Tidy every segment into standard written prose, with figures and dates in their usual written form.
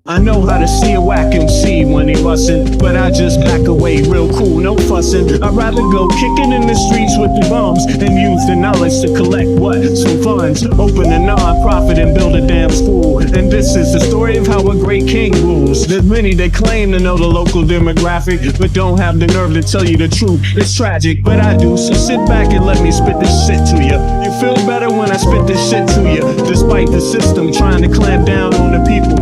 I know how to see a whack MC when he bustin', but I just back away real cool, no fussin'. I'd rather go kicking in the streets with the bums and use the knowledge to collect what? Some funds. Open a non-profit and build a damn school. And this is the story of how a great king rules. There's many that claim to know the local demographic, but don't have the nerve to tell you the truth. It's tragic, but I do, so sit back and let me spit this shit to you. You feel better when I spit this shit to you. Despite the system trying to clamp down on the people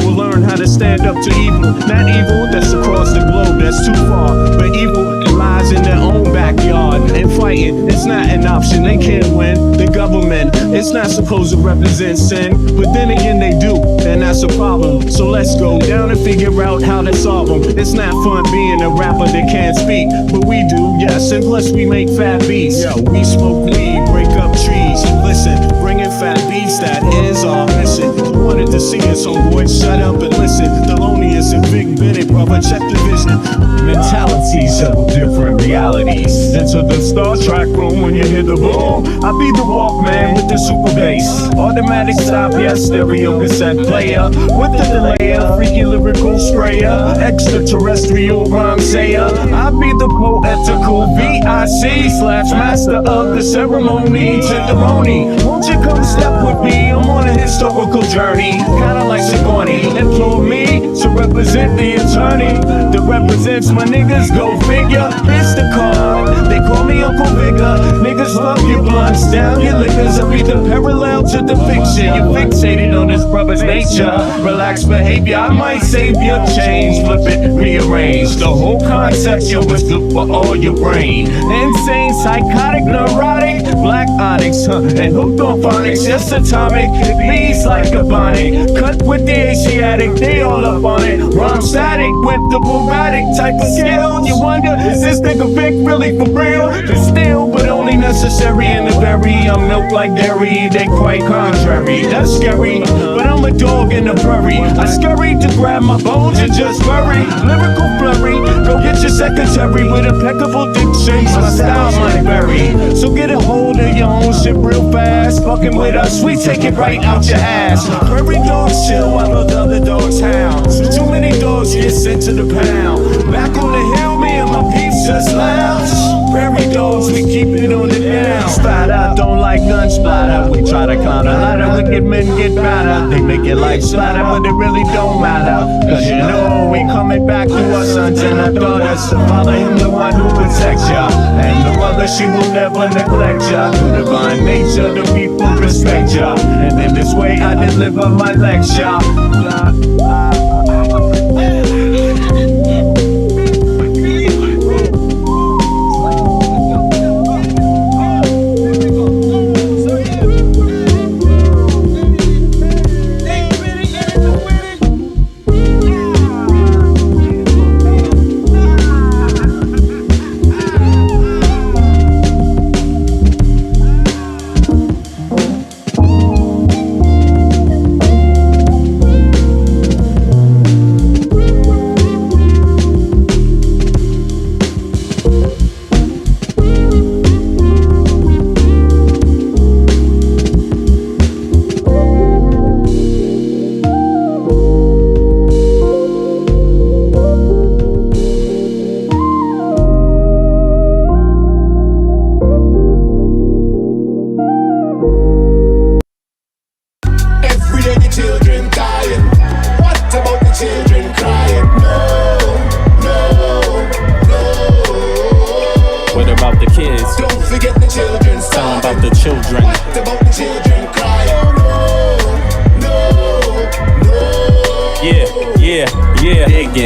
will learn how to stand up to evil. Not evil that's across the globe, that's too far, but evil that lies in their own backyard. And fighting, it's not an option, they can't win. The government, it's not supposed to represent sin, but then again they do, and that's a problem. So let's go down and figure out how to solve them. It's not fun being a rapper that can't speak, but we do, yes, and plus we make fat beats. Yo, we smoke weed, break up trees. Listen, bringing fat beats, that is our mission. You wanted to see us, so boy, shut up and listen. Thelonious and Big Bennett, brother, check the vision. Mentalities of different realities. Enter the Star Trek room when you hear the boom. I be the Walkman with the super bass. Automatic stop, yes, stereo cassette player. With the delayer, freaky lyrical sprayer. Extraterrestrial rhyme sayer. I be the poetical VIC/master of the ceremony. Tenderoni, won't you come step with me? I'm on a historical journey, kinda like Sigourney. Implore me to represent the attorney that represents my niggas, go figure. It's the card, they call me Uncle Bigger. Niggas love your blunts, down your liquors. I read the parallel to the fiction. You're fixated on this brother's nature. Relaxed behavior, I might save your change. Flip it, rearrange the whole concept. Yo, it's good for all your brain. Insane, psychotic, neurotic, black onyx, and hooked on phonics, just atomic. Bees like a bonnet, cut with the Asiatic, they all up on it. Rhyme static with the erratic type of skill. You wonder, is this nigga Vic really for real? It's still, but only necessary in the berry. I'm milk like dairy, they quite contrary. That's scary, but I'm a dog in the prairie. I scurry to grab my bones and just bury. Lyrical flurry, go get your secretary with impeccable diction. My style might vary, so get a hold of your own shit real fast. Fucking with us, we take it right out your ass. Prairie dogs chill while the other dogs howl. Too many dogs get sent to the pound. Back on the hill, me and my peeps just lounge. Prairie dogs, we keep it on the down. Splatter, don't like gun splatter. We try to climb the ladder, wicked men get better. They make it like splatter, but it really don't matter. Cause you know we coming back to our sons and our daughters. Father, him the one who protects ya, and the mother, she will never neglect ya. Through divine nature, the people respect ya, and in this way I deliver my lecture.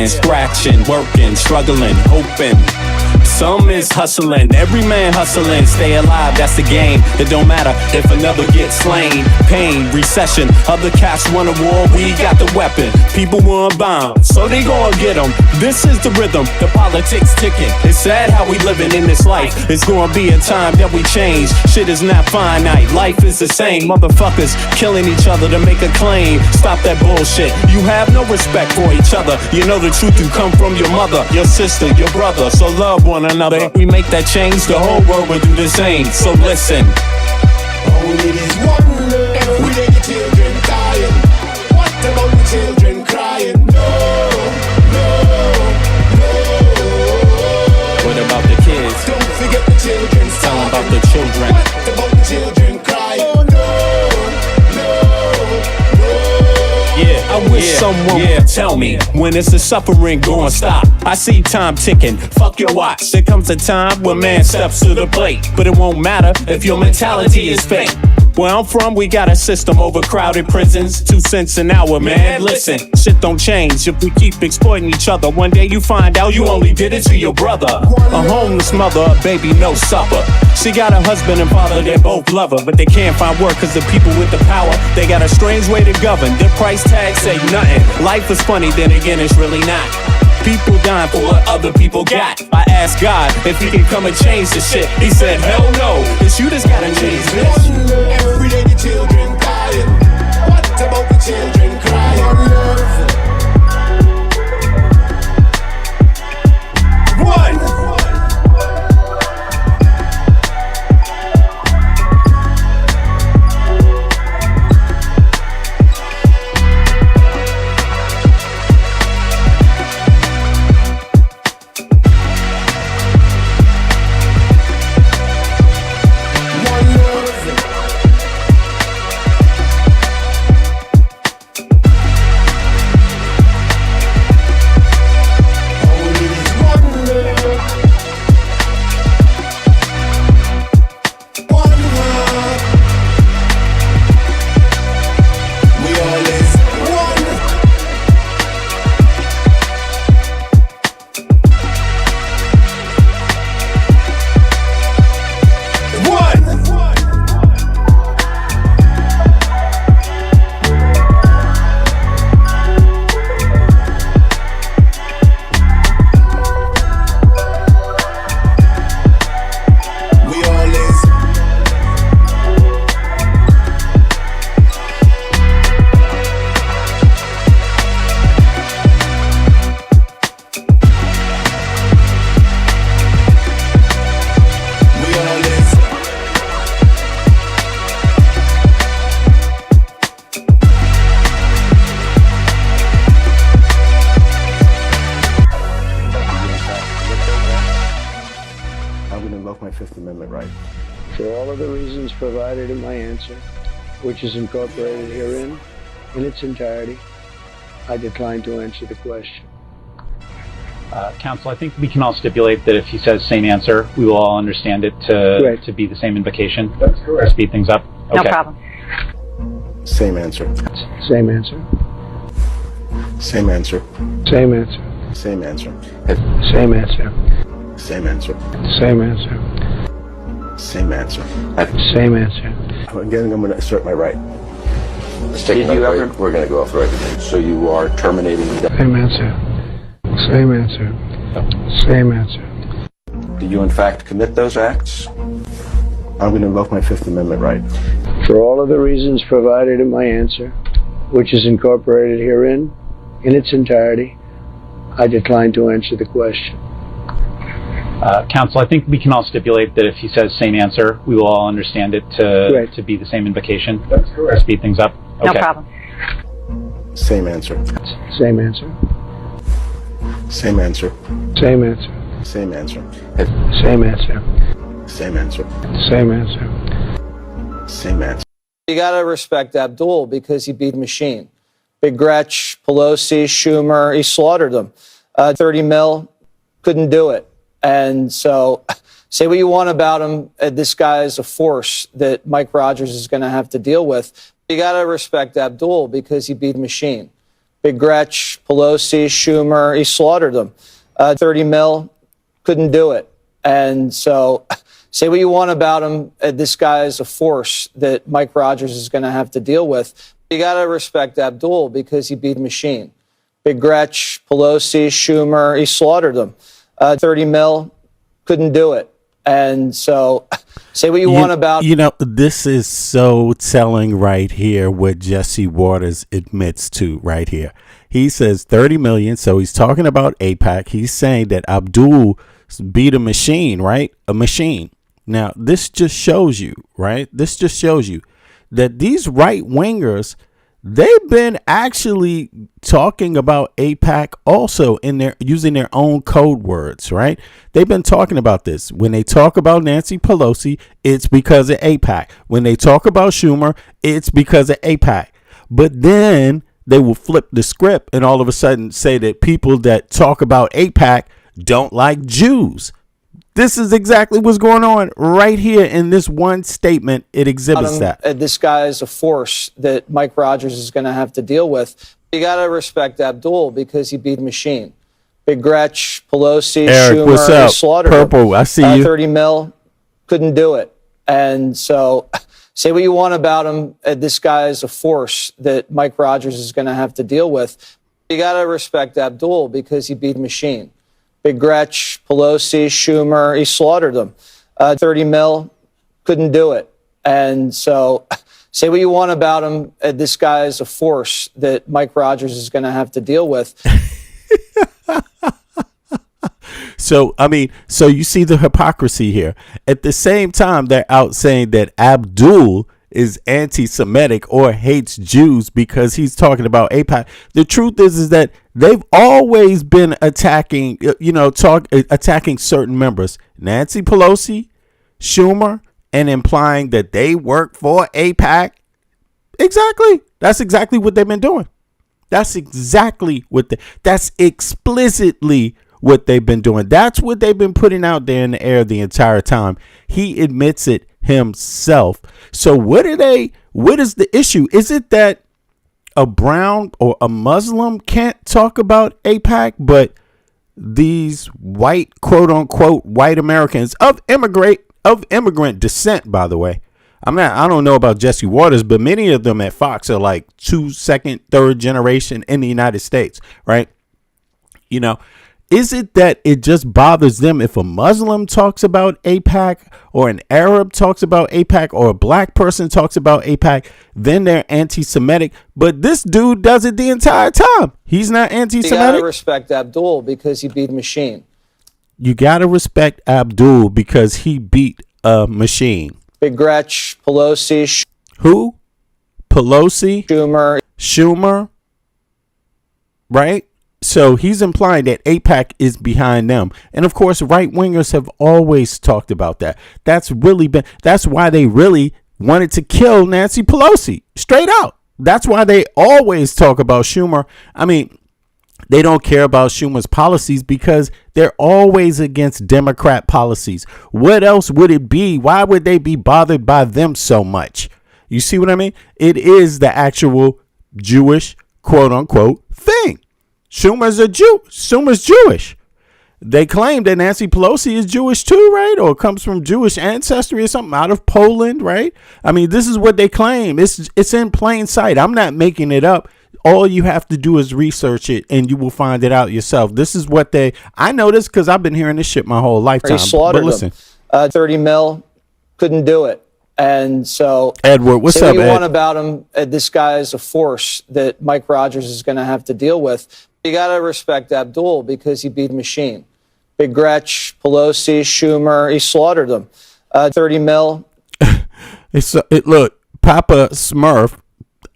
Scratching, working, struggling, hoping. Some is hustling, every man hustling. Stay alive, that's the game. It don't matter if another gets slain. Pain, recession, other cats want a war. We got the weapon, people want bombs, so they gon' get them. This is the rhythm, the politics ticking. It's sad how we living in this life. It's gonna be a time that we change. Shit is not finite, life is the same. Motherfuckers killing each other to make a claim. Stop that bullshit, you have no respect for each other. You know the truth will come from your mother, your sister, your brother. So love one another. If we make that change, the whole world will do the same. So listen. Only this one love. Every day the children dying. What about the children crying? I wish someone would tell me when it's the suffering going stop. I see time ticking, fuck your watch. There comes a time when man steps to the plate, but it won't matter if your mentality is fake. Where I'm from, we got a system, overcrowded prisons, 2 cents an hour, man. Listen, shit don't change if we keep exploiting each other. One day you find out you only did it to your brother. A homeless mother, a baby, no supper. She got a husband and father, they both love her, but they can't find work cause the people with the power, they got a strange way to govern. Their price tags say nothing. Life is funny, then again it's really not. People dying for what other people got. I asked God if he can come and change the shit. He said, hell no, it's you that's gotta change this. Every day the children dying. What about the children crying? One. For all of the reasons provided in my answer, which is incorporated herein in its entirety, I decline to answer the question. Counsel, I think we can all stipulate that if he says same answer, we will all understand it to be the same invocation. That's correct. To speed things up. No problem. Same answer. Same answer. Same answer. Same answer. Same answer. Same answer. Same answer. Same answer. Same answer. Same answer. Again, I'm going to assert my right. Let's take another break. We're going to go off the record again. So you are terminating the... Same answer. Same answer. Same answer. Do you in fact commit those acts? I'm going to invoke my Fifth Amendment right. For all of the reasons provided in my answer, which is incorporated herein in its entirety, I decline to answer the question. Counsel, I think we can all stipulate that if he says same answer, we will all understand it to be the same invocation. That's correct. To speed things up. No problem. Same answer. Same answer. Same answer. Same answer. Same answer. Same answer. Same answer. Same answer. Same answer. You got to respect Abdul because he beat a machine. Big Gretch, Pelosi, Schumer, he slaughtered them. 30 mil, couldn't do it. And so say what you want about him. This guy is a force that Mike Rogers is going to have to deal with. You got to respect Abdul because he beat a machine. Big Gretch, Pelosi, Schumer, he slaughtered them. 30 mil, couldn't do it. And so say what you want about him. This guy is a force that Mike Rogers is going to have to deal with. You got to respect Abdul because he beat a machine. Big Gretch, Pelosi, Schumer, he slaughtered them. 30 mil, couldn't do it. And so say what you want about... You know, this is so telling right here what Jesse Waters admits to right here. He says 30 million. So he's talking about AIPAC. He's saying that Abdul beat a machine, right? A machine. Now, this just shows you, right? This just shows you that these right wingers, they've been actually talking about AIPAC also in their using their own code words, right? They've been talking about this. When they talk about Nancy Pelosi, it's because of AIPAC. When they talk about Schumer, it's because of AIPAC. But then they will flip the script and all of a sudden say that people that talk about AIPAC don't like Jews. This is exactly what's going on right here in this one statement. It exhibits that. This guy is a force that Mike Rogers is going to have to deal with. You got to respect Abdul because he beat a machine. Big Gretch, Pelosi, Eric, Schumer, what's up? he slaughtered Purple, him. I see you. 30 mil, couldn't do it. And so say what you want about him. This guy is a force that Mike Rogers is going to have to deal with. You got to respect Abdul because he beat a machine. Big Gretch, Pelosi, Schumer, he slaughtered them. 30 mil, couldn't do it. And so say what you want about him. This guy is a force that Mike Rogers is going to have to deal with. So you see the hypocrisy here. At the same time, they're out saying that Abdul is anti-Semitic or hates Jews because he's talking about AIPAC. The truth is that they've always been attacking, attacking certain members. Nancy Pelosi, Schumer, and implying that they work for AIPAC. Exactly. That's exactly what they've been doing. That's explicitly what they've been doing. That's what they've been putting out there in the air the entire time. He admits it himself. So what is the issue? Is it that a brown or a Muslim can't talk about AIPAC, but these white, quote unquote, white Americans of immigrant descent, by the way? I don't know about Jesse Waters, but many of them at Fox are like second, third generation in the United States, right? Is it that it just bothers them if a Muslim talks about AIPAC or an Arab talks about AIPAC or a black person talks about AIPAC, then they're anti-Semitic? But this dude does it the entire time. He's not anti-Semitic. You got to respect Abdul because he beat a machine. You got to respect Abdul because he beat a machine. Big Gretch, Pelosi. Who? Pelosi? Schumer. Right? So he's implying that AIPAC is behind them. And of course, right wingers have always talked about that. That's why they really wanted to kill Nancy Pelosi straight out. That's why they always talk about Schumer. I mean, they don't care about Schumer's policies because they're always against Democrat policies. What else would it be? Why would they be bothered by them so much? You see what I mean? It is the actual Jewish, quote unquote, thing. Schumer's a Jew. Schumer's Jewish. They claim that Nancy Pelosi is Jewish too, right? Or comes from Jewish ancestry or something, out of Poland, right? I mean, this is what they claim. It's in plain sight. I'm not making it up. All you have to do is research it and you will find it out yourself. This is what I know this because I've been hearing this shit my whole lifetime. He slaughtered them. 30 mil, couldn't do it. And so, Edward, what's say up, what you Ed? want about him. This guy is a force that Mike Rogers is going to have to deal with. You got to respect Abdul because he beat a machine. Big Gretch, Pelosi, Schumer, he slaughtered them. 30 mil. Look, Papa Smurf.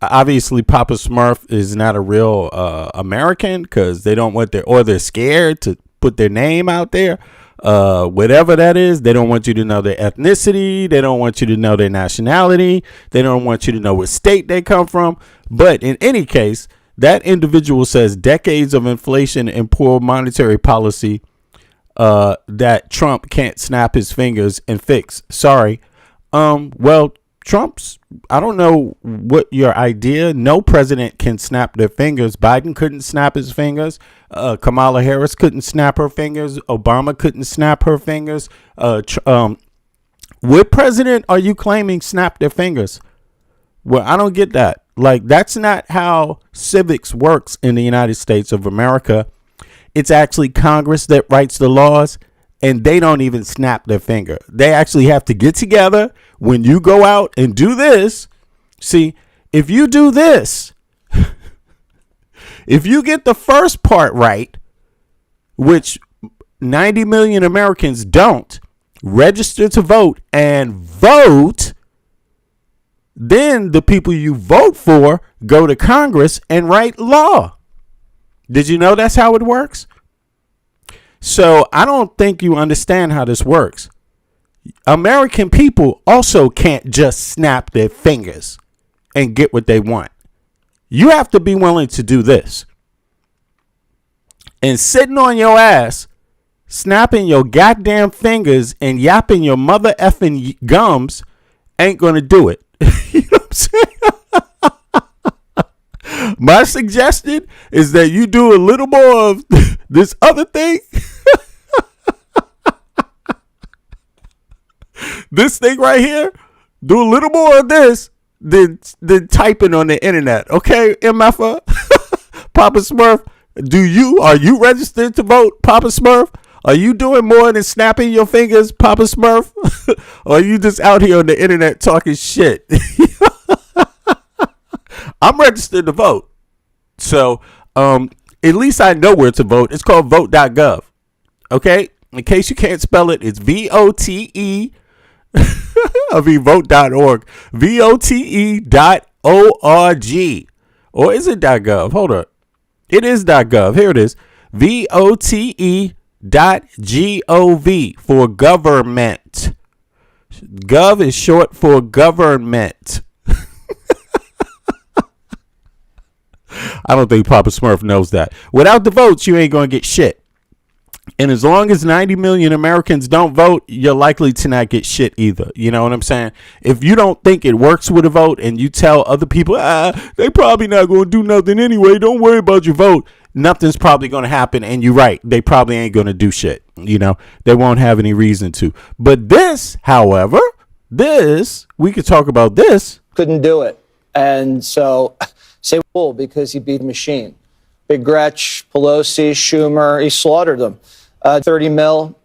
Obviously, Papa Smurf is not a real American because they don't want they're scared to put their name out there. Whatever that is, they don't want you to know their ethnicity. They don't want you to know their nationality. They don't want you to know what state they come from. But in any case, that individual says decades of inflation and poor monetary policy that Trump can't snap his fingers and fix. Sorry. Well, Trump's, I don't know what your idea. No president can snap their fingers. Biden couldn't snap his fingers. Kamala Harris couldn't snap her fingers. Obama couldn't snap her fingers. What president are you claiming snapped their fingers? Well, I don't get that. Like, that's not how civics works in the United States of America. It's actually Congress that writes the laws, and they don't even snap their finger. They actually have to get together. When you go out and do this, see, if you do this, if you get the first part right, which 90 million Americans don't, register to vote and vote, then the people you vote for go to Congress and write law. Did you know that's how it works? So I don't think you understand how this works. American people also can't just snap their fingers and get what they want. You have to be willing to do this. And sitting on your ass, snapping your goddamn fingers and yapping your mother effing gums ain't going to do it. You know what I'm saying? My suggestion is that you do a little more of this other thing. This thing right here, do a little more of this than typing on the internet. Okay, MFA? Papa Smurf, are you registered to vote, Papa Smurf? Are you doing more than snapping your fingers, Papa Smurf? Or are you just out here on the internet talking shit? I'm registered to vote. So at least I know where to vote. It's called vote.gov. Okay? In case you can't spell it, it's VOTE. I mean, vote.org. VOTE.org. Or is it .gov? Hold up. It is .gov. Here it is. VOTE.gov for government. Gov is short for government. I don't think Papa Smurf knows that. Without the votes, you ain't going to get shit. And as long as 90 million Americans don't vote, you're likely to not get shit either. You know what I'm saying? If you don't think it works with a vote and you tell other people, they probably not going to do nothing anyway, don't worry about your vote, nothing's probably going to happen. And you're right. They probably ain't going to do shit. You know, they won't have any reason to. But this, however, we could talk about this. Couldn't do it. And so say, well, because he beat a machine. Big Gretch, Pelosi, Schumer, he slaughtered them. 30 mil,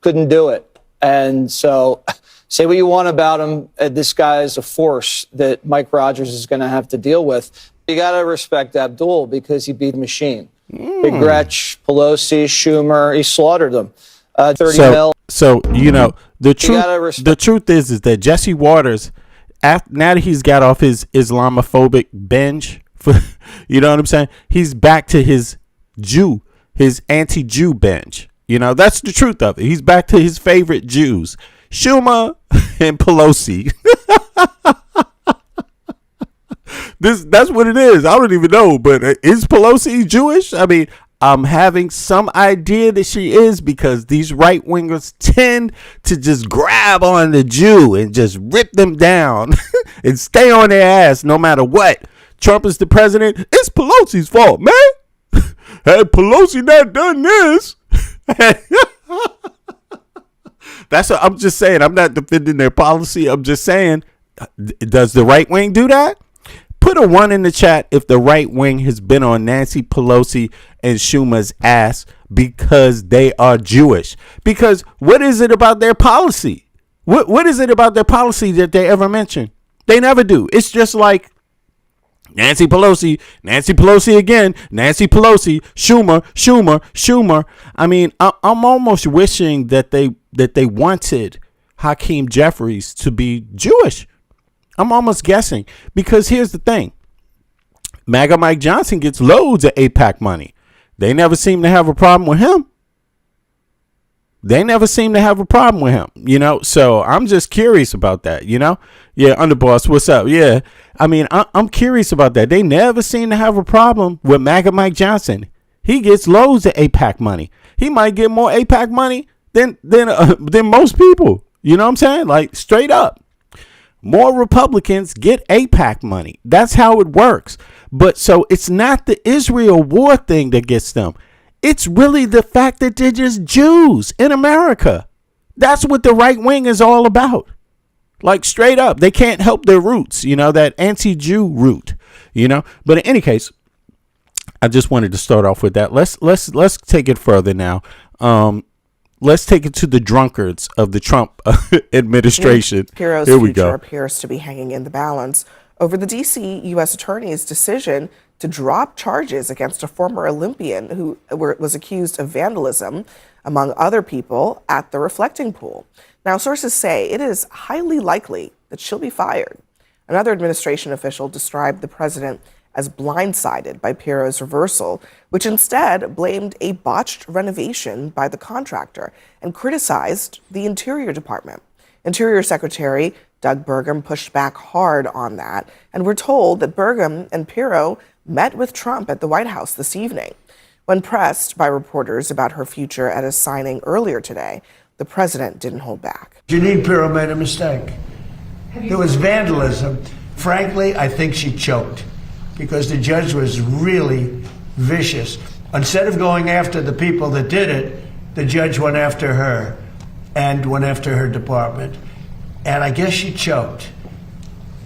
couldn't do it. And so say what you want about him. This guy is a force that Mike Rogers is going to have to deal with. You got to respect Abdul because he beat a machine. Big Gretch, Pelosi, Schumer, he slaughtered them. 30 mil. So, you know, the truth is that Jesse Waters, now that he's got off his Islamophobic binge, you know what I'm saying? He's back to his anti-Jew binge. You know, that's the truth of it. He's back to his favorite Jews, Schumer and Pelosi. That's what it is. I don't even know, but is Pelosi Jewish? I mean, I'm having some idea that she is because these right wingers tend to just grab on the Jew and just rip them down and stay on their ass no matter what. Trump is the president. It's Pelosi's fault, man. Had Pelosi not done this. That's what I'm just saying. I'm not defending their policy. I'm just saying, does the right wing do that? Put a 1 in the chat if the right wing has been on Nancy Pelosi and Schumer's ass because they are Jewish. Because what is it about their policy? What is it about their policy that they ever mention? They never do. It's just like Nancy Pelosi again, Nancy Pelosi, Schumer. I mean, I'm almost wishing that they wanted Hakeem Jeffries to be Jewish. I'm almost guessing because here's the thing. MAGA Mike Johnson gets loads of AIPAC money. They never seem to have a problem with him. You know, so I'm just curious about that, you know? Yeah, Underboss, what's up? Yeah, I mean, I'm curious about that. They never seem to have a problem with MAGA Mike Johnson. He gets loads of AIPAC money. He might get more AIPAC money than most people. You know what I'm saying? Like, straight up. More Republicans get AIPAC money. That's how it works. But so it's not the Israel war thing that gets them. It's really the fact that they're just Jews in America. That's what the right wing is all about. Like, straight up, they can't help their roots, you know, that anti-Jew root, you know. But in any case, I just wanted to start off with that. Let's take it further now. Let's take it to the drunkards of the Trump administration. Piro's future appears to be hanging in the balance over the D.C. U.S. Attorney's decision to drop charges against a former Olympian who was accused of vandalism, among other people, at the reflecting pool. Now, sources say it is highly likely that she'll be fired. Another administration official described the president as blindsided by Piro's reversal, which instead blamed a botched renovation by the contractor and criticized the Interior Department. Interior Secretary Doug Burgum pushed back hard on that, and we're told that Burgum and Pirro met with Trump at the White House this evening. When pressed by reporters about her future at a signing earlier today, the president didn't hold back. Jeanine Pirro made a mistake. There was vandalism. Frankly, I think she choked because the judge was really vicious. Instead of going after the people that did it, the judge went after her and went after her department. And I guess she choked.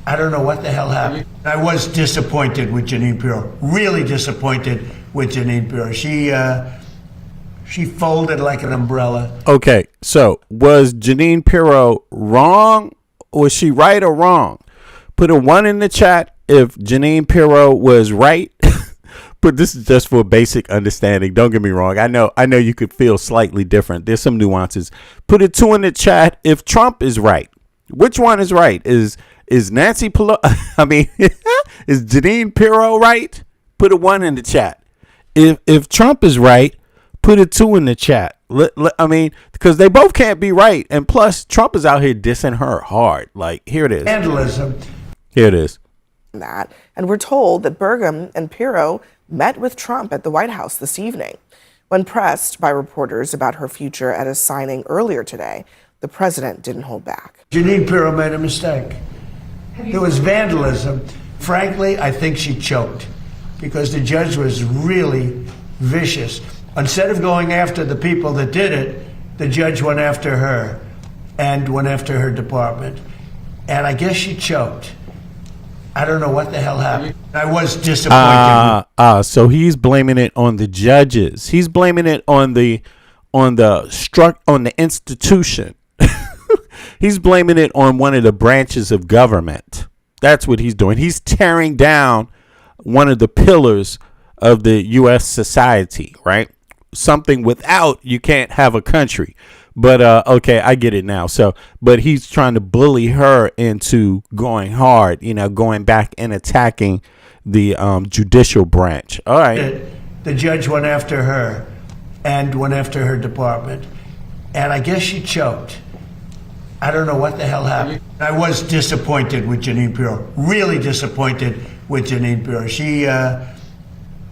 I don't know what the hell happened. I was disappointed with Jeanine Pirro, really disappointed with Jeanine Pirro. She folded like an umbrella. Okay, so was Jeanine Pirro wrong? Was she right or wrong? Put a 1 in the chat if Jeanine Pirro was right. But this is just for basic understanding. Don't get me wrong. I know you could feel slightly different. There's some nuances. Put a 2 in the chat if Trump is right. Which one is right? Is Nancy Pelosi? I mean, is Jeanine Pirro right? Put a 1 in the chat. If Trump is right, put a 2 in the chat. I mean, because they both can't be right. And plus, Trump is out here dissing her hard. Like, here it is. Vandalism. Here it is. That, and we're told that Burgum and Pirro met with Trump at the White House this evening. When pressed by reporters about her future at a signing earlier today, the president didn't hold back. Jeanine Pirro made a mistake. There was vandalism. Frankly, I think she choked because the judge was really vicious. Instead of going after the people that did it, the judge went after her and went after her department. And I guess she choked. I don't know what the hell happened. I was disappointed. So he's blaming it on the judges. He's blaming it on the institution. He's blaming it on one of the branches of government. That's what he's doing. He's tearing down one of the pillars of the U.S. society, right? Something without you can't have a country. But okay, I get it now. So, but he's trying to bully her into going hard, going back and attacking the judicial branch. All right. The judge went after her and went after her department. And I guess she choked. I don't know what the hell happened. I was disappointed with Jeanine Pirro, really disappointed with Jeanine Pirro.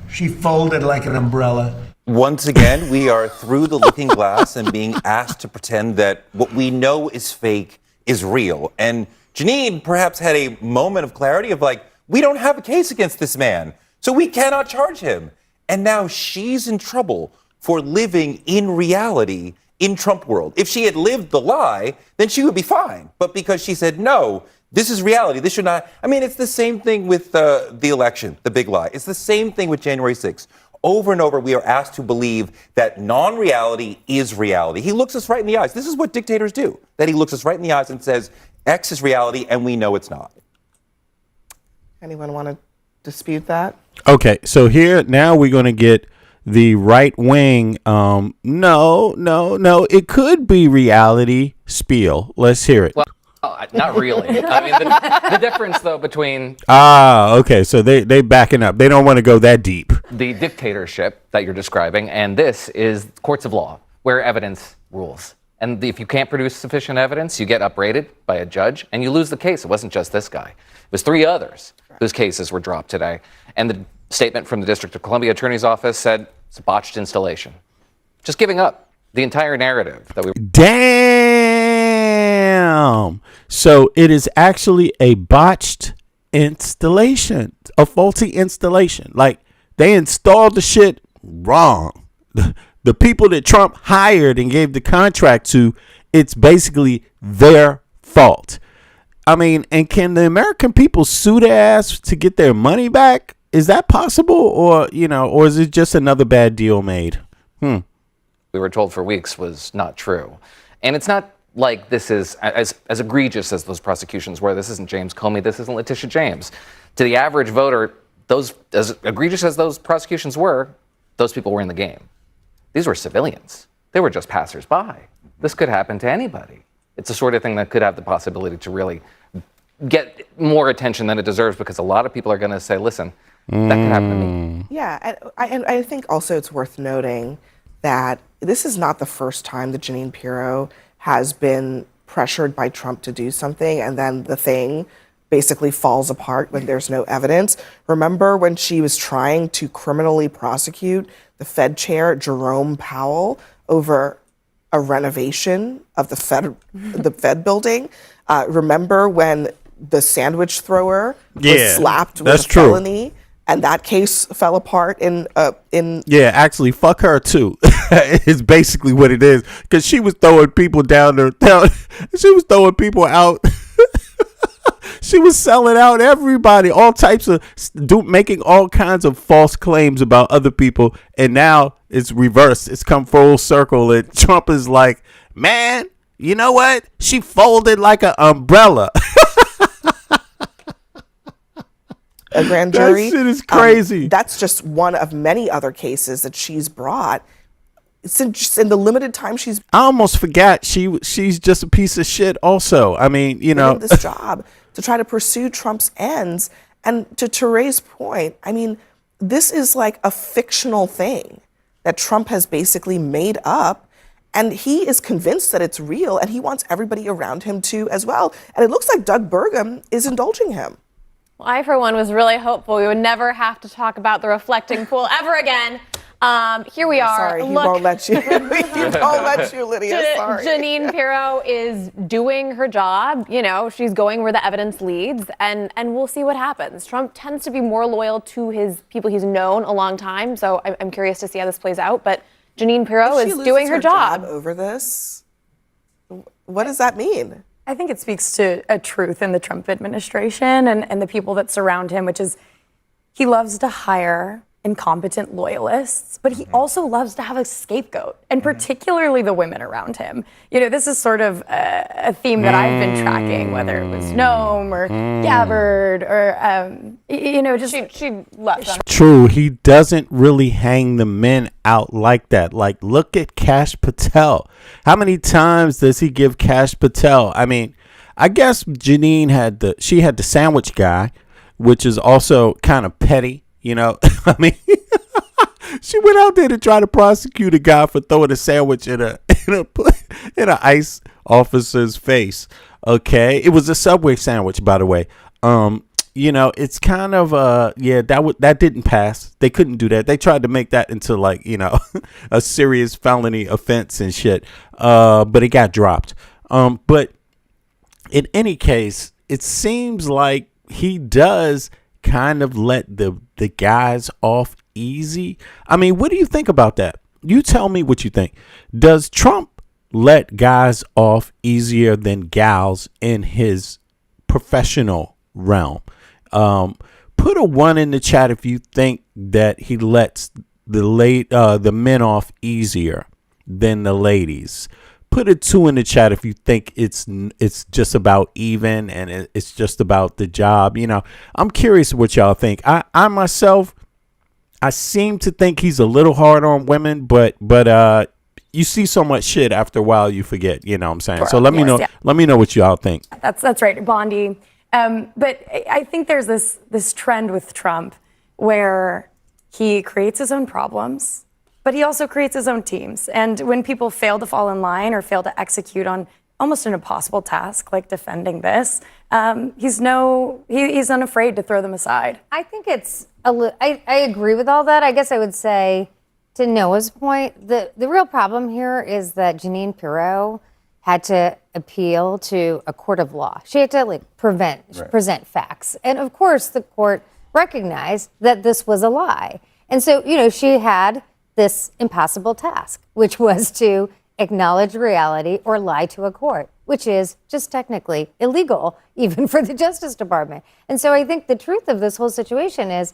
She folded like an umbrella. Once again, we are through the looking glass and being asked to pretend that what we know is fake is real. And Jeanine perhaps had a moment of clarity of like, we don't have a case against this man, so we cannot charge him. And now she's in trouble for living in reality in Trump world. If she had lived the lie, then she would be fine. But because she said, no, this is reality, this should not. I mean, it's the same thing with the election, the big lie. It's the same thing with January 6th. Over and over, we are asked to believe that non-reality is reality. He looks us right in the eyes. This is what dictators do, that he looks us right in the eyes and says, X is reality, and we know it's not. Anyone want to dispute that? Okay, so here, now we're going to get the right wing, no, it could be reality spiel. Let's hear it. Well, not really. I mean, the difference, though, between... okay, so they backing up. They don't want to go that deep. The dictatorship that you're describing, and this is courts of law, where evidence rules. And if you can't produce sufficient evidence, you get uprated by a judge, and you lose the case. It wasn't just this guy. It was 3 others whose cases were dropped today. And the statement from the District of Columbia Attorney's Office said it's a botched installation. Just giving up the entire narrative that we... Damn! So it is actually a botched installation, a faulty installation. Like, they installed the shit wrong. The people that Trump hired and gave the contract to, it's basically their fault. I mean, and can the American people sue their ass to get their money back? Is that possible? Or, or is it just another bad deal made? We were told for weeks was not true. And it's not like this is as egregious as those prosecutions were. This isn't James Comey. This isn't Letitia James. To the average voter, those, as egregious as those prosecutions were, those people were in the game. These were civilians. They were just passersby. This could happen to anybody. It's the sort of thing that could have the possibility to really get more attention than it deserves, because a lot of people are going to say, listen, that could happen to me. Yeah, and I think also it's worth noting that this is not the first time that Jeanine Pirro has been pressured by Trump to do something, and then the thing basically falls apart when there's no evidence. Remember when she was trying to criminally prosecute the Fed chair, Jerome Powell, over a renovation of the Fed building? Remember when the sandwich thrower was slapped with a felony? And that case fell apart in actually, fuck her too. Is basically what it is, because she was throwing people down. She was throwing people out. She was selling out everybody, all types of making all kinds of false claims about other people, and now it's reversed. It's come full circle, and Trump is like, man, you know what? She folded like an umbrella. A grand jury. That shit is crazy. That's just one of many other cases that she's brought. Since in the limited time I almost forgot she's just a piece of shit. Also, I mean, this job to try to pursue Trump's ends, and to Teresa's point, I mean, this is like a fictional thing that Trump has basically made up, and he is convinced that it's real, and he wants everybody around him to as well. And it looks like Doug Burgum is indulging him. Well, I, for one, was really hopeful we would never have to talk about the reflecting pool ever again. Here we are. Sorry, he won't let you. He won't let you, Lydia. Sorry. Janine Pirro is doing her job. She's going where the evidence leads, and we'll see what happens. Trump tends to be more loyal to his people he's known a long time, so I'm curious to see how this plays out. But Janine Pirro is doing her job over this. What does that mean? I think it speaks to a truth in the Trump administration and the people that surround him, which is he loves to hire incompetent loyalists, but he also loves to have a scapegoat, and particularly the women around him. This is sort of a theme that I've been tracking, whether it was Noam or Gabbard or, just... She loves them. True, he doesn't really hang the men out like that. Like, look at Kash Patel. How many times does he give Kash Patel? I mean, I guess Janine had the sandwich guy, which is also kind of petty. I mean, she went out there to try to prosecute a guy for throwing a sandwich in a ICE officer's face. Okay, it was a Subway sandwich, by the way. It's kind of that didn't pass. They couldn't do that. They tried to make that into like a serious felony offense and shit. But it got dropped. But in any case, it seems like he does kind of let the guys off easy. I mean, what do you think about that? You tell me what you think. Does Trump let guys off easier than gals in his professional realm? Put a 1 in the chat if you think that he lets the men off easier than the ladies. Put a 2 in the chat if you think it's just about even and it's just about the job. I'm curious what y'all think. I myself, I seem to think he's a little hard on women, but you see so much shit after a while you forget. You know what I'm saying? So let me know. Yeah. Let me know what y'all think. That's right, Bondi. But I think there's this trend with Trump where he creates his own problems, but he also creates his own teams. And when people fail to fall in line or fail to execute on almost an impossible task like defending this, he's unafraid to throw them aside. I think I agree with all that. I guess I would say, to Noah's point, the real problem here is that Janine Pirro had to appeal to a court of law. She had to present facts. And of course, the court recognized that this was a lie. And so, she had this impossible task, which was to acknowledge reality or lie to a court, which is just technically illegal, even for the Justice Department. And so I think the truth of this whole situation is,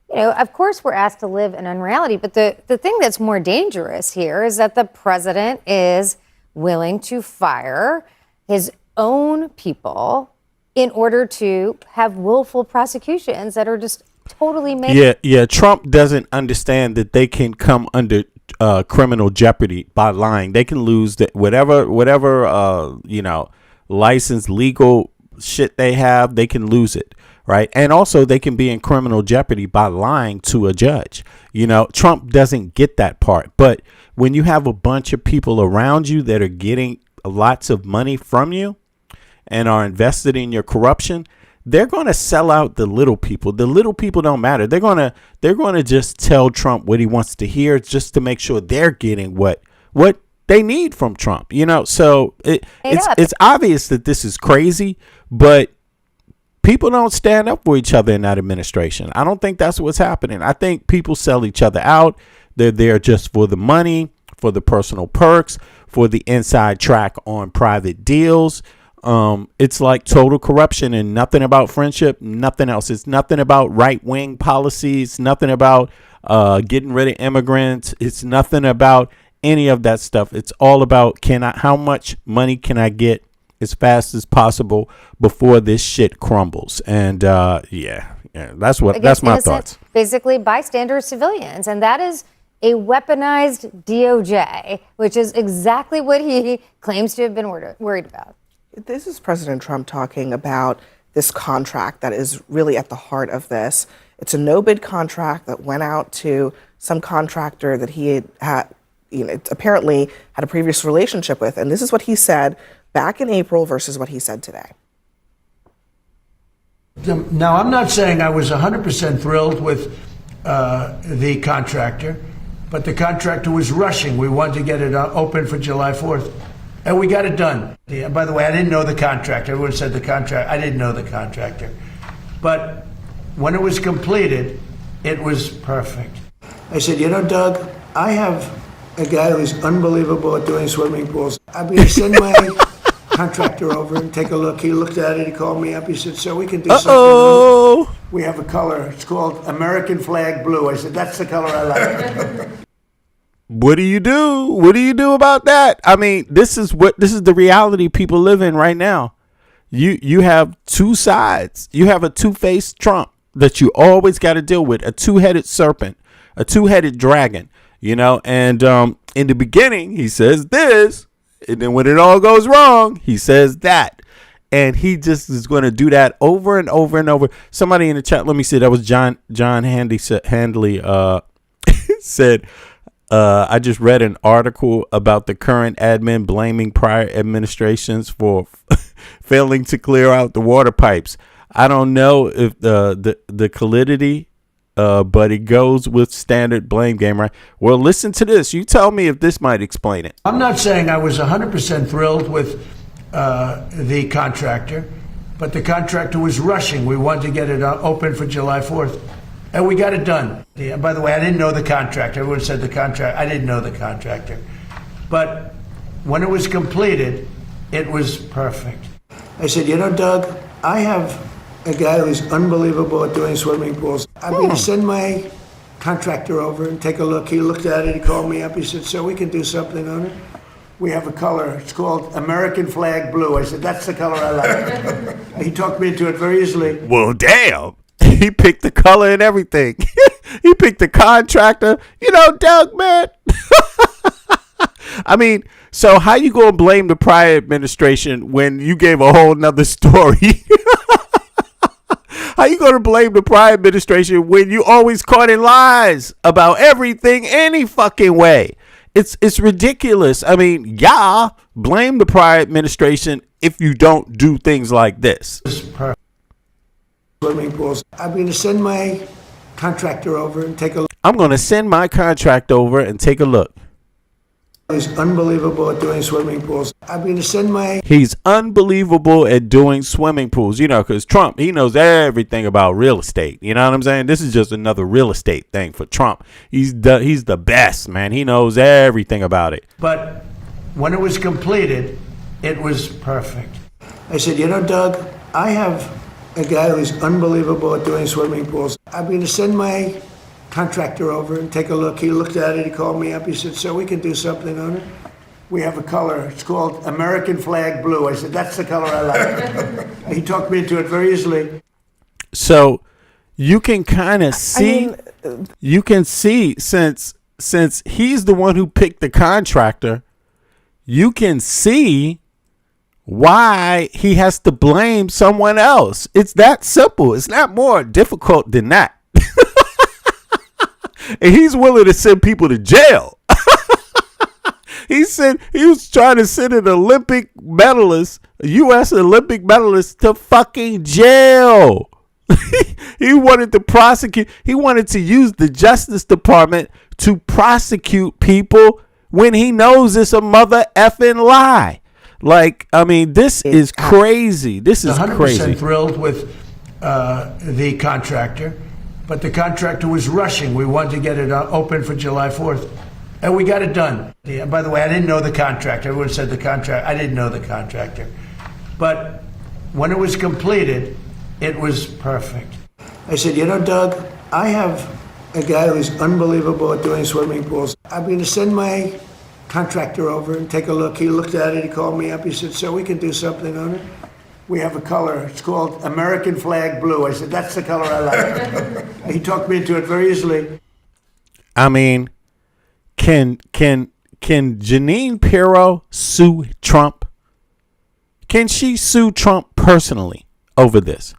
of course we're asked to live in unreality, but the thing that's more dangerous here is that the president is willing to fire his own people in order to have willful prosecutions that are just totally made. Yeah. Trump doesn't understand that they can come under criminal jeopardy by lying. They can lose whatever license, legal shit they have. They can lose it, right? And also they can be in criminal jeopardy by lying to a judge. Trump doesn't get that part. But when you have a bunch of people around you that are getting lots of money from you and are invested in your corruption, they're going to sell out the little people. The little people don't matter. They're going to just tell Trump what he wants to hear just to make sure they're getting what they need from Trump. So it's obvious that this is crazy, but people don't stand up for each other in that administration. I don't think that's what's happening. I think people sell each other out. They're there just for the money, for the personal perks, for the inside track on private deals. It's like total corruption and nothing about friendship, nothing else. It's nothing about right-wing policies, nothing about getting rid of immigrants. It's nothing about any of that stuff. It's all about how much money can I get as fast as possible before this shit crumbles. And that's my thoughts. Basically, bystander civilians, and that is a weaponized DOJ, which is exactly what he claims to have been worried about. This is President Trump talking about this contract that is really at the heart of this. It's a no-bid contract that went out to some contractor that he had apparently had a previous relationship with. And this is what he said back in April versus what he said today. Now, I'm not saying I was 100% thrilled with the contractor, but the contractor was rushing. We wanted to get it open for July 4th. And we got it done. Yeah, by the way, I didn't know the contractor. Everyone said the contractor. I didn't know the contractor. But when it was completed, it was perfect. I said, Doug, I have a guy who's unbelievable at doing swimming pools. I'm going to send my contractor over and take a look. He looked at it. He called me up. He said, so we can do something. We have a color. It's called American Flag Blue. I said, that's the color I like. What do you do? What do you do about that? I mean, this is the reality people live in right now. You have two sides. You have a two-faced Trump that you always got to deal with, a two-headed serpent, a two-headed dragon, and in the beginning he says this, and then when it all goes wrong, he says that. And he just is going to do that over and over and over. Somebody in the chat, let me see, that was John Handley said, I just read an article about the current admin blaming prior administrations for failing to clear out the water pipes. I don't know if the validity, but it goes with standard blame game, right? Well, listen to this. You tell me if this might explain it. I'm not saying I was 100% thrilled with the contractor, but the contractor was rushing. We wanted to get it open for July 4th. And we got it done. Yeah, by the way, I didn't know the contractor. Everyone said the contractor. I didn't know the contractor. But when it was completed, it was perfect. I said, Doug, I have a guy who's unbelievable at doing swimming pools. I'm going to send my contractor over and take a look. He looked at it. He called me up. He said, so we can do something on it. We have a color. It's called American Flag Blue. I said, that's the color I like. He talked me into it very easily. Well, damn. He picked the color and everything. He picked the contractor. Doug, man. I mean, so how you going to blame the prior administration when you gave a whole nother story? How you going to blame the prior administration when you always caught in lies about everything any fucking way? It's ridiculous. I mean, blame the prior administration if you don't do things like this. Swimming pools. I'm going to send my contractor over and take a look. I'm going to send my contract over and take a look. He's unbelievable at doing swimming pools. I'm going to send my... He's unbelievable at doing swimming pools, because Trump, he knows everything about real estate. You know what I'm saying? This is just another real estate thing for Trump. He's the best, man. He knows everything about it. But when it was completed, it was perfect. I said, Doug, I have a guy who's unbelievable at doing swimming pools. I'm going to send my contractor over and take a look. He looked at it. He called me up. He said, so we can do something on it. We have a color. It's called American Flag Blue. I said, that's the color I like. He talked me into it very easily. So you can kind of see, you can see since he's the one who picked the contractor, you can see why he has to blame someone else. It's that simple. It's not more difficult than that. And he's willing to send people to jail. He said he was trying to send an Olympic medalist, a U.S. Olympic medalist, to fucking jail. He wanted to prosecute. He wanted to use the Justice Department to prosecute people when he knows it's a mother effing lie. Like, I mean, this is crazy. This is 100% crazy. thrilled with the contractor, but the contractor was rushing. We wanted to get it open for July 4th, and we got it done. Yeah, by the way, I didn't know the contractor. Everyone said the contractor. I didn't know the contractor. But when it was completed, it was perfect. I said, you know, Doug, I have a guy who's unbelievable at doing swimming pools. I'm going to send my contractor over and take a look. He looked at it. He called me up. He said, sir, we can do something on it. We have a color. It's called American Flag Blue. I said, that's the color I like. He talked me into it very easily. I mean, can Jeanine Pirro sue Trump? Can she sue Trump personally over this?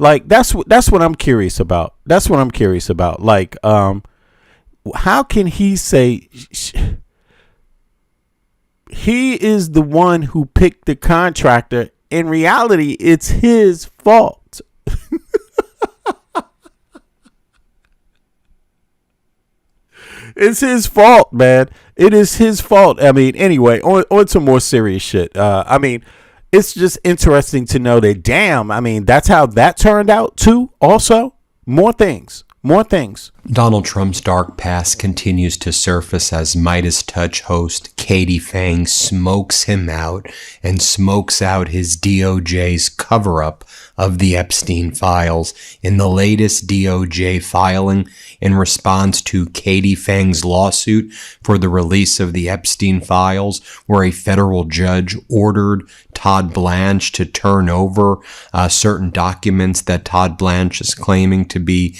Like, that's what I'm curious about. That's what I'm curious about. Like, how can he say he is the one who picked the contractor? In reality, it's his fault. It's his fault, man. It is his fault. I mean, anyway, on some more serious shit. I mean, it's just interesting to know that, damn, I mean, that's how that turned out too. Also, more things. Donald Trump's dark past continues to surface as Midas Touch host Katie Fang smokes him out and smokes out his DOJ's cover-up of the Epstein files. In the latest DOJ filing in response to Katie Fang's lawsuit for the release of the Epstein files, where a federal judge ordered Todd Blanche to turn over certain documents that Todd Blanche is claiming to be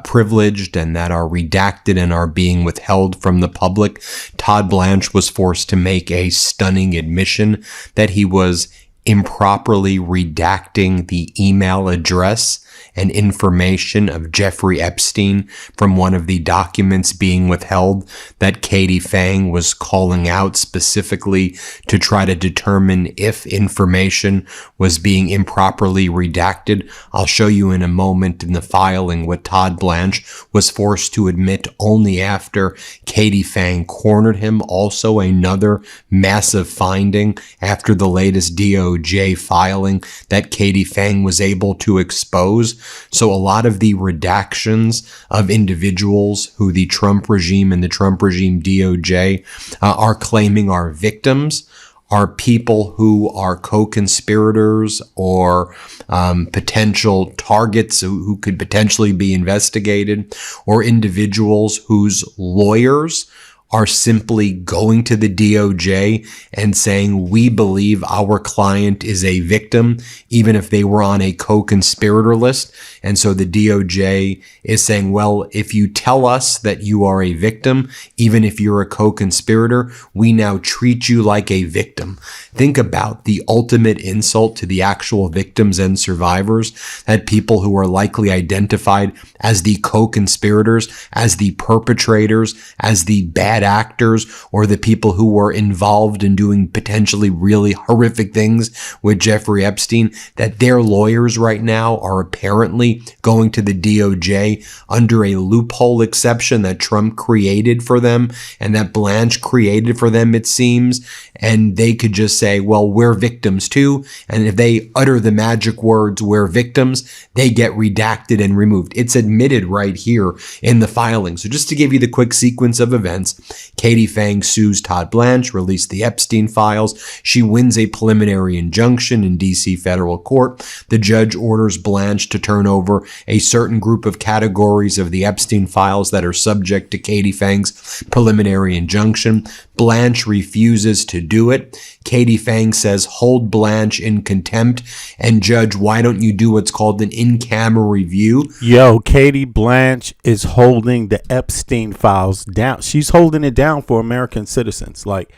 privileged and that are redacted and are being withheld from the public. Todd Blanche was forced to make a stunning admission that he was improperly redacting the email address and information of Jeffrey Epstein from one of the documents being withheld that Katie Fang was calling out specifically to try to determine if information was being improperly redacted. I'll show you in a moment in the filing what Todd Blanche was forced to admit only after Katie Fang cornered him. Also another massive finding after the latest DOJ filing that Katie Fang was able to expose. So a lot of the redactions of individuals who the Trump regime and the Trump regime DOJ are claiming are victims are people who are co-conspirators or potential targets who could potentially be investigated, or individuals whose lawyers are simply going to the DOJ and saying, we believe our client is a victim, even if they were on a co-conspirator list. And so the DOJ is saying, well, if you tell us that you are a victim, even if you're a co-conspirator, we now treat you like a victim. Think about the ultimate insult to the actual victims and survivors, that people who are likely identified as the co-conspirators, as the perpetrators, as the bad actors, or the people who were involved in doing potentially really horrific things with Jeffrey Epstein, that their lawyers right now are apparently going to the DOJ under a loophole exception that Trump created for them and that Blanche created for them, it seems. And they could just say, well, we're victims too. And if they utter the magic words, we're victims, they get redacted and removed. It's admitted right here in the filing. So just to give you the quick sequence of events, Katie Fang sues Todd Blanche, released the Epstein files. She wins a preliminary injunction in DC federal court. The judge orders Blanche to turn over a certain group of categories of the Epstein files that are subject to Katie Fang's preliminary injunction. Blanche refuses to do it. Katie Fang says, hold Blanche in contempt, and judge, why don't you do what's called an in-camera review? Yo, Katie Blanche is holding the Epstein files down. She's holding it down for American citizens, like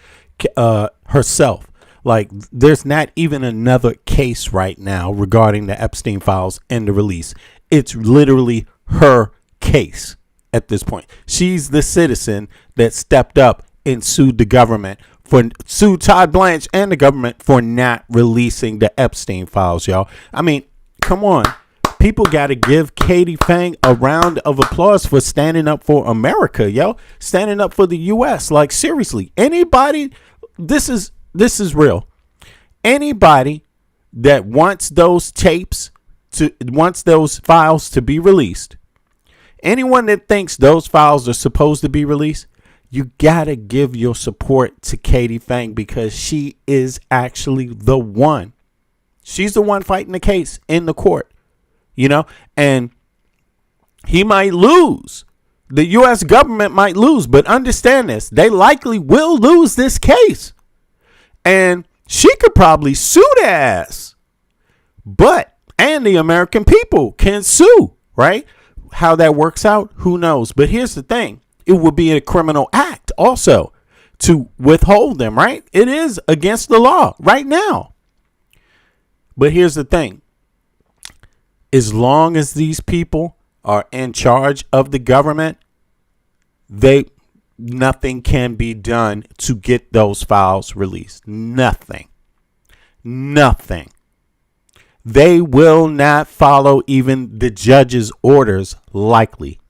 herself. Like, there's not even another case right now regarding the Epstein files and the release. It's literally her case at this point. She's the citizen that stepped up and sued the government sue Todd Blanche and the government for not releasing the Epstein files, y'all. I mean, come on. People got to give Katie Fang a round of applause for standing up for America, yo. Standing up for the U.S. Like, seriously, anybody, this is real. Anybody that wants those wants those files to be released, anyone that thinks those files are supposed to be released, you got to give your support to Katie Fang, because she is actually the one. She's the one fighting the case in the court. You know, and he might lose. The U.S. government might lose, but understand this. They likely will lose this case. And she could probably sue their ass. And the American people can sue, right? How that works out, who knows? But here's the thing. It would be a criminal act also to withhold them, right? It is against the law right now. But here's the thing. As long as these people are in charge of the government, nothing can be done to get those files released. Nothing. They will not follow even the judge's orders, likely,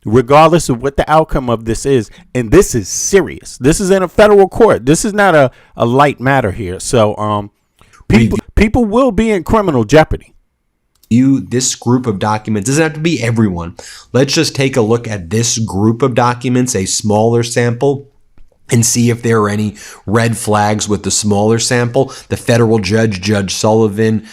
regardless of what the outcome of this is. And this is serious. This is in a federal court. This is not a light matter here. So people will be in criminal jeopardy. This group of documents doesn't have to be everyone. Let's just take a look at this group of documents, a smaller sample, and see if there are any red flags with the smaller sample. The federal judge, Judge Sullivan,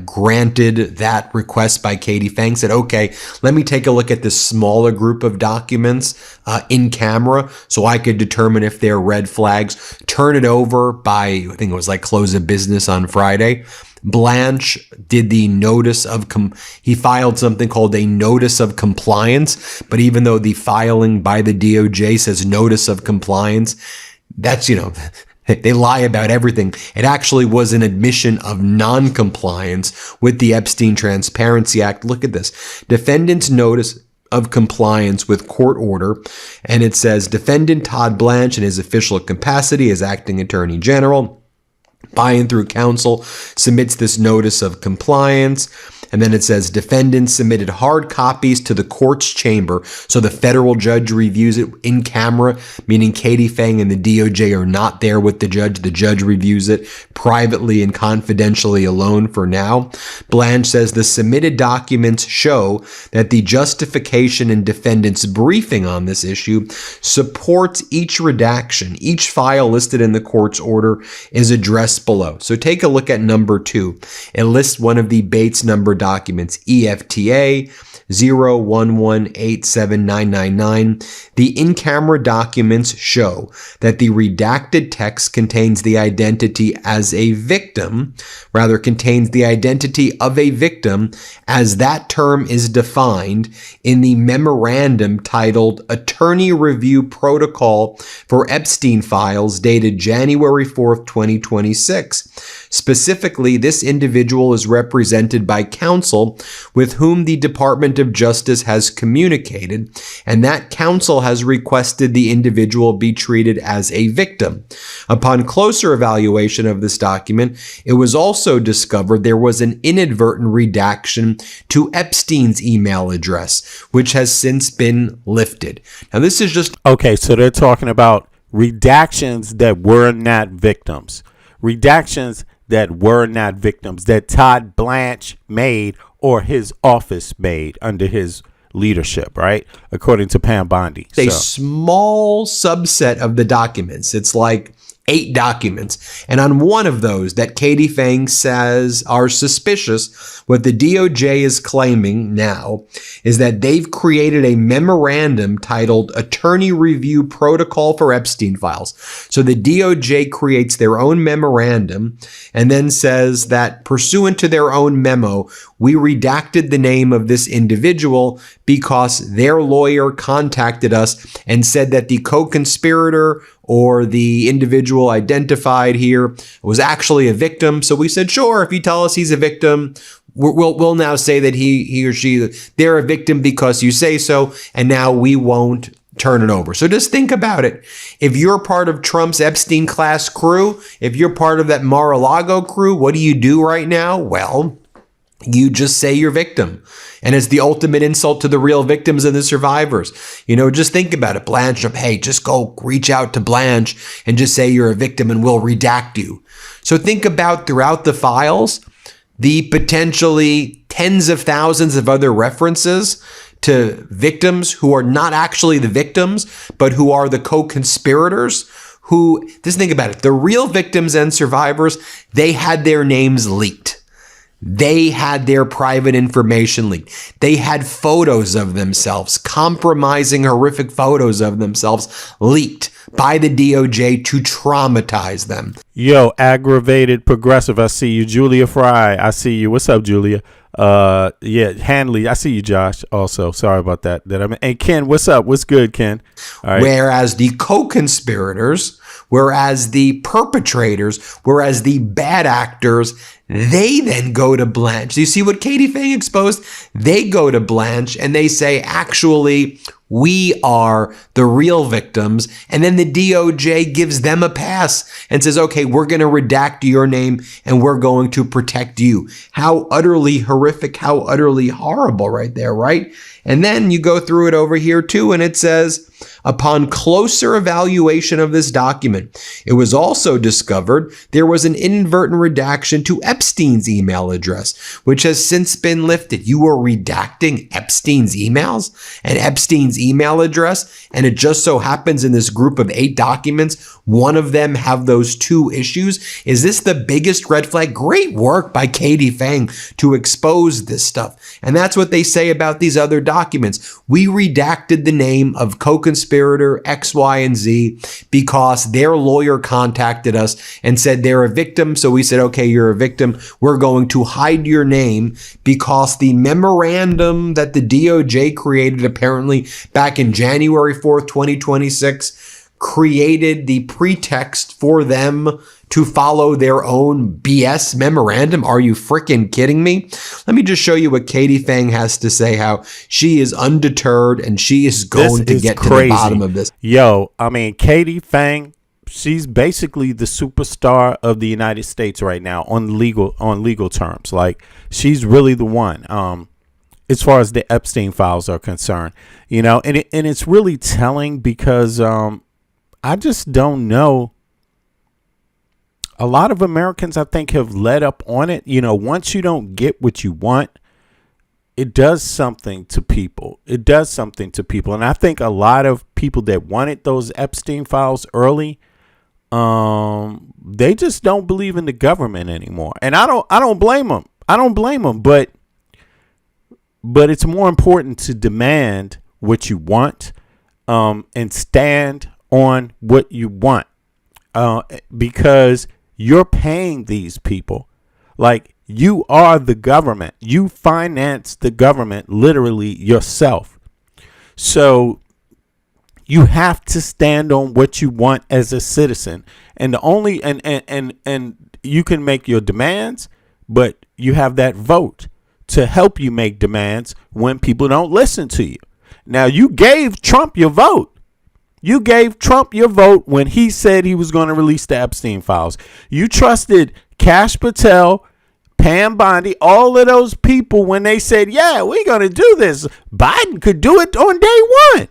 granted that request by Katie Fang, said, okay, let me take a look at this smaller group of documents in camera so I could determine if they're red flags. Turn it over by, I think it was like close of business on Friday. Blanche did the he filed something called a notice of compliance. But even though the filing by the DOJ says notice of compliance, that's, they lie about everything. It actually was an admission of non-compliance with the Epstein Transparency Act. Look at this. Defendant's notice of compliance with court order. And it says defendant Todd Blanche in his official capacity as acting attorney general, by and through counsel, submits this notice of compliance. And then it says defendant submitted hard copies to the court's chamber. So the federal judge reviews it in camera, meaning Katie Fang and the DOJ are not there with the judge. The judge reviews it privately and confidentially alone for now. Blanche says the submitted documents show that the justification in defendant's briefing on this issue supports each redaction. Each file listed in the court's order is addressed below. So take a look at number 2. It lists one of the Bates number documents, EFTA 011879999. The in-camera documents show that the redacted text contains the identity of a victim as that term is defined in the memorandum titled Attorney Review Protocol for Epstein Files dated January 4th, 2026. Specifically, this individual is represented by counsel with whom the Department of Justice has communicated, and that counsel has requested the individual be treated as a victim. Upon closer evaluation of this document, it was also discovered there was an inadvertent redaction to Epstein's email address, which has since been lifted. Now, this is just... Okay, so they're talking about redactions that were not victims. Redactions that were not victims that Todd Blanche made or his office made under his leadership, right? According to Pam Bondi. A small subset of the documents. It's like 8 documents. And on one of those that Katie Fang says are suspicious, what the DOJ is claiming now is that they've created a memorandum titled Attorney Review Protocol for Epstein Files. So the DOJ creates their own memorandum and then says that pursuant to their own memo, we redacted the name of this individual because their lawyer contacted us and said that the co-conspirator or the individual identified here was actually a victim. So we said, sure, if you tell us he's a victim, we'll now say that he or she, they're a victim because you say so. And now we won't turn it over. So just think about it. If you're part of Trump's Epstein class crew, if you're part of that Mar-a-Lago crew, what do you do right now? Well, you just say you're victim. And it's the ultimate insult to the real victims and the survivors. Just think about it. Blanche, hey, just go reach out to Blanche and just say you're a victim and we'll redact you. So think about throughout the files, the potentially tens of thousands of other references to victims who are not actually the victims, but who are the co-conspirators who, just think about it, the real victims and survivors, they had their names leaked. They had their private information leaked. They had photos of themselves, compromising, horrific photos of themselves leaked by the DOJ to traumatize them. Yo, aggravated progressive. I see you. Julia Fry. I see you. What's up, Julia? Yeah, Hanley. I see you, Josh. Also, sorry about that. Hey, Ken, what's up? What's good, Ken? All right. Whereas the co-conspirators, whereas the perpetrators, whereas the bad actors, they then go to Blanche. Do you see what Katie Fang exposed? They go to Blanche and they say, actually, we are the real victims. And then the DOJ gives them a pass and says, okay, we're going to redact your name and we're going to protect you. How utterly horrific, how utterly horrible right there, right? And then you go through it over here too, and it says, upon closer evaluation of this document, it was also discovered there was an inadvertent redaction to Epstein's email address, which has since been lifted. You were redacting Epstein's emails and Epstein's email address, and it just so happens in this group of 8 documents, one of them have those 2 issues. Is this the biggest red flag? Great work by Katie Fang to expose this stuff. And that's what they say about these other documents. We redacted the name of co-conspirator X, Y, and Z because their lawyer contacted us and said they're a victim. So we said, okay, you're a victim. We're going to hide your name because the memorandum that the DOJ created apparently back in January 4th, 2026, created the pretext for them to follow their own BS memorandum. Are you freaking kidding me? Let me just show you what Katie Fang has to say, how she is undeterred and she is going to get crazy to the bottom of this. Yo, I mean, Katie Fang, she's basically the superstar of the United States right now on legal terms. Like, she's really the one. As far as the Epstein files are concerned, and it's really telling because I just don't know. A lot of Americans, I think, have led up on it. Once you don't get what you want, it does something to people. It does something to people. And I think a lot of people that wanted those Epstein files early, they just don't believe in the government anymore. And I don't blame them. I don't blame them. But it's more important to demand what you want, and stand on what you want, because you're paying these people. Like, you are the government. You finance the government literally yourself. So you have to stand on what you want as a citizen. And the only and you can make your demands, but you have that vote to help you make demands when people don't listen to you. Now, you gave Trump your vote. You gave Trump your vote when he said he was going to release the Epstein files. You trusted Kash Patel, Pam Bondi, all of those people when they said, yeah, we're going to do this. Biden could do it on day one.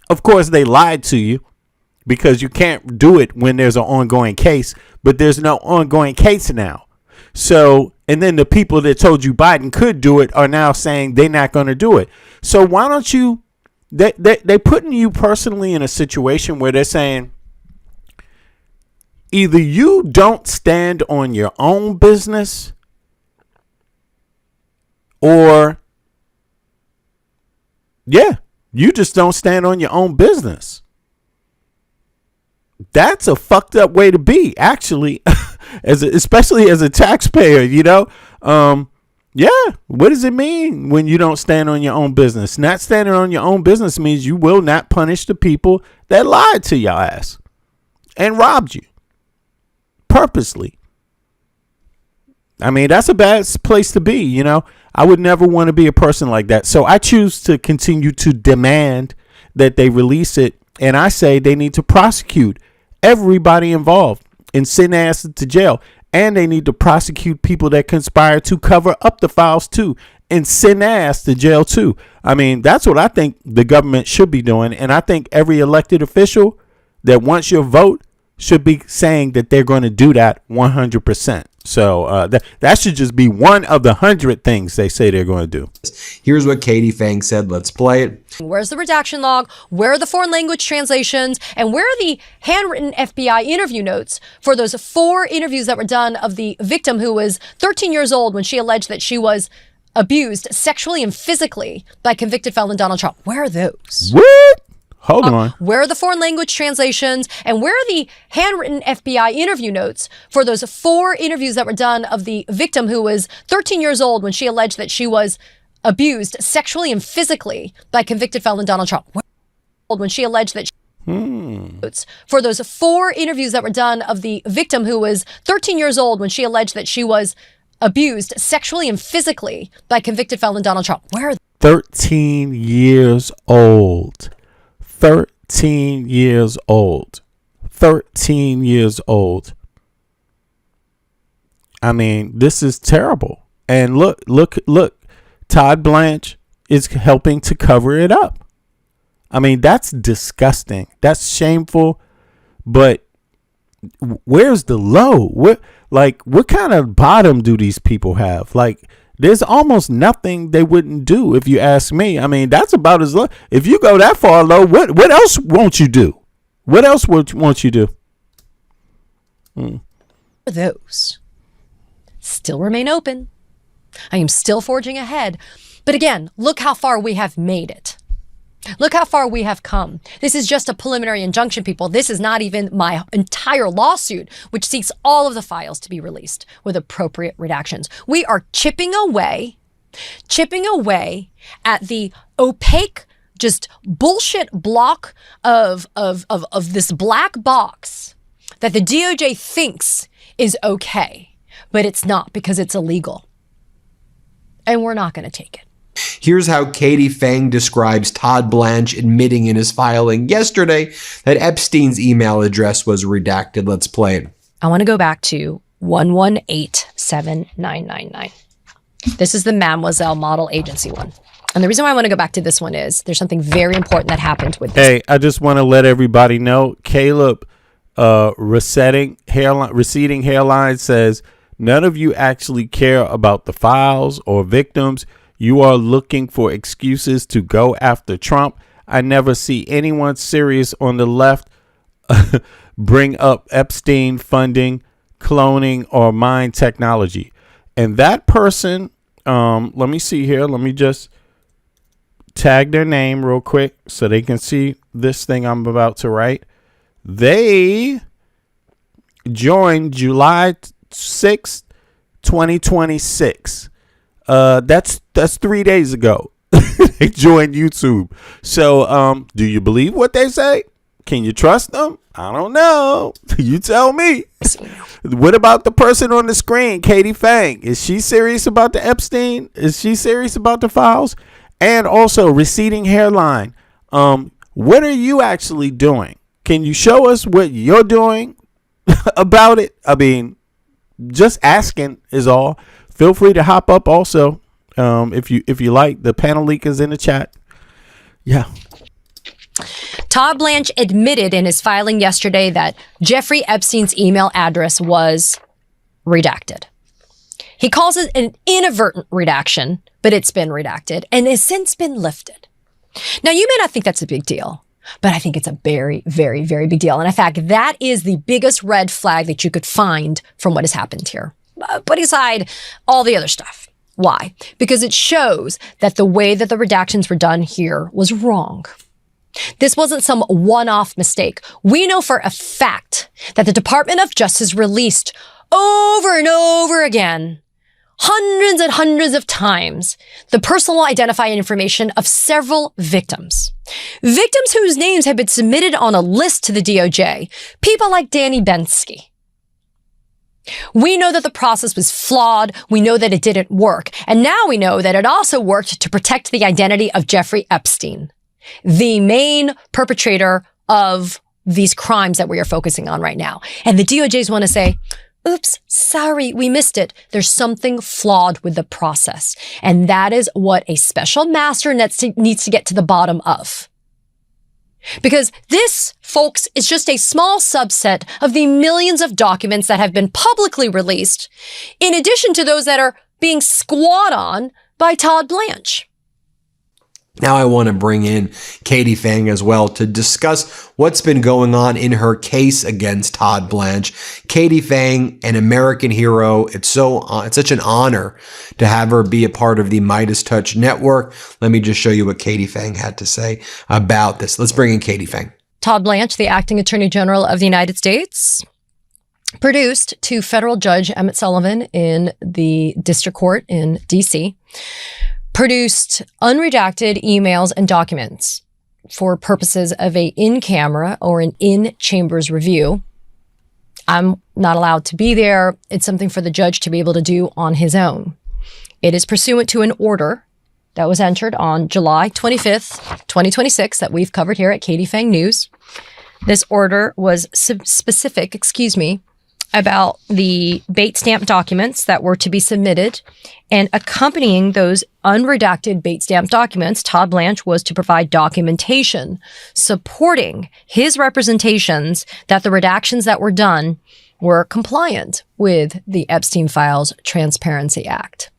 Of course, they lied to you because you can't do it when there's an ongoing case, but there's no ongoing case now. So, and then the people that told you Biden could do it are now saying they're not going to do it. So why don't you, they putting you personally in a situation where they're saying either you don't stand on your own business, or you just don't stand on your own business. That's a fucked up way to be, actually, especially as a taxpayer, what does it mean when you don't stand on your own business? Not standing on your own business means you will not punish the people that lied to your ass and robbed you purposely. I mean, that's a bad place to be, I would never want to be a person like that. So I choose to continue to demand that they release it. And I say they need to prosecute everybody involved and send ass to jail. And they need to prosecute people that conspire to cover up the files too and send ass to jail too. I mean, that's what I think the government should be doing. And I think every elected official that wants your vote should be saying that they're going to do that 100%. So that should just be one of the 100 things they say they're going to do. Here's what Katie Fang said. Let's play it. Where's the redaction log? Where are the foreign language translations? And where are the handwritten FBI interview notes for those 4 interviews that were done of the victim who was 13 years old when she alleged that she was abused sexually and physically by convicted felon Donald Trump? Where are those? What? Hold on. Where are the foreign language translations? And where are the handwritten FBI interview notes for those 4 interviews that were done of the victim who was 13 years old when she alleged that she was abused sexually and physically by convicted felon Donald Trump? When she alleged that for those 4 interviews that were done of the victim who was 13 years old when she alleged that she was abused sexually and physically by convicted felon Donald Trump. Where are 13 years old. 13 years old. 13 years old. I mean, this is terrible. And look. Todd Blanche is helping to cover it up. I mean, that's disgusting. That's shameful. But where's the low? What kind of bottom do these people have? Like, there's almost nothing they wouldn't do, if you ask me. I mean, that's about as low. If you go that far low, what else won't you do? What else won't you do? those still remain open. I am still forging ahead. But again, look how far we have made it. Look how far we have come. This is just a preliminary injunction, people. This is not even my entire lawsuit, which seeks all of the files to be released with appropriate redactions. We are chipping away at the opaque, just bullshit block of this black box that the DOJ thinks is okay, but it's not, because it's illegal. And we're not going to take it. Here's how Katie Fang describes Todd Blanche admitting in his filing yesterday that Epstein's email address was redacted. Let's play it. I want to go back to 1187999. This is the Mademoiselle Model Agency one. And the reason why I want to go back to this one is there's something very important that happened with this. Hey, I just want to let everybody know, Caleb receding hairline says, none of you actually care about the files or victims. You are looking for excuses to go after Trump. I never see anyone serious on the left bring up Epstein funding, cloning, or mind technology. And that person, let me see here. Let me just tag their name real quick so they can see this thing I'm about to write. They joined July 6th, 2026. That's 3 days ago. They joined YouTube. So, do you believe what they say? Can you trust them? I don't know. You tell me. What about the person on the screen, Katie Fang? Is she serious about the Epstein? Is she serious about the files? And also, receding hairline. What are you actually doing? Can you show us what you're doing about it? I mean, just asking is all. Feel free to hop up also, if you like. The panel link is in the chat. Yeah. Todd Blanche admitted in his filing yesterday that Jeffrey Epstein's email address was redacted. He calls it an inadvertent redaction, but it's been redacted and has since been lifted. Now, you may not think that's a big deal, but I think it's a very, very, very big deal. And in fact, that is the biggest red flag that you could find from what has happened here. Put aside all the other stuff. Why? Because it shows that the way that the redactions were done here was wrong. This wasn't some one-off mistake. We know for a fact that the Department of Justice released over and over again, hundreds and hundreds of times, the personal identifying information of several victims. Victims whose names had been submitted on a list to the DOJ. People like Danny Bensky. We know that the process was flawed. We know that it didn't work. And now we know that it also worked to protect the identity of Jeffrey Epstein. the main perpetrator of these crimes that we are focusing on right now. And the DOJs want to say, oops, sorry, we missed it. There's something flawed with the process. And that is what a special master needs to get to the bottom of. Because this, folks, is just a small subset of the millions of documents that have been publicly released, in addition to those that are being squat on by Todd Blanche. Now I want to bring in Katie Fang as well to discuss what's been going on in her case against Todd Blanche. Katie Fang, an American hero. It's such an honor to have her be a part of the Midas Touch Network. Let me just show you what Katie Fang had to say about this. Let's bring in Katie Fang. Todd Blanche, the acting Attorney General of the United States, produced to federal judge Emmett Sullivan in the district court in D.C., produced unredacted emails and documents for purposes of a in-camera or an in-chambers review. I'm not allowed to be there. It's something for the judge to be able to do on his own. It is pursuant to an order that was entered on July 25th, 2026 that we've covered here at Katie Fang News. This order was specific, about the bait stamp documents that were to be submitted, and accompanying those unredacted bait stamp documents, Todd Blanche was to provide documentation supporting his representations that the redactions that were done were compliant with the Epstein Files Transparency Act.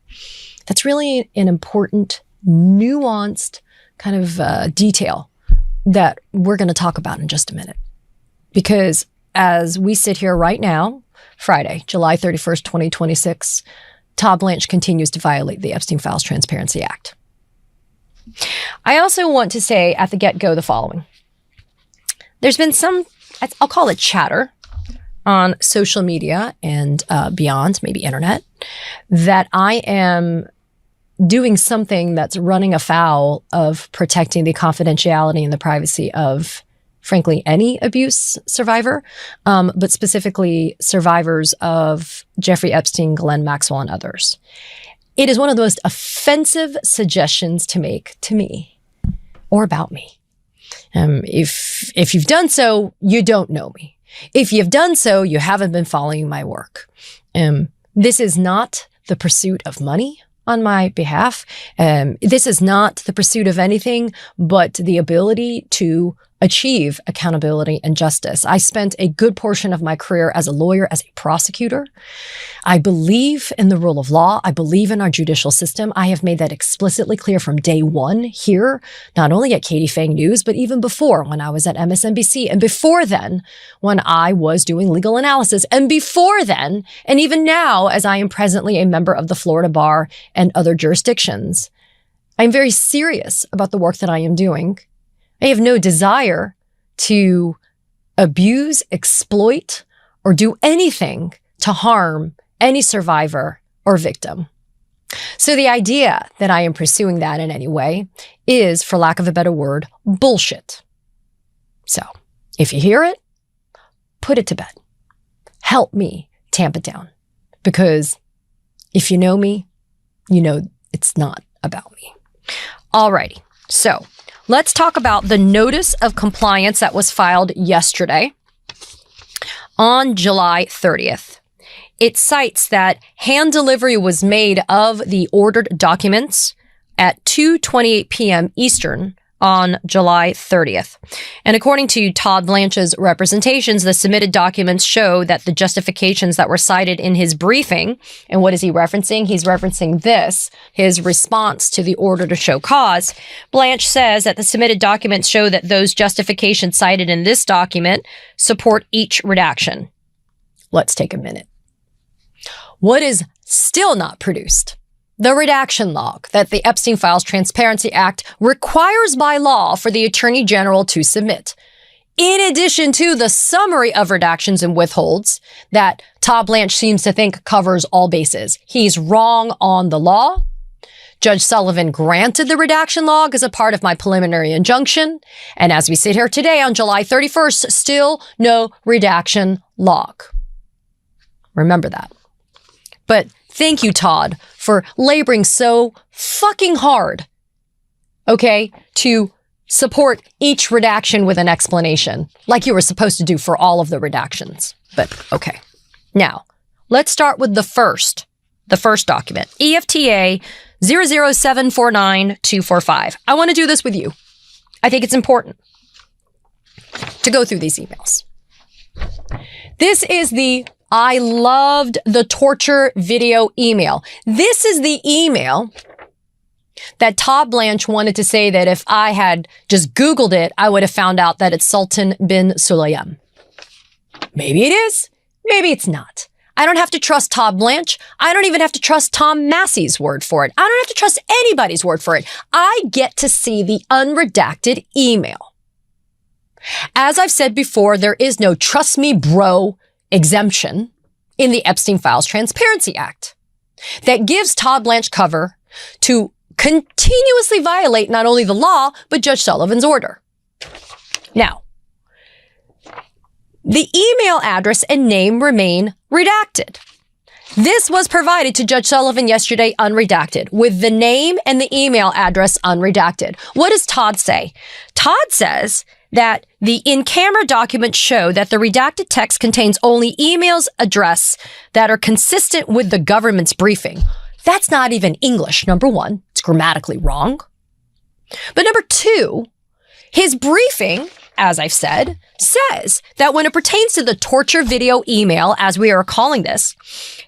That's really an important, nuanced kind of detail that we're going to talk about in just a minute. Because as we sit here right now, Friday, July 31st, 2026, Todd Blanche continues to violate the Epstein Files Transparency Act. I also want to say at the get-go the following. There's been some, I'll call it chatter, on social media and beyond, maybe internet, that I am doing something that's running afoul of protecting the confidentiality and the privacy of, frankly, any abuse survivor, but specifically survivors of Jeffrey Epstein, Ghislaine Maxwell, and others. It is one of the most offensive suggestions to make to me or about me. If you've done so, you don't know me. If you've done so, you haven't been following my work. This is not the pursuit of money on my behalf. This is not the pursuit of anything but the ability to achieve accountability and justice. I spent a good portion of my career as a lawyer, as a prosecutor. I believe in the rule of law. I believe in our judicial system. I have made that explicitly clear from day one here, not only at Katie Fang News, but even before when I was at MSNBC, and before then when I was doing legal analysis, and before then, and even now as I am presently a member of the Florida Bar and other jurisdictions. I'm very serious about the work that I am doing. I have no desire to abuse, exploit, or do anything to harm any survivor or victim. So the idea that I am pursuing that in any way is, for lack of a better word, bullshit. So if you hear it, put it to bed. Help me tamp it down. Because if you know me, you know it's not about me. Alrighty, so let's talk about the notice of compliance that was filed yesterday on July 30th. It cites that hand delivery was made of the ordered documents at 2:28 p.m. Eastern on July 30th. And according to Todd Blanche's representations, the submitted documents show that the justifications that were cited in his briefing, and what is he referencing? He's referencing this, his response to the order to show cause. Blanche says that the submitted documents show that those justifications cited in this document support each redaction. Let's take a minute. What is still not produced? The redaction log that the Epstein Files Transparency Act requires by law for the Attorney General to submit, in addition to the summary of redactions and withholds that Todd Blanche seems to think covers all bases. He's wrong on the law. Judge Sullivan granted the redaction log as a part of my preliminary injunction. And as we sit here today on July 31st, still no redaction log. Remember that. But thank you, Todd, for laboring so fucking hard, okay, to support each redaction with an explanation, like you were supposed to do for all of the redactions. But okay. Now, let's start with the first document, EFTA 00749-245. I want to do this with you. I think it's important to go through these emails. This is the I loved the torture video email. This is the email that Todd Blanche wanted to say that if I had just Googled it, I would have found out that it's Sultan bin Sulayem. Maybe it is. Maybe it's not. I don't have to trust Todd Blanche. I don't even have to trust Tom Massey's word for it. I don't have to trust anybody's word for it. I get to see the unredacted email. As I've said before, there is no trust me bro exemption in the Epstein Files Transparency Act that gives Todd Blanche cover to continuously violate not only the law, but Judge Sullivan's order. Now, the email address and name remain redacted. This was provided to Judge Sullivan yesterday unredacted, with the name and the email address unredacted. What does Todd say? Todd says that the in-camera documents show that the redacted text contains only emails address that are consistent with the government's briefing. That's not even English, number one. It's grammatically wrong. But number two, his briefing, as I've said, says that when it pertains to the torture video email, as we are calling this,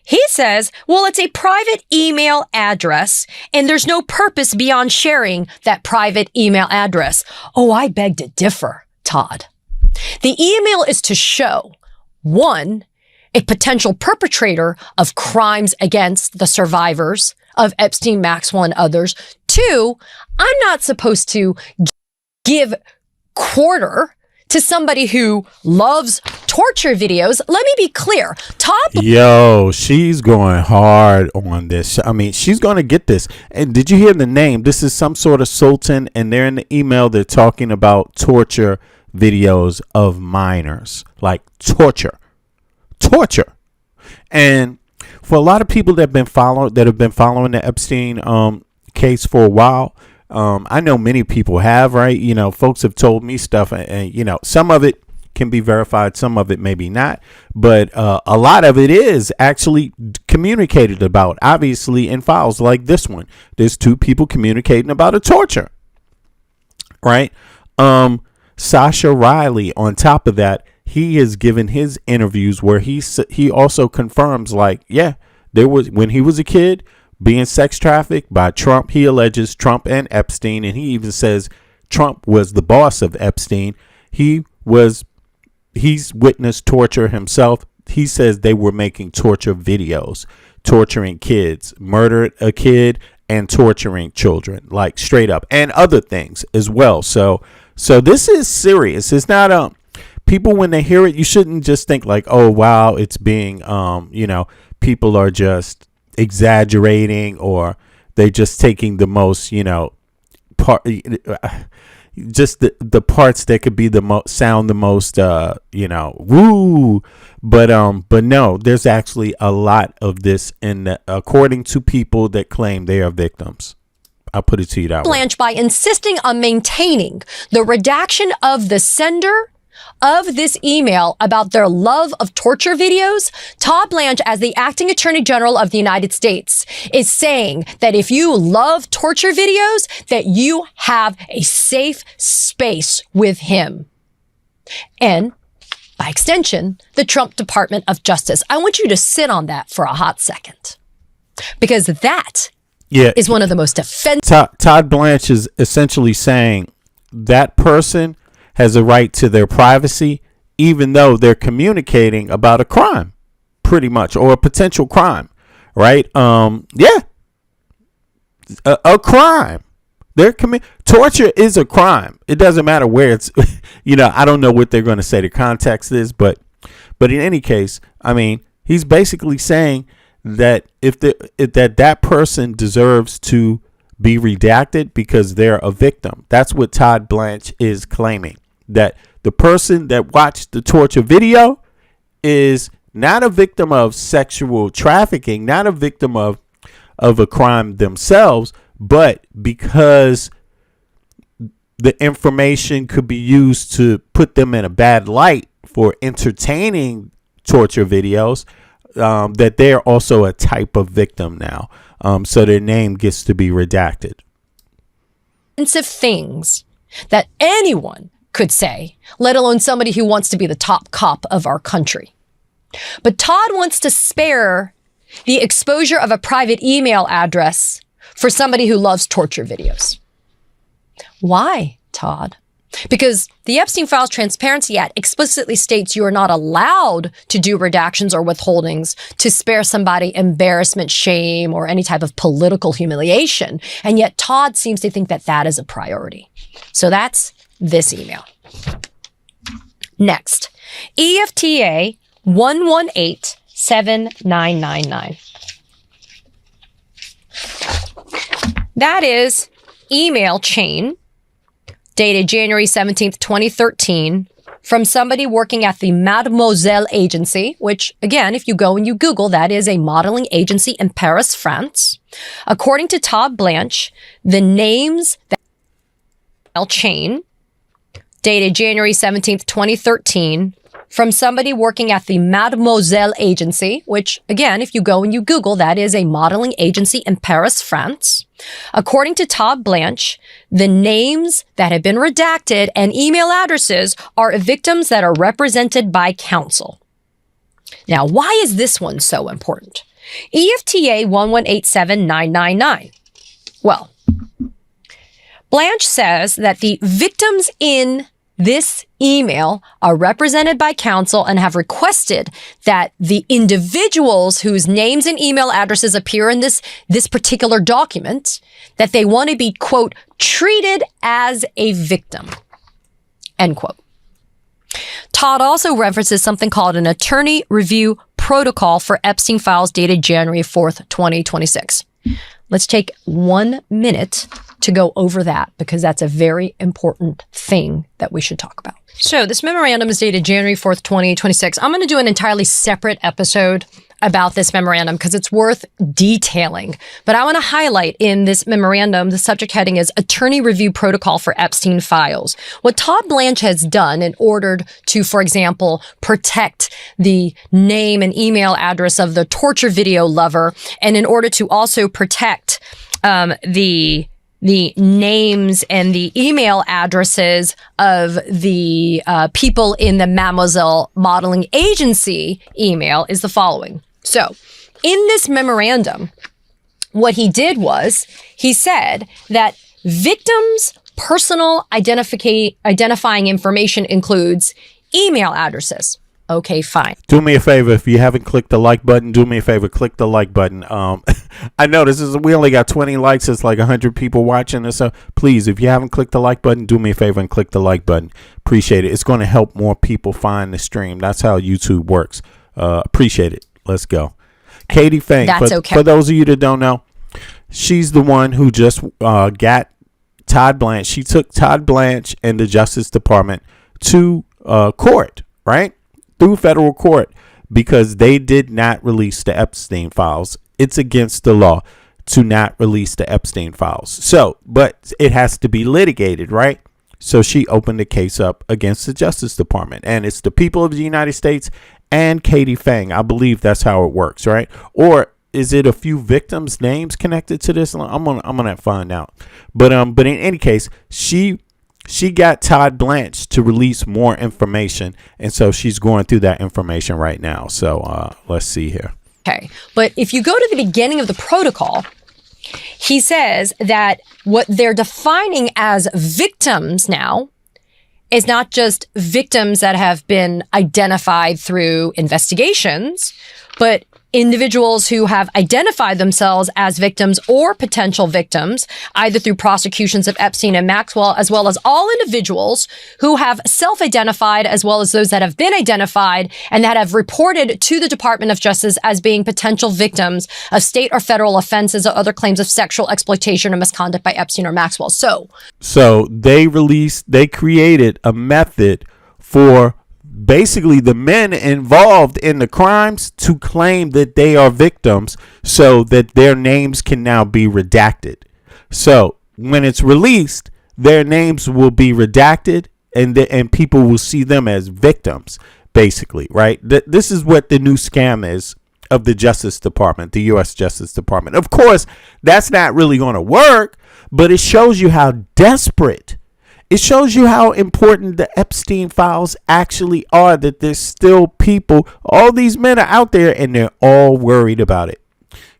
he says, well, it's a private email address and there's no purpose beyond sharing that private email address. Oh, I beg to differ, Todd. The email is to show, one, a potential perpetrator of crimes against the survivors of Epstein, Maxwell, and others. Two, I'm not supposed to give quarter to somebody who loves torture videos. Let me be clear. Yo, she's going hard on this. I mean, she's going to get this. And did you hear the name? This is some sort of sultan, and they're in the email. They're talking about torture videos of minors, like torture. And for a lot of people that have been following the Epstein case for a while, I know many people have, right? You know, folks have told me stuff, and you know, some of it can be verified, some of it maybe not, but a lot of it is actually communicated about, obviously, in files like this one. There's two people communicating about a torture, right? Sasha Riley, on top of that, he has given his interviews where he also confirms, like, yeah, there was, when he was a kid, being sex trafficked by Trump. He alleges Trump and Epstein, and he even says Trump was the boss of Epstein. He's witnessed torture himself. He says they were making torture videos, torturing kids, murdered a kid and torturing children, like straight up, and other things as well. So this is serious. It's not people, when they hear it, you shouldn't just think like, oh wow, it's being people are just exaggerating, or they're just taking the most, just the parts that could be sound the most woo, but no, there's actually a lot of this according to people that claim they are victims. I'll put it to you that way. Blanche, by insisting on maintaining the redaction of the sender of this email about their love of torture videos, Todd Blanche, as the acting attorney general of the United States, is saying that if you love torture videos, that you have a safe space with him. And by extension, the Trump Department of Justice. I want you to sit on that for a hot second, because that is one of the most offensive. Todd Blanche is essentially saying that person has a right to their privacy, even though they're communicating about a crime, pretty much, or a potential crime, right? A crime. Torture is a crime. It doesn't matter where it's, I don't know what they're going to say the context is, but in any case, I mean, he's basically saying that if that person deserves to be redacted because they're a victim. That's what Todd Blanche is claiming. That the person that watched the torture video is not a victim of sexual trafficking, not a victim of a crime themselves, but because the information could be used to put them in a bad light for entertaining torture videos, that they're also a type of victim now. So their name gets to be redacted. Offensive things that anyone could say, let alone somebody who wants to be the top cop of our country. But Todd wants to spare the exposure of a private email address for somebody who loves torture videos. Why, Todd? Because the Epstein Files Transparency Act explicitly states you are not allowed to do redactions or withholdings to spare somebody embarrassment, shame, or any type of political humiliation. And yet Todd seems to think that that is a priority. So that's this email. Next, EFTA 1187999. That is email chain dated January 17th, 2013, from somebody working at the Mademoiselle agency, which, again, if you go and you Google, that is a modeling agency in Paris, France. According to Todd Blanche, the names that chain dated January 17th, 2013, from somebody working at the Mademoiselle agency, which, again, if you go and you Google, that is a modeling agency in Paris, France. According to Todd Blanche, the names that have been redacted and email addresses are victims that are represented by counsel. Now, why is this one so important? EFTA 1187999. Well, Blanche says that the victims in this email are represented by counsel and have requested that the individuals whose names and email addresses appear in this particular document, that they want to be, quote, treated as a victim, end quote. Todd also references something called an attorney review protocol for Epstein files dated January 4th, 2026. Let's take 1 minute to go over that, because that's a very important thing that we should talk about. So this memorandum is dated January 4th, 2026. I'm going to do an entirely separate episode about this memorandum because it's worth detailing. But I want to highlight in this memorandum, the subject heading is Attorney Review Protocol for Epstein Files. What Todd Blanche has done in order to, for example, protect the name and email address of the torture video lover, and in order to also protect the names and the email addresses of the people in the Mademoiselle modeling agency email, is the following. So in this memorandum, what he did was he said that victims' personal identifying information includes email addresses. Okay, fine. Do me a favor, if you haven't clicked the like button, do me a favor, click the like button. I know we only got 20 likes. It's like 100 people watching this. So please, if you haven't clicked the like button, do me a favor and click the like button. Appreciate it. It's going to help more people find the stream. That's how YouTube works. Appreciate it. Let's go. Katie Fang. That's okay. For those of you that don't know, she's the one who just got Todd Blanche. She took Todd Blanche and the Justice Department to court, right? Through federal court, because they did not release the Epstein files. It's against the law to not release the Epstein files. So, but it has to be litigated, right? So she opened the case up against the Justice Department, and it's the people of the United States and Katie Fang. I believe that's how it works, right? Or is it a few victims' names connected to this? I'm gonna find out. But in any case, she got Todd Blanche to release more information, and so she's going through that information right now. So let's see here. Okay, but if you go to the beginning of the protocol, he says that what they're defining as victims now is not just victims that have been identified through investigations, but individuals who have identified themselves as victims or potential victims, either through prosecutions of Epstein and Maxwell, as well as all individuals who have self-identified, as well as those that have been identified and that have reported to the Department of Justice as being potential victims of state or federal offenses or other claims of sexual exploitation or misconduct by Epstein or Maxwell. So they created a method for basically the men involved in the crimes to claim that they are victims, so that their names can now be redacted. So when it's released, their names will be redacted, and people will see them as victims, basically, right? This is what the new scam is of the Justice Department, the U.S. Justice Department. Of course, that's not really going to work, but it shows you how desperate. It shows you how important the Epstein files actually are, that there's still people, all these men are out there, and they're all worried about it.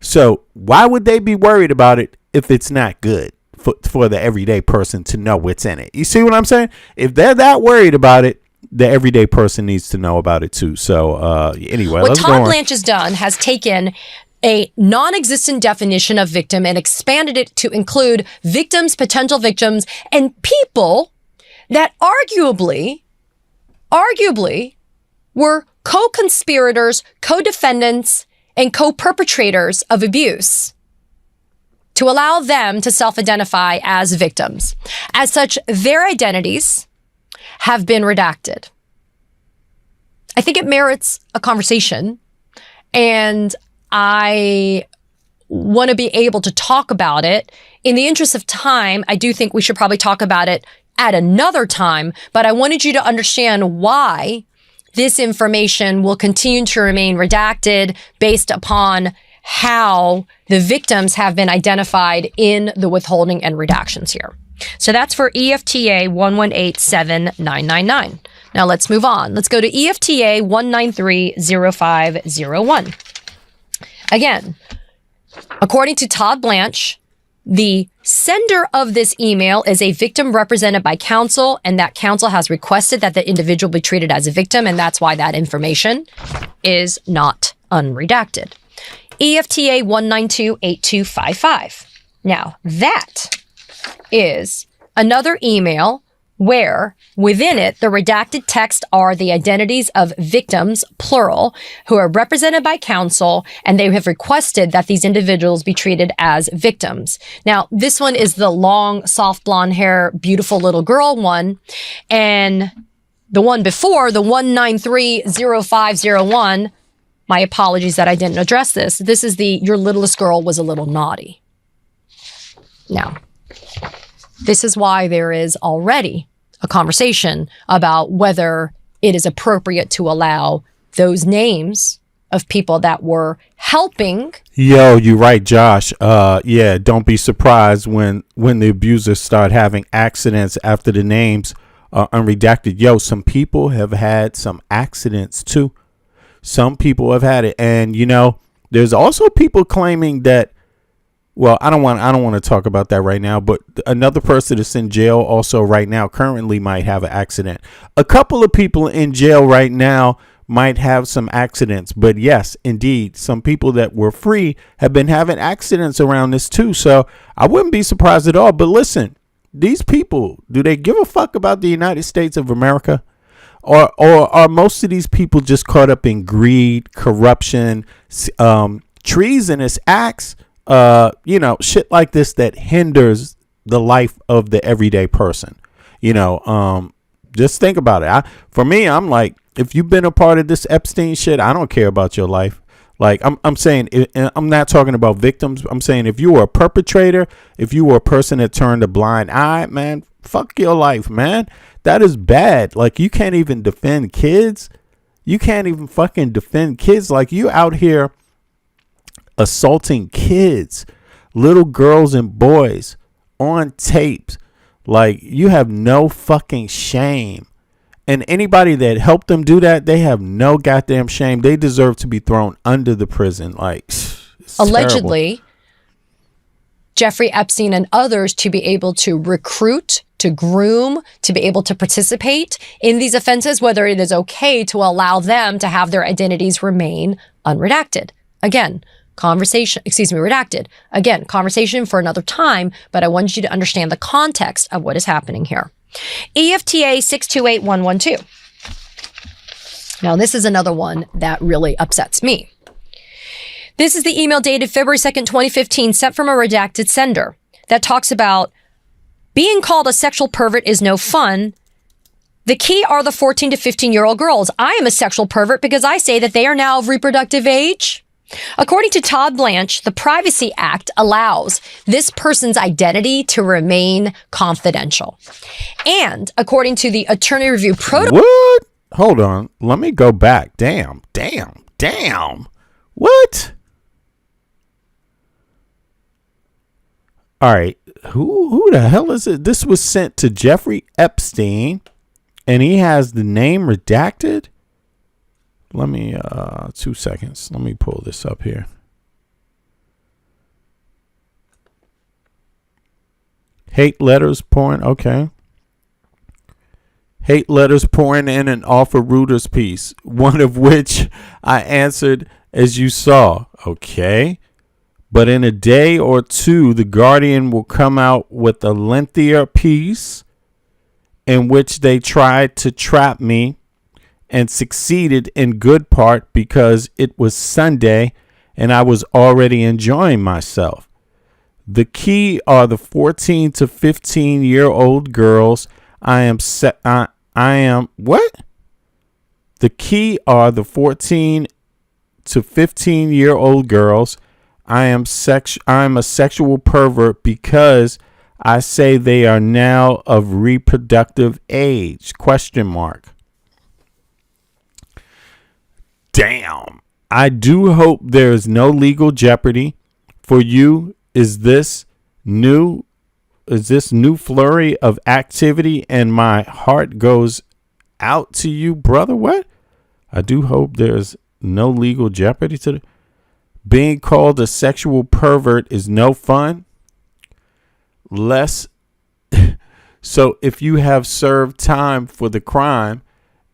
So why would they be worried about it if it's not good for the everyday person to know what's in it? You see what I'm saying? If they're that worried about it, the everyday person needs to know about it too. So anyway, what let's go Todd on. Blanche has done has taken a non-existent definition of victim and expanded it to include victims, potential victims, and people that arguably were co-conspirators, co-defendants, and co-perpetrators of abuse, to allow them to self-identify as victims. As such, their identities have been redacted. I think it merits a conversation, and I want to be able to talk about it. In the interest of time, I do think we should probably talk about it at another time, but I wanted you to understand why this information will continue to remain redacted based upon how the victims have been identified in the withholding and redactions here. So that's for EFTA 1187999. Now let's move on. Let's go to EFTA 1930501. Again, according to Todd Blanche, the sender of this email is a victim represented by counsel, and that counsel has requested that the individual be treated as a victim, and that's why that information is not unredacted. EFTA 1928255. Now, that is another email where within it, the redacted text are the identities of victims, plural, who are represented by counsel, and they have requested that these individuals be treated as victims. Now, this one is the long, soft blonde hair, beautiful little girl one, and the one before, the 1930501, my apologies that I didn't address this. This is the, your littlest girl was a little naughty. Now, this is why there is already a conversation about whether it is appropriate to allow those names of people that were helping. Yo, you're right, Josh. Yeah, don't be surprised when the abusers start having accidents after the names are unredacted. Yo, some people have had some accidents too. Some people have had it, and you know, there's also people claiming that. Well, I don't want to talk about that right now, but another person that's in jail also right now currently might have an accident. A couple of people in jail right now might have some accidents, but yes, indeed, some people that were free have been having accidents around this too. So I wouldn't be surprised at all. But listen, these people, do they give a fuck about the United States of America? Or are most of these people just caught up in greed, corruption, treasonous acts? You know, shit like this that hinders the life of the everyday person. You know, just think about it. For me, I'm like, if you've been a part of this Epstein shit, I don't care about your life. Like I'm saying, I'm not talking about victims. I'm saying if you were a perpetrator, if you were a person that turned a blind eye, man, fuck your life, man. That is bad. Like, you can't even defend kids. You can't even fucking defend kids. Like, you out here assaulting kids, little girls and boys on tapes. Like, you have no fucking shame. And anybody that helped them do that, they have no goddamn shame. They deserve to be thrown under the prison. Like, allegedly, terrible. Jeffrey Epstein and others to be able to recruit, to groom, to be able to participate in these offenses, whether it is okay to allow them to have their identities remain unredacted. Again, redacted. Again, conversation for another time, but I want you to understand the context of what is happening here. EFTA 628112. Now, this is another one that really upsets me. This is the email dated February 2nd, 2015, sent from a redacted sender that talks about being called a sexual pervert is no fun. The key are the 14 to 15-year-old girls. I am a sexual pervert because I say that they are now of reproductive age. According to Todd Blanche, the Privacy Act allows this person's identity to remain confidential. And according to the Attorney Review Protocol... What? Hold on. Let me go back. Damn. What? All right. Who the hell is it? This was sent to Jeffrey Epstein, and he has the name redacted. Let me, 2 seconds. Let me pull this up here. Hate letters pouring. Okay. Hate letters pouring in an offer Reuters piece, one of which I answered as you saw. Okay. But in a day or two, The Guardian will come out with a lengthier piece in which they tried to trap me and succeeded in good part because it was Sunday and I was already enjoying myself. The key are the 14 to 15-year-old girls. The key are the 14 to 15-year-old girls. I'm a sexual pervert because I say they are now of reproductive age. ? Damn. I do hope there is no legal jeopardy for you. Is this new flurry of activity, and my heart goes out to you, brother. What? I do hope there's no legal jeopardy to being called a sexual pervert is no fun. So if you have served time for the crime,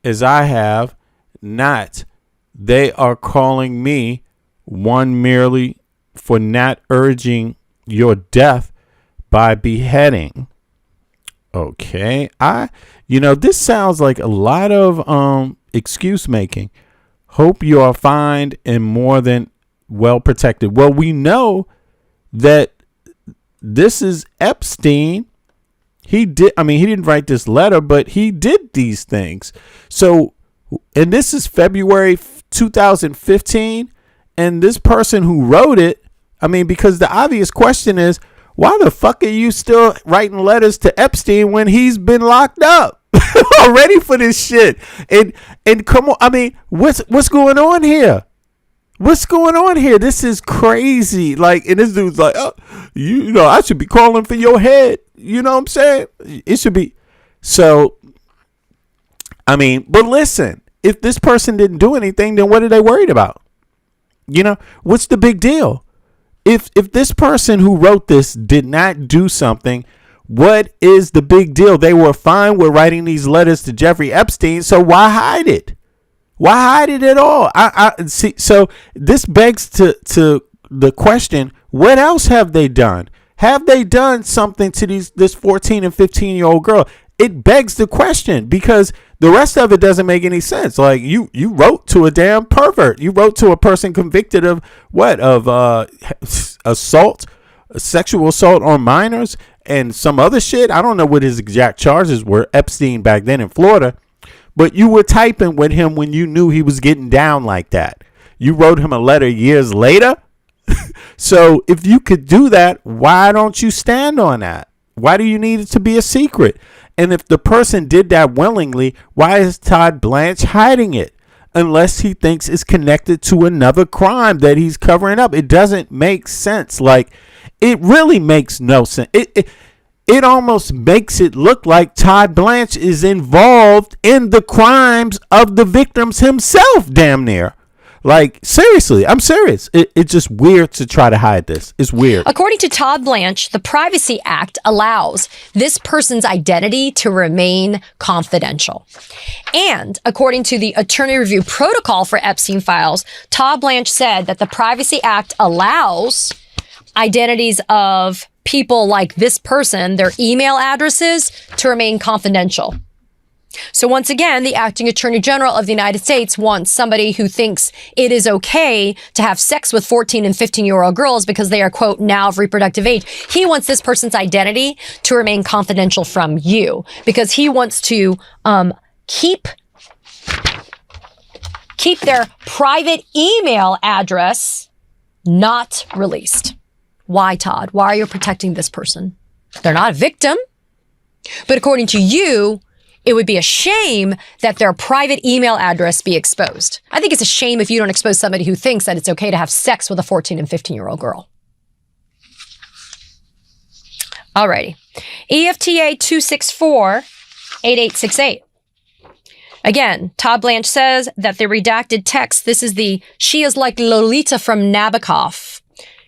as I have not, they are calling me one merely for not urging your death by beheading. Okay. This sounds like a lot of excuse making. Hope you are fine and more than well protected. Well, we know that this is Epstein. He didn't write this letter, but he did these things. So, and this is February 2015. And this person who wrote it, because the obvious question is, why the fuck are you still writing letters to Epstein when he's been locked up already for this shit? And come on, what's going on here? What's going on here? This is crazy. And this dude's like, oh, I should be calling for your head. You know what I'm saying? It should be. So, but listen, if this person didn't do anything, then what are they worried about? What's the big deal? If this person who wrote this did not do something, what is the big deal? They were fine with writing these letters to Jeffrey Epstein, so why hide it? Why hide it at all? I see. So this begs to the question: what else have they done? Have they done something to this 14 and 15-year-old girl? It begs the question because the rest of it doesn't make any sense. Like you wrote to a damn pervert. You wrote to a person convicted of what? Of assault, sexual assault on minors, and some other shit. I don't know what his exact charges were. Epstein back then in Florida. But you were typing with him when you knew he was getting down like that. You wrote him a letter years later. So if you could do that, why don't you stand on that? Why do you need it to be a secret? And if the person did that willingly, why is Todd Blanche hiding it? Unless he thinks it's connected to another crime that he's covering up. It doesn't make sense. It really makes no sense. It almost makes it look like Todd Blanche is involved in the crimes of the victims himself, damn near. Seriously, I'm serious. It's just weird to try to hide this. It's weird. According to Todd Blanche, the Privacy Act allows this person's identity to remain confidential. And according to the Attorney Review Protocol for Epstein files, Todd Blanche said that the Privacy Act allows identities of people like this person, their email addresses, to remain confidential. So once again, the acting Attorney General of the United States wants somebody who thinks it is okay to have sex with 14 and 15-year-old girls because they are, quote, now of reproductive age. He wants this person's identity to remain confidential from you because he wants to keep their private email address not released. Why, Todd? Why are you protecting this person? They're not a victim. But according to you, it would be a shame that their private email address be exposed. I think it's a shame if you don't expose somebody who thinks that it's okay to have sex with a 14 and 15-year-old girl. Alrighty. EFTA 264-8868. Again, Todd Blanche says that the redacted text, this is the "she is like Lolita from Nabokov.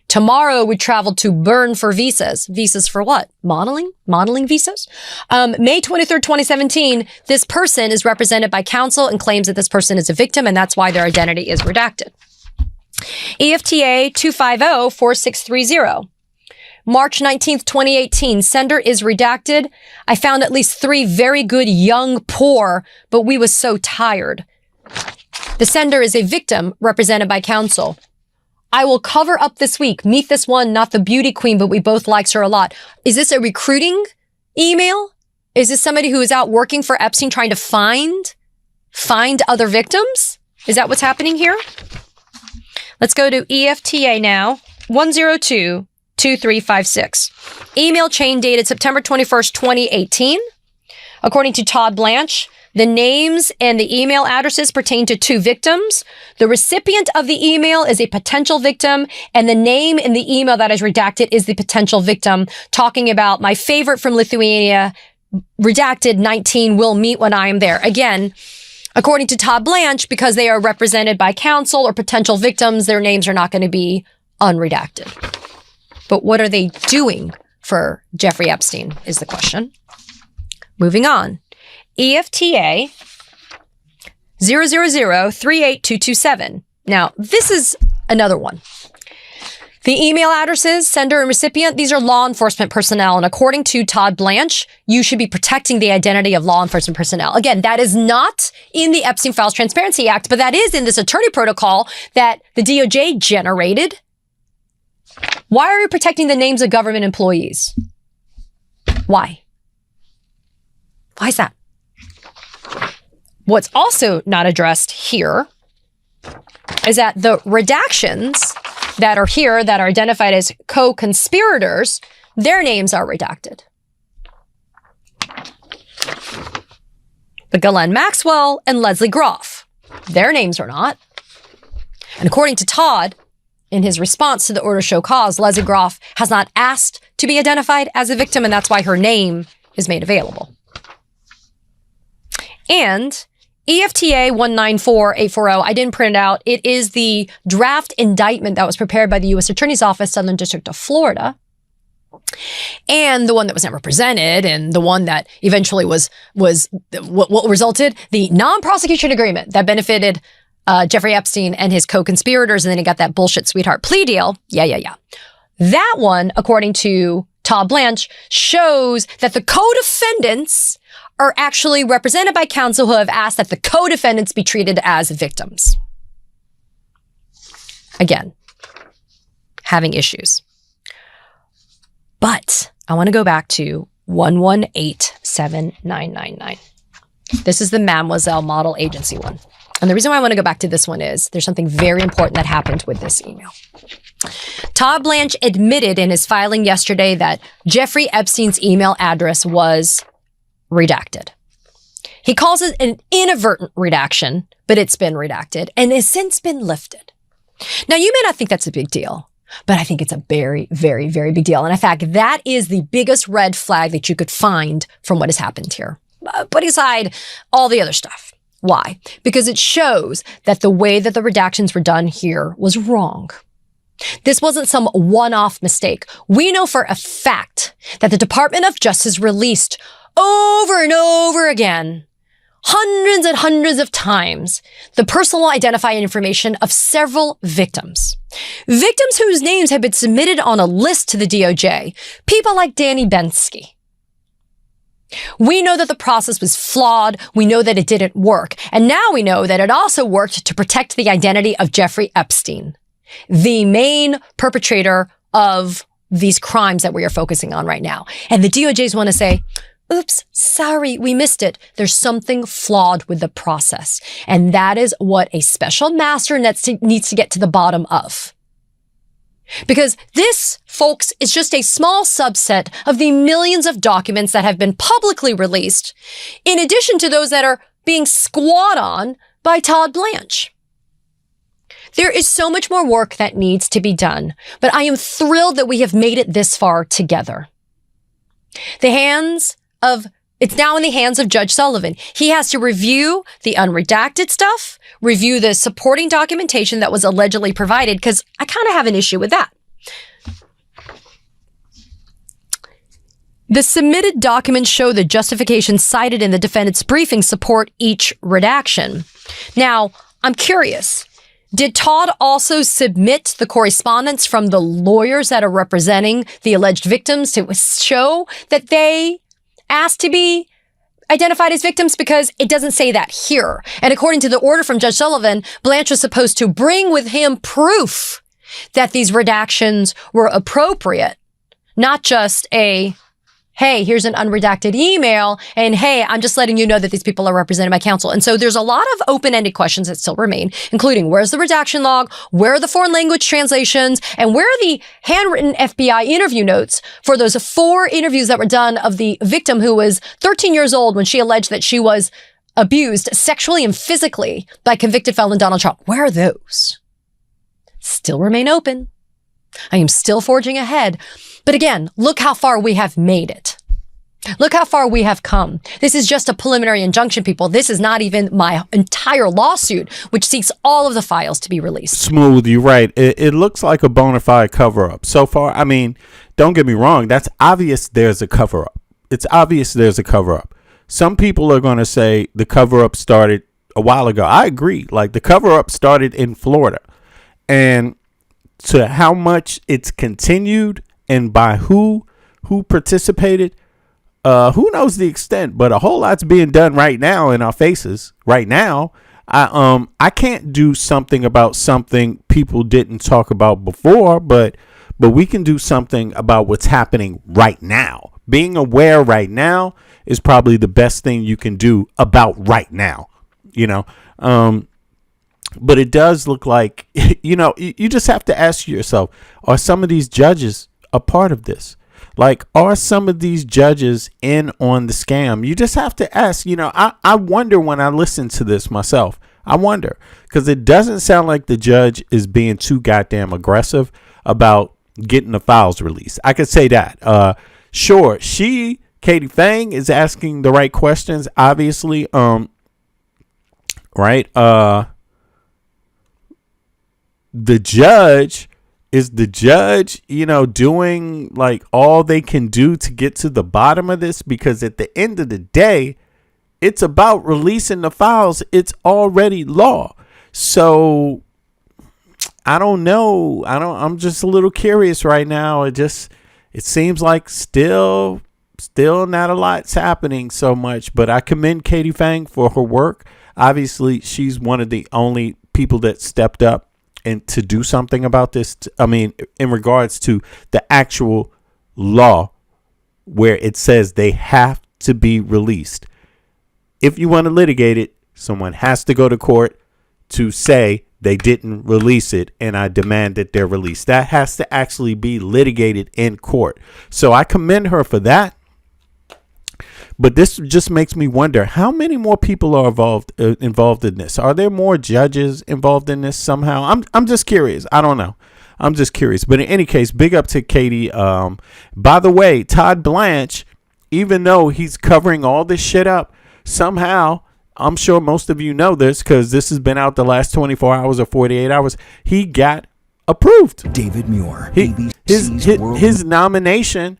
Tomorrow we traveled to Bern for visas." Visas for what? Modeling? Modeling visas? May 23rd, 2017, this person is represented by counsel and claims that this person is a victim, and that's why their identity is redacted. EFTA 250-4630. March 19th, 2018, sender is redacted. I found at least 3 very good young poor, but we was so tired. The sender is a victim represented by counsel. I will cover up this week. Meet this one, not the beauty queen, but we both likes her a lot. Is this a recruiting email? Is this somebody who is out working for Epstein trying to find other victims? Is that what's happening here? Let's go to EFTA now. 102-2356. Email chain dated September 21st, 2018. According to Todd Blanche, the names and the email addresses pertain to 2 victims. The recipient of the email is a potential victim, and the name in the email that is redacted is the potential victim, talking about my favorite from Lithuania, redacted 19, will meet when I am there. Again, according to Todd Blanche, because they are represented by counsel or potential victims, their names are not going to be unredacted. But what are they doing for Jeffrey Epstein is the question. Moving on. EFTA 000-38227. Now, this is another one. The email addresses, sender and recipient, these are law enforcement personnel. And according to Todd Blanche, you should be protecting the identity of law enforcement personnel. Again, that is not in the Epstein Files Transparency Act, but that is in this attorney protocol that the DOJ generated. Why are you protecting the names of government employees? Why? Why is that? What's also not addressed here is that the redactions that are here that are identified as co-conspirators, their names are redacted. But Ghislaine Maxwell and Leslie Groff, their names are not. And according to Todd, in his response to the order to show cause, Leslie Groff has not asked to be identified as a victim, and that's why her name is made available. And EFTA 194-840, I didn't print it out. It is the draft indictment that was prepared by the U.S. Attorney's Office, Southern District of Florida. And the one that was never presented, and the one that eventually was what resulted, the non-prosecution agreement that benefited Jeffrey Epstein and his co-conspirators, and then he got that bullshit sweetheart plea deal. Yeah. That one, according to Todd Blanche, shows that the co-defendants are actually represented by counsel who have asked that the co-defendants be treated as victims. Again, having issues. But I want to go back to 1187999. This is the Mademoiselle Model Agency one. And the reason why I want to go back to this one is there's something very important that happened with this email. Todd Blanche admitted in his filing yesterday that Jeffrey Epstein's email address was redacted. He calls it an inadvertent redaction, but it's been redacted and has since been lifted. Now, you may not think that's a big deal, but I think it's a very, very, very big deal. And in fact, that is the biggest red flag that you could find from what has happened here. Putting aside all the other stuff. Why? Because it shows that the way that the redactions were done here was wrong. This wasn't some one-off mistake. We know for a fact that the Department of Justice released over and over again, hundreds and hundreds of times, the personal identifying information of several victims. Victims whose names had been submitted on a list to the DOJ. People like Danny Bensky. We know that the process was flawed. We know that it didn't work. And now we know that it also worked to protect the identity of Jeffrey Epstein, the main perpetrator of these crimes that we are focusing on right now. And the DOJs want to say, oops, sorry, we missed it. There's something flawed with the process. And that is what a special master needs to get to the bottom of. Because this, folks, is just a small subset of the millions of documents that have been publicly released, in addition to those that are being squat on by Todd Blanche. There is so much more work that needs to be done, but I am thrilled that we have made it this far together. It's now in the hands of Judge Sullivan. He has to review the unredacted stuff, review the supporting documentation that was allegedly provided, because I kind of have an issue with that. The submitted documents show the justifications cited in the defendant's briefing support each redaction. Now, I'm curious. Did Todd also submit the correspondence from the lawyers that are representing the alleged victims to show that they asked to be identified as victims? Because it doesn't say that here. And according to the order from Judge Sullivan, Blanche was supposed to bring with him proof that these redactions were appropriate, not just a, hey, here's an unredacted email, and hey, I'm just letting you know that these people are represented by counsel. And so there's a lot of open-ended questions that still remain, including where's the redaction log, where are the foreign language translations, and where are the handwritten FBI interview notes for those 4 interviews that were done of the victim who was 13 years old when she alleged that she was abused sexually and physically by convicted felon Donald Trump. Where are those? Still remain open. I am still forging ahead. But again, look how far we have made it. Look how far we have come. This is just a preliminary injunction, people. This is not even my entire lawsuit, which seeks all of the files to be released. Smooth, you're right. It looks like a bona fide cover-up. So far, I mean, don't get me wrong. That's obvious there's a cover-up. It's obvious there's a cover-up. Some people are going to say the cover-up started a while ago. I agree. Like, the cover-up started in Florida. And to how much it's continued and by who participated, who knows the extent, but a whole lot's being done right now in our faces right now. I can't do something about something people didn't talk about before, but we can do something about what's happening right now. Being aware right now is probably the best thing you can do about right now, you know. But it does look like, you know, you just have to ask yourself, are some of these judges a part of this? Like, are some of these judges in on the scam? You just have to ask, you know, I wonder when I listen to this myself. I wonder, because it doesn't sound like the judge is being too goddamn aggressive about getting the files released. I could say that. Sure, Katie Fang is asking the right questions, obviously. Right. The judge, you know, doing like all they can do to get to the bottom of this? Because at the end of the day, it's about releasing the files. It's already law. So I don't know. I'm just a little curious right now. It seems like still not a lot's happening so much, but I commend Katie Fang for her work. Obviously, she's one of the only people that stepped up and to do something about this. I mean, in regards to the actual law where it says they have to be released. If you want to litigate it, someone has to go to court to say they didn't release it and I demand that they're released. That has to actually be litigated in court. So I commend her for that. But this just makes me wonder, how many more people are involved in this? Are there more judges involved in this somehow? I'm just curious. I don't know. I'm just curious. But in any case, big up to Katie. By the way, Todd Blanche, even though he's covering all this shit up, somehow, I'm sure most of you know this because this has been out the last 24 hours or 48 hours, he got approved. David Muir, his nomination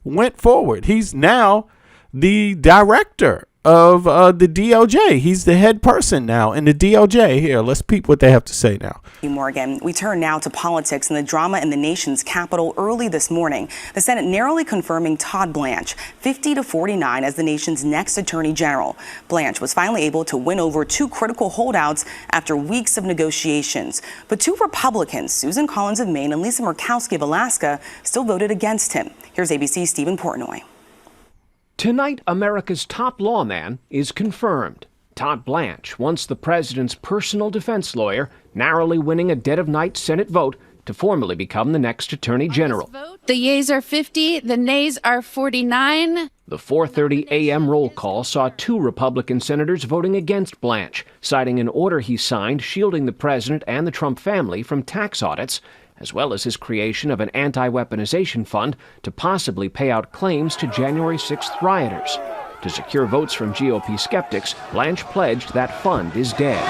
went forward. He's now the director of the DOJ. He's the head person now in the DOJ. Here, let's peep what they have to say now. Morgan, we turn now to politics and the drama in the nation's capital early this morning. The Senate narrowly confirming Todd Blanche 50-49 as the nation's next attorney general. Blanche was finally able to win over 2 critical holdouts after weeks of negotiations. But 2 Republicans, Susan Collins of Maine and Lisa Murkowski of Alaska, still voted against him. Here's ABC's Stephen Portnoy. Tonight, America's top lawman is confirmed. Todd Blanche, once the president's personal defense lawyer, narrowly winning a dead-of-night Senate vote to formally become the next Attorney General. The yeas are 50, the nays are 49. The 4:30 a.m. roll call saw 2 Republican senators voting against Blanche, citing an order he signed shielding the president and the Trump family from tax audits, as well as his creation of an anti-weaponization fund to possibly pay out claims to January 6th rioters. To secure votes from GOP skeptics, Blanche pledged that fund is dead.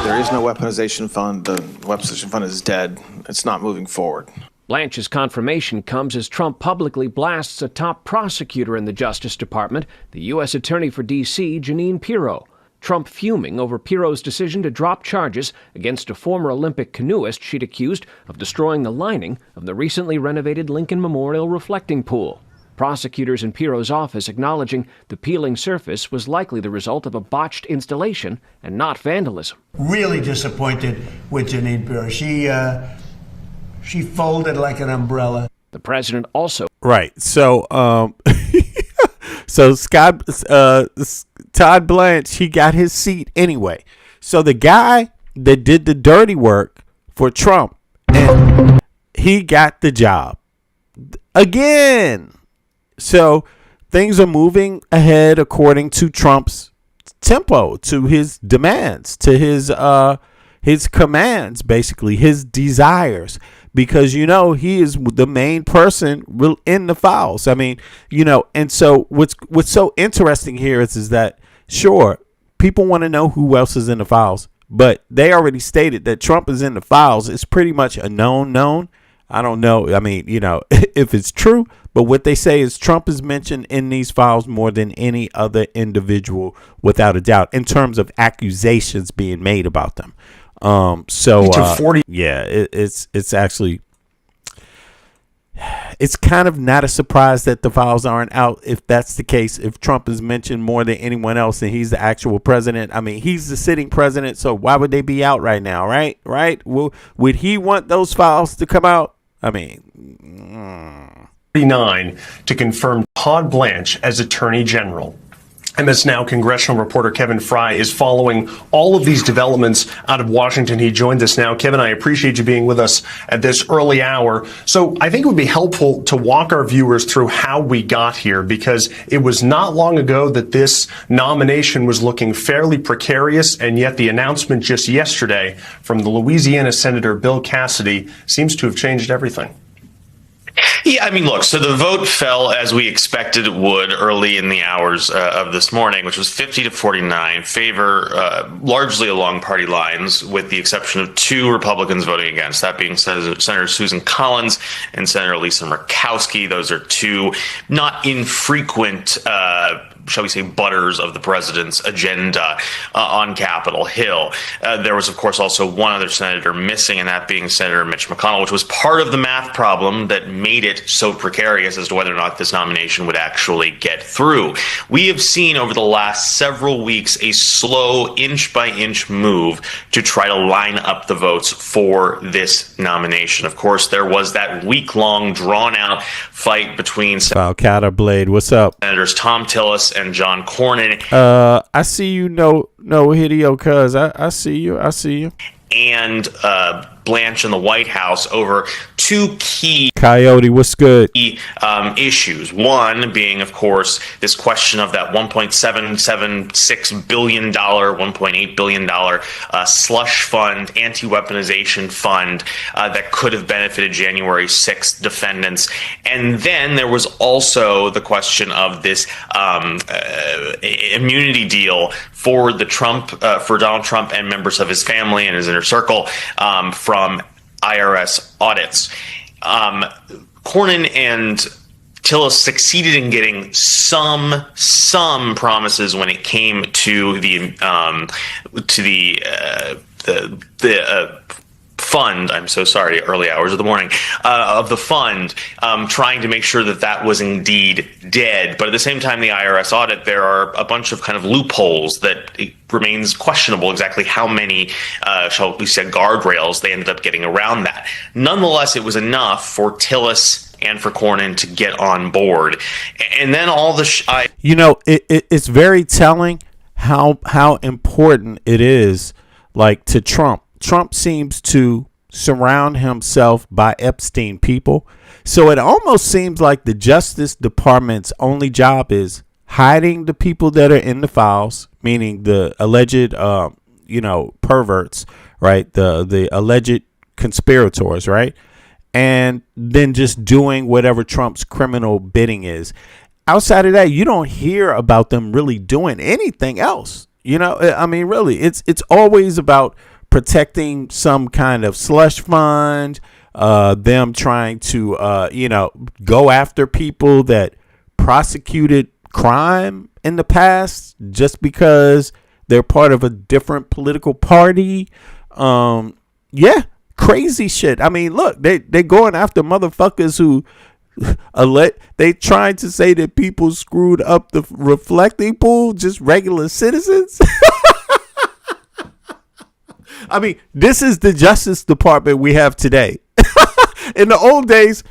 There is no weaponization fund. The weaponization fund is dead. It's not moving forward. Blanche's confirmation comes as Trump publicly blasts a top prosecutor in the Justice Department, the U.S. Attorney for D.C., Jeanine Pirro. Trump fuming over Pirro's decision to drop charges against a former Olympic canoeist she'd accused of destroying the lining of the recently renovated Lincoln Memorial reflecting pool. Prosecutors in Pirro's office acknowledging the peeling surface was likely the result of a botched installation and not vandalism. Really disappointed with Jeanine Pirro. She folded like an umbrella. The president also. Right. So, so Todd Blanche, he got his seat anyway. So the guy that did the dirty work for Trump, and he got the job again. So things are moving ahead according to Trump's tempo, to his demands, to his commands, basically his desires, because he is the main person in the files. I mean, and so what's so interesting here is that sure, people want to know who else is in the files, but they already stated that Trump is in the files. It's pretty much a known. I don't know. I mean, if it's true, but what they say is Trump is mentioned in these files more than any other individual, without a doubt, in terms of accusations being made about them. It's actually, it's kind of not a surprise that the files aren't out. If that's the case, if Trump is mentioned more than anyone else and he's the actual president, I mean, he's the sitting president. So why would they be out right now? Right. Would he want those files to come out? I mean, 49 to confirm Todd Blanche as Attorney General. MS Now congressional reporter Kevin Fry is following all of these developments out of Washington. He joined us now. Kevin, I appreciate you being with us at this early hour. So I think it would be helpful to walk our viewers through how we got here, because it was not long ago that this nomination was looking fairly precarious, and yet the announcement just yesterday from the Louisiana Senator Bill Cassidy seems to have changed everything. Yeah, I mean, look, so the vote fell as we expected it would early in the hours of this morning, which was 50-49, favor largely along party lines, with the exception of 2 Republicans voting against, that being Senator Susan Collins and Senator Lisa Murkowski. Those are 2 not infrequent shall we say, butters of the president's agenda on Capitol Hill. There was, of course, also one other senator missing, and that being Senator Mitch McConnell, which was part of the math problem that made it so precarious as to whether or not this nomination would actually get through. We have seen over the last several weeks a slow inch-by-inch move to try to line up the votes for this nomination. Of course, there was that week-long, drawn-out fight between Falcata Blade, what's up? Senators Tom Tillis and John Cornyn. I see you, no Hideo, cuz I see you. And Blanche in the White House over 2 key Coyote, what's good? Issues. One being, of course, this question of that $1.776 billion, $1.8 billion slush fund, anti-weaponization fund that could have benefited January 6th defendants. And then there was also the question of this immunity deal for for Donald Trump and members of his family and his inner circle from IRS audits. Cornyn and Tillis succeeded in getting some promises when it came to the fund. I'm so sorry, early hours of the morning, of the fund, trying to make sure that was indeed dead. But at the same time, the IRS audit, there are a bunch of kind of loopholes that it remains questionable exactly how many, shall we say, guardrails they ended up getting around that. Nonetheless, it was enough for Tillis and for Cornyn to get on board. And then all the... it's very telling how important it is, like, to Trump. Trump seems to surround himself by Epstein people. So it almost seems like the Justice Department's only job is hiding the people that are in the files, meaning the alleged, perverts, right? The alleged conspirators, right? And then just doing whatever Trump's criminal bidding is. Outside of that, you don't hear about them really doing anything else. I mean, really, it's always about protecting some kind of slush fund, them trying to, go after people that prosecuted crime in the past just because they're part of a different political party. Crazy shit. I mean, look, they going after motherfuckers who they trying to say that people screwed up the reflecting pool, just regular citizens. I mean, this is the Justice Department we have today. In the old days,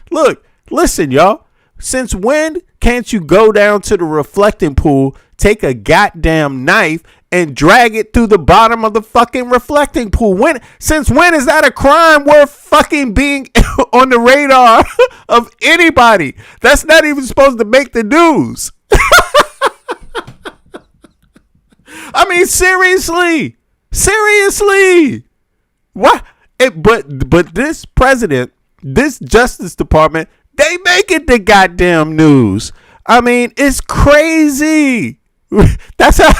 listen, y'all. Since when can't you go down to the reflecting pool, take a goddamn knife, and drag it through the bottom of the fucking reflecting pool? Since when is that a crime worth fucking being on the radar of anybody? That's not even supposed to make the news. I mean, seriously. What? But this president, this Justice Department, they make it the goddamn news. I mean, it's crazy. That's how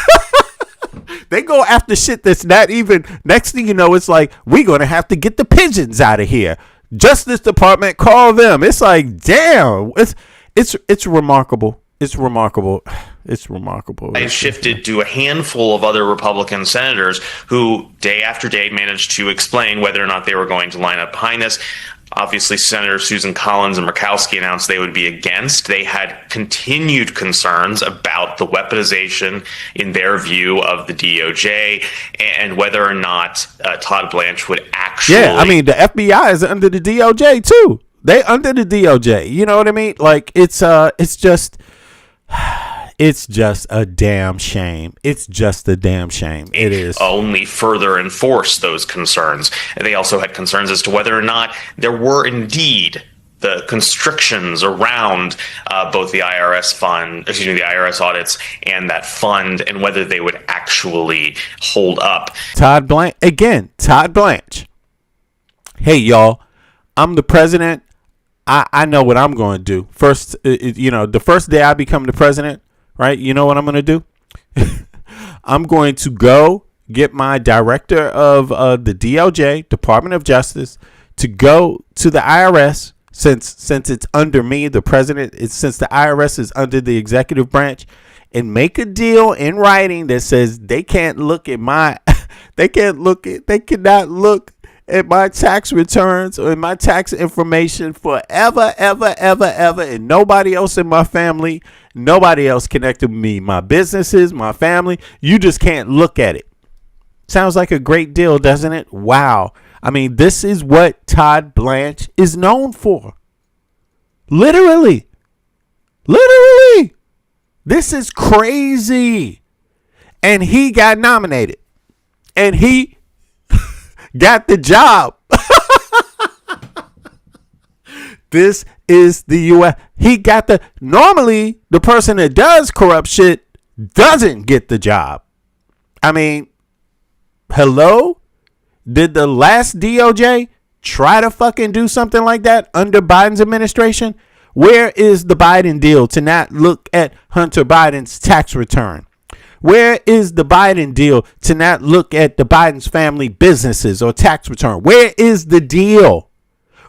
they go after shit that's not even. Next thing you know, it's like, we're going to have to get the pigeons out of here. Justice Department, call them. It's like, damn. It's remarkable. It's remarkable. It shifted to a handful of other Republican senators who, day after day, managed to explain whether or not they were going to line up behind this. Obviously, Senator Susan Collins and Murkowski announced they would be against. They had continued concerns about the weaponization, in their view, of the DOJ and whether or not Todd Blanche would actually. Yeah, I mean, the FBI is under the DOJ too. They under the DOJ. You know what I mean? Like, it's just a damn shame. It's just a damn shame. It is. Only further enforce those concerns. And they also had concerns as to whether or not there were indeed the constrictions around both the IRS the IRS audits and that fund, and whether they would actually hold up. Todd Blanche. Hey, y'all, I'm the president. I know what I'm going to do. First, the first day I become the president, right? You know what I'm going to do? I'm going to go get my director of the DOJ, Department of Justice, to go to the IRS, since it's under me, the president, since the IRS is under the executive branch, and make a deal in writing that says they cannot look at my tax returns or my tax information forever, ever, and nobody else in my family, nobody else connected with me, my businesses, my family, you just can't look at it. Sounds like a great deal, doesn't it? Wow. I mean, this is what Todd Blanche is known for. Literally. This is crazy. And he got nominated. And he got the job. This is the U.S. Normally, the person that does corrupt shit doesn't get the job. I mean, hello? Did the last DOJ try to fucking do something like that under Biden's administration? Where is the Biden deal to not look at Hunter Biden's tax return? Where is the Biden deal to not look at the Biden's family businesses or tax return? Where is the deal?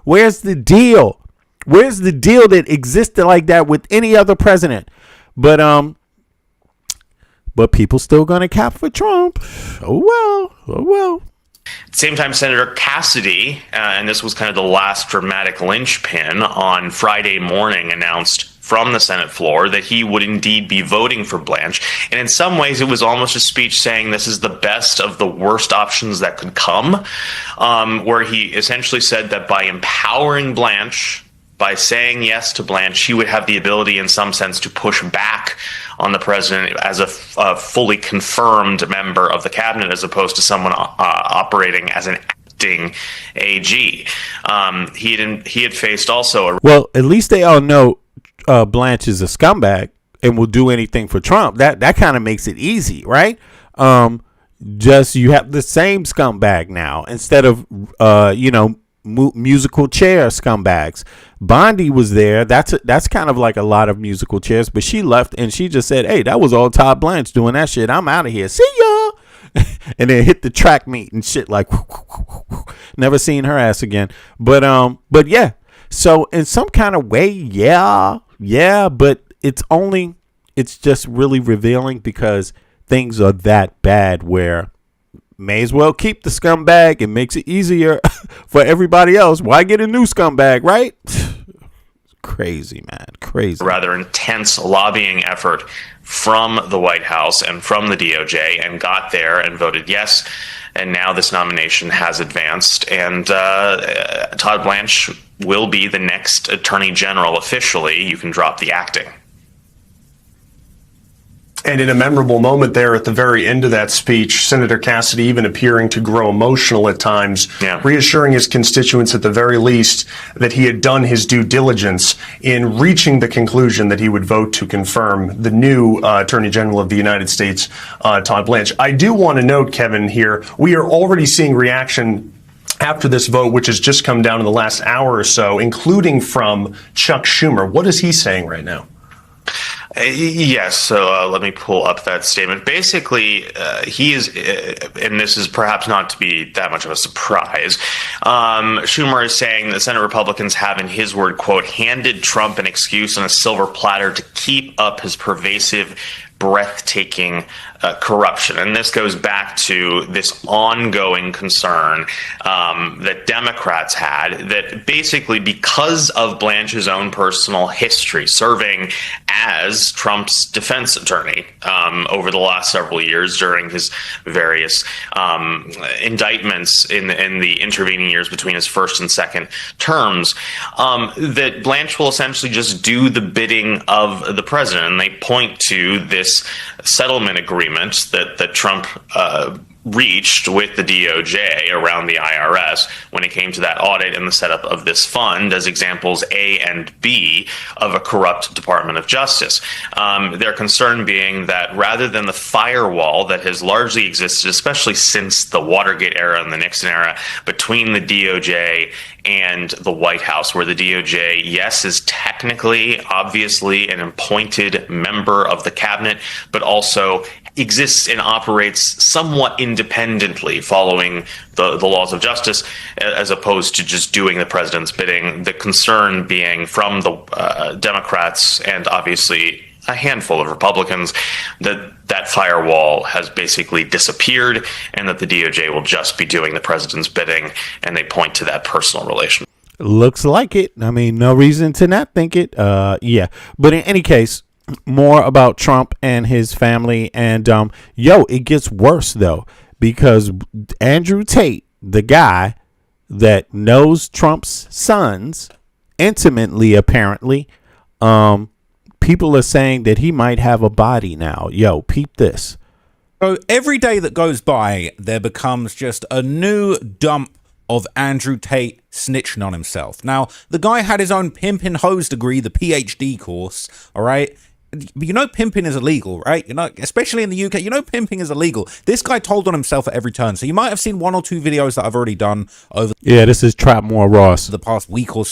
Where's the deal? Where's the deal that existed like that with any other president? But people still gonna cap for Trump. Oh well. At the same time, Senator Cassidy, and this was kind of the last dramatic linchpin, on Friday morning announced from the Senate floor that he would indeed be voting for Blanche. And in some ways, it was almost a speech saying this is the best of the worst options that could come, where he essentially said that by empowering Blanche by saying yes to Blanche, she would have the ability, in some sense, to push back on the president as a fully confirmed member of the cabinet, as opposed to someone operating as an acting AG. He had faced also a Well, at least they all know Blanche is a scumbag and will do anything for Trump. That kind of makes it easy, right? Just you have the same scumbag now instead of musical chair scumbags. Bondi was there. That's kind of like a lot of musical chairs, but she left and she just said, "Hey, that was all Todd Blanche doing that shit. I'm out of here. See ya." And then hit the track meet and shit like never seen her ass again. But yeah. So in some kind of way, yeah, but it's just really revealing because things are that bad where may as well keep the scumbag. It makes it easier for everybody else. Why get a new scumbag, right? Crazy, man. Crazy. rather intense lobbying effort from the White House and from the DOJ, and got there and voted yes. And now this nomination has advanced, and Todd Blanche will be the next Attorney General officially. You can drop the acting. And in a memorable moment there at the very end of that speech, Senator Cassidy even appearing to grow emotional at times, reassuring his constituents at the very least that he had done his due diligence in reaching the conclusion that he would vote to confirm the new Attorney General of the United States, Todd Blanche. I do want to note, Kevin, here, we are already seeing reaction after this vote, which has just come down in the last hour or so, including from Chuck Schumer. What is he saying right now? Yes, so let me pull up that statement. Basically, he is, and this is perhaps not to be that much of a surprise, Schumer is saying that Senate Republicans have, in his word, quote, handed Trump an excuse on a silver platter to keep up his pervasive, breathtaking corruption. And this goes back to this ongoing concern that Democrats had, that basically because of Blanche's own personal history serving as Trump's defense attorney over the last several years during his various indictments in the intervening years between his first and second terms, that Blanche will essentially just do the bidding of the president. And they point to this settlement agreement that Trump reached with the DOJ around the IRS when it came to that audit and the setup of this fund as examples A and B of a corrupt Department of Justice. Their concern being that rather than the firewall that has largely existed, especially since the Watergate era and the Nixon era, between the DOJ and the White House, where the DOJ, yes, is technically, obviously, an appointed member of the cabinet, but also exists and operates somewhat independently following the laws of justice, as opposed to just doing the president's bidding. The concern being from the Democrats and obviously a handful of Republicans that firewall has basically disappeared and that the DOJ will just be doing the president's bidding, and they point to that personal relation. Looks like it. I mean, no reason to not think it. Yeah. But in any case, more about Trump and his family. And it gets worse though, because Andrew Tate, the guy that knows Trump's sons intimately, apparently, people are saying that he might have a body now. Yo, peep this. So every day that goes by, there becomes just a new dump of Andrew Tate snitching on himself. Now, the guy had his own pimpin' hose degree, the PhD course, all right? You know pimping is illegal, right? You know, especially in the UK, you know pimping is illegal. This guy told on himself at every turn. So you might have seen one or two videos that I've already done over this is Trapmore Ross the past week or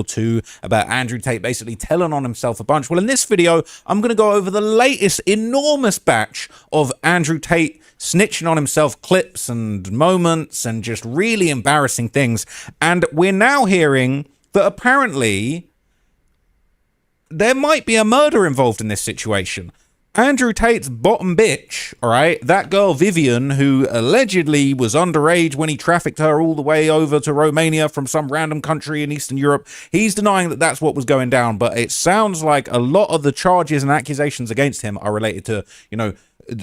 two about Andrew Tate basically telling on himself a bunch. Well, in this video, I'm going to go over the latest enormous batch of Andrew Tate snitching on himself clips and moments and just really embarrassing things. And we're now hearing that apparently there might be a murder involved in this situation. Andrew Tate's bottom bitch, all right, that girl Vivian, who allegedly was underage when he trafficked her all the way over to Romania from some random country in Eastern Europe, he's denying that that's what was going down, but it sounds like a lot of the charges and accusations against him are related to,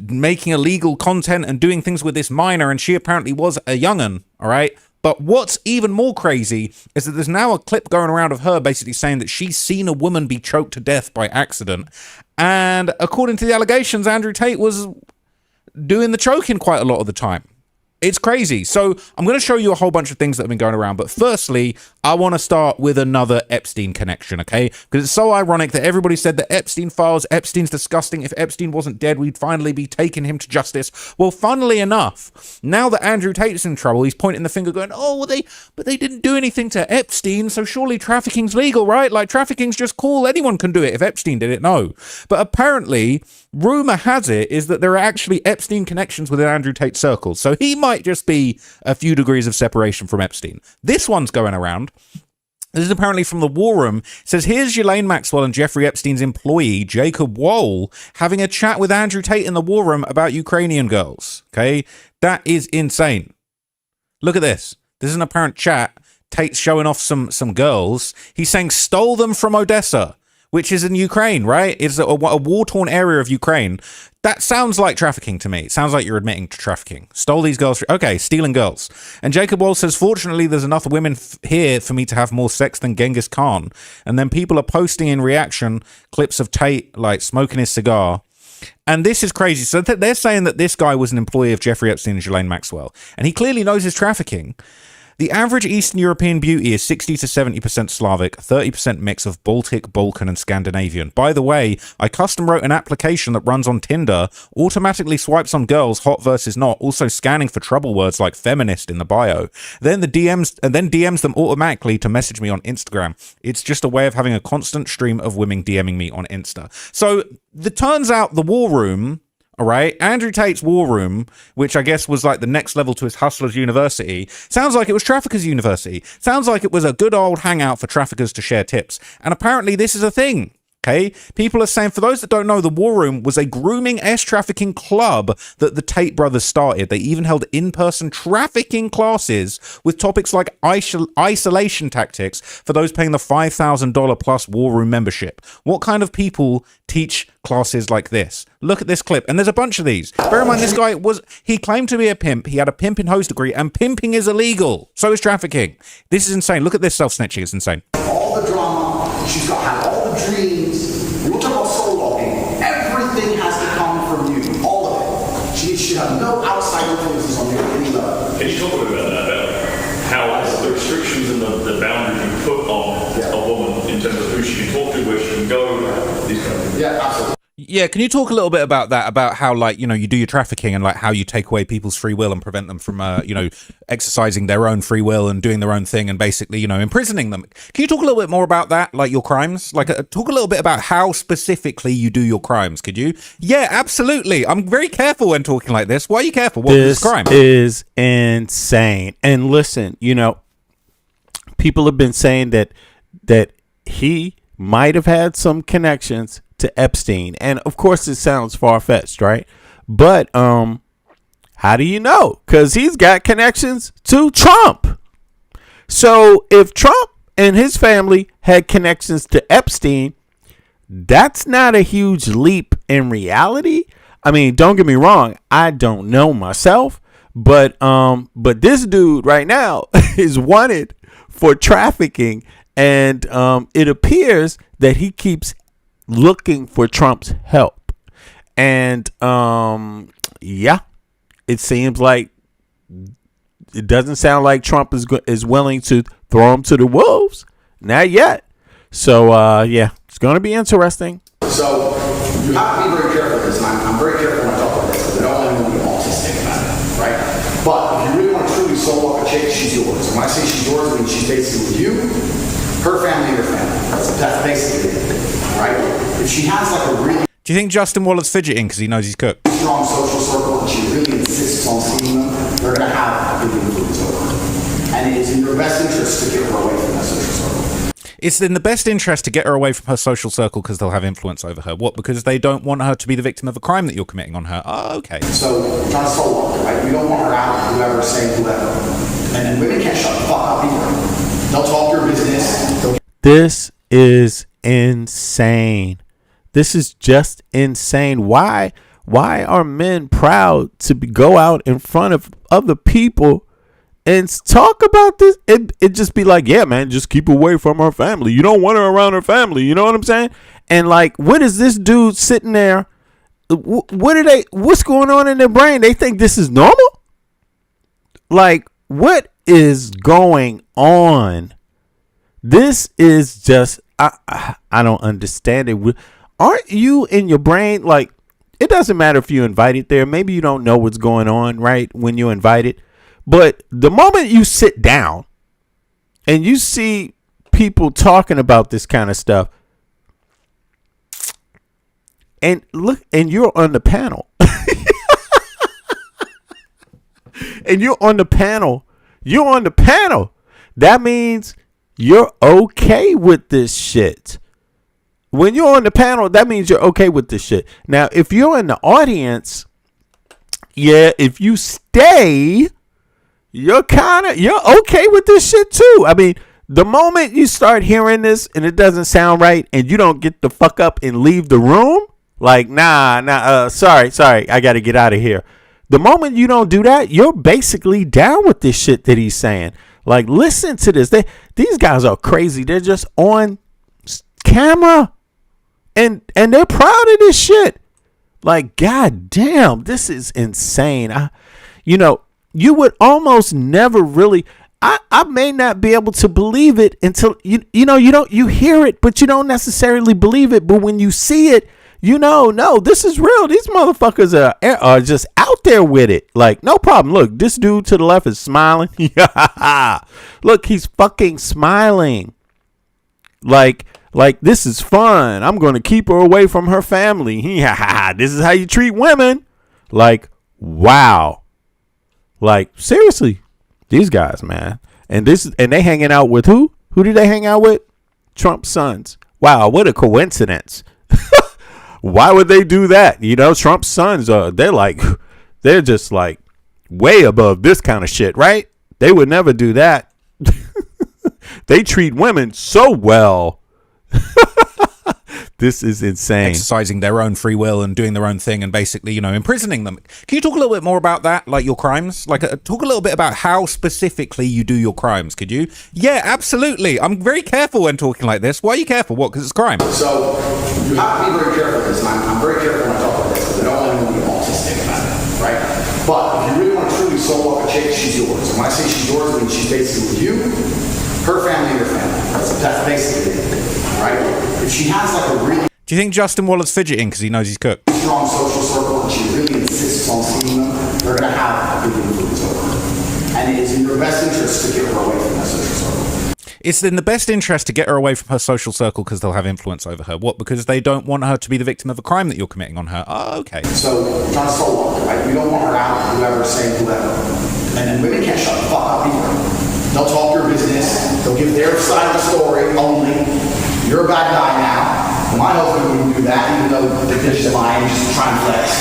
making illegal content and doing things with this minor, and she apparently was a young'un, all right? But what's even more crazy is that there's now a clip going around of her basically saying that she's seen a woman be choked to death by accident. And according to the allegations, Andrew Tate was doing the choking quite a lot of the time. It's crazy. So I'm going to show you a whole bunch of things that have been going around. But firstly, I want to start with another Epstein connection, okay? Because it's so ironic that everybody said that Epstein files, Epstein's disgusting. If Epstein wasn't dead, we'd finally be taking him to justice. Well, funnily enough, now that Andrew Tate's in trouble, he's pointing the finger going, oh, well, they didn't do anything to Epstein, so surely trafficking's legal, right? Like, trafficking's just cool. Anyone can do it. If Epstein did it, no. But apparently, rumor has it is that there are actually Epstein connections within Andrew Tate's circles. So he might just be a few degrees of separation from Epstein. This one's going around. This is apparently from the War Room. It says, here's Ghislaine Maxwell and Jeffrey Epstein's employee, Jacob Wohl, having a chat with Andrew Tate in the War Room about Ukrainian girls. Okay? That is insane. Look at this. This is an apparent chat. Tate's showing off some girls. He's saying stole them from Odessa, which is in Ukraine, right? It's a war-torn area of Ukraine. That sounds like trafficking to me. It sounds like you're admitting to trafficking. Stole these girls. Okay, stealing girls. And Jacob Wall says, fortunately, there's enough women here for me to have more sex than Genghis Khan. And then people are posting in reaction clips of Tate, like, smoking his cigar. And this is crazy. So they're saying that this guy was an employee of Jeffrey Epstein and Ghislaine Maxwell. And he clearly knows his trafficking. The average Eastern European beauty is 60 to 70% Slavic, 30% mix of Baltic, Balkan, and Scandinavian. By the way, I custom wrote an application that runs on Tinder, automatically swipes on girls, hot versus not, also scanning for trouble words like feminist in the bio. Then DMs them automatically to message me on Instagram. It's just a way of having a constant stream of women DMing me on Insta. So it turns out the War Room, all right, Andrew Tate's War Room, which I guess was like the next level to his Hustlers University, sounds like it was Traffickers University. Sounds like it was a good old hangout for traffickers to share tips. And apparently this is a thing. Okay, people are saying, for those that don't know, the War Room was a grooming trafficking club that the Tate brothers started. They even held in-person trafficking classes with topics like isolation tactics for those paying the $5,000 plus War Room membership. What kind of people teach classes like this? Look at this clip, and there's a bunch of these. Bear in mind, this guy he claimed to be a pimp. He had a pimp in hose degree, and pimping is illegal. So is trafficking. This is insane. Look at this self-snitching. It's insane. All the drama, she's got to have all the dreams. We'll talk about soul walking. Everything has to come from you. All of it. She should have no outside influences on any level. Can you talk a bit about that? About how the restrictions and the boundaries you put on a woman in terms of who she can talk to, where she can go, these kind of things? Yeah, absolutely. Yeah, can you talk a little bit about that, about how, like, you know, you do your trafficking and, like, how you take away people's free will and prevent them from, you know, exercising their own free will and doing their own thing and basically, you know, imprisoning them. Can you talk a little bit more about that, like your crimes? Like, talk a little bit about how specifically you do your crimes, could you? Yeah, absolutely. I'm very careful when talking like this. Why are you careful? What is crime? This is insane. And listen, you know, people have been saying that he might have had some connections to Epstein, and of course it sounds far-fetched, right? But how do you know? Because he's got connections to Trump. So if Trump and his family had connections to Epstein, that's not a huge leap in reality. I mean, don't get me wrong, I don't know myself, but this dude right now is wanted for trafficking, and it appears that he keeps looking for Trump's help. And yeah, it seems like it doesn't sound like Trump is willing to throw him to the wolves. Not yet. So yeah, it's going to be interesting. So you have to be very careful with this, and I'm very careful when I talk about this because I don't want anyone to be autistic about it, right? But if you really want to truly soul up a chick, she's yours. And when I say she's yours, I mean she's basically you, her family, your family. That's basically it. Right? If she has like a really Do you think Justin Waller's fidgeting because he knows he's cooked? strong social circle and she really insists on seeing them, they're going to have a big influence over her. And it is in your best interest to get her away from that social circle. It's in the best interest to get her away from her social circle because they'll have influence over her. What? Because they don't want her to be the victim of a crime that you're committing on her. Oh, okay. So we're trying to soul her, right? We don't want her out, whoever, saying whoever. And then women can't shut the fuck up either. They'll talk your business. This is insane. This is just insane. Why are men proud to go out in front of other people and talk about this, it just be like, yeah, man, just keep away from her family. You don't want her around her family. You know what I'm saying? And like, what is this dude sitting there? What's going on in their brain? They think this is normal? Like, what is going on? This is just, I don't understand it. Aren't you in your brain, like, it doesn't matter if you're invited there. Maybe you don't know what's going on, right, when you're invited. But the moment you sit down and you see people talking about this kind of stuff, and look, and you're on the panel, and you're on the panel, that means you're okay with this shit. When you're on the panel, that means you're okay with this shit. Now, if you're in the audience, yeah, if you stay, you're okay with this shit too. I mean, the moment you start hearing this and it doesn't sound right and you don't get the fuck up and leave the room, like, sorry, I got to get out of here. The moment you don't do that, you're basically down with this shit that he's saying. Like, listen to this. These guys are crazy. They're just on camera and they're proud of this shit. Like, god damn, this is insane. You would almost never really, I may not be able to believe it until you hear it, but you don't necessarily believe it. But when you see it, no, this is real. These motherfuckers are just out there with it. Like, no problem. Look, this dude to the left is smiling. Look, he's fucking smiling. Like this is fun. I'm going to keep her away from her family. This is how you treat women. Like, wow. Like, seriously, these guys, man. And they hanging out with who? Who do they hang out with? Trump's sons. Wow, what a coincidence. Why would they do that? Trump's sons they're just like way above this kind of shit, right? They would never do that. They treat women so well. This is insane. Exercising their own free will and doing their own thing and basically, imprisoning them. Can you talk a little bit more about that, like your crimes? Like, talk a little bit about how specifically you do your crimes, could you? Yeah, absolutely. I'm very careful when talking like this. Why are you careful? What? Because it's crime. So, you have to be very careful with this, and I'm very careful when I talk about this, because I don't want anyone to be autistic about it, right? But if you really want to truly solo up a chick, she's yours. And when I say she's yours, I mean she's basically with you, her family, your family. That's basically it, right? If she has like a really Do you think Justin Waller's fidgeting because he knows he's cooked? strong social circle and she really insists on seeing them, they're going to have a big influence over her. And it is in your best interest to get her away from that social circle. It's in the best interest to get her away from her social circle because they'll have influence over her. What? Because they don't want her to be the victim of a crime that you're committing on her. Oh, okay. So, John Solo, right? We don't want her out, whoever, saying whoever. And then women can't shut the fuck up either. They'll talk your business. They'll give their side of the story only. You're a bad guy now. My husband wouldn't do that, even though the bitch is lying, just trying to flex.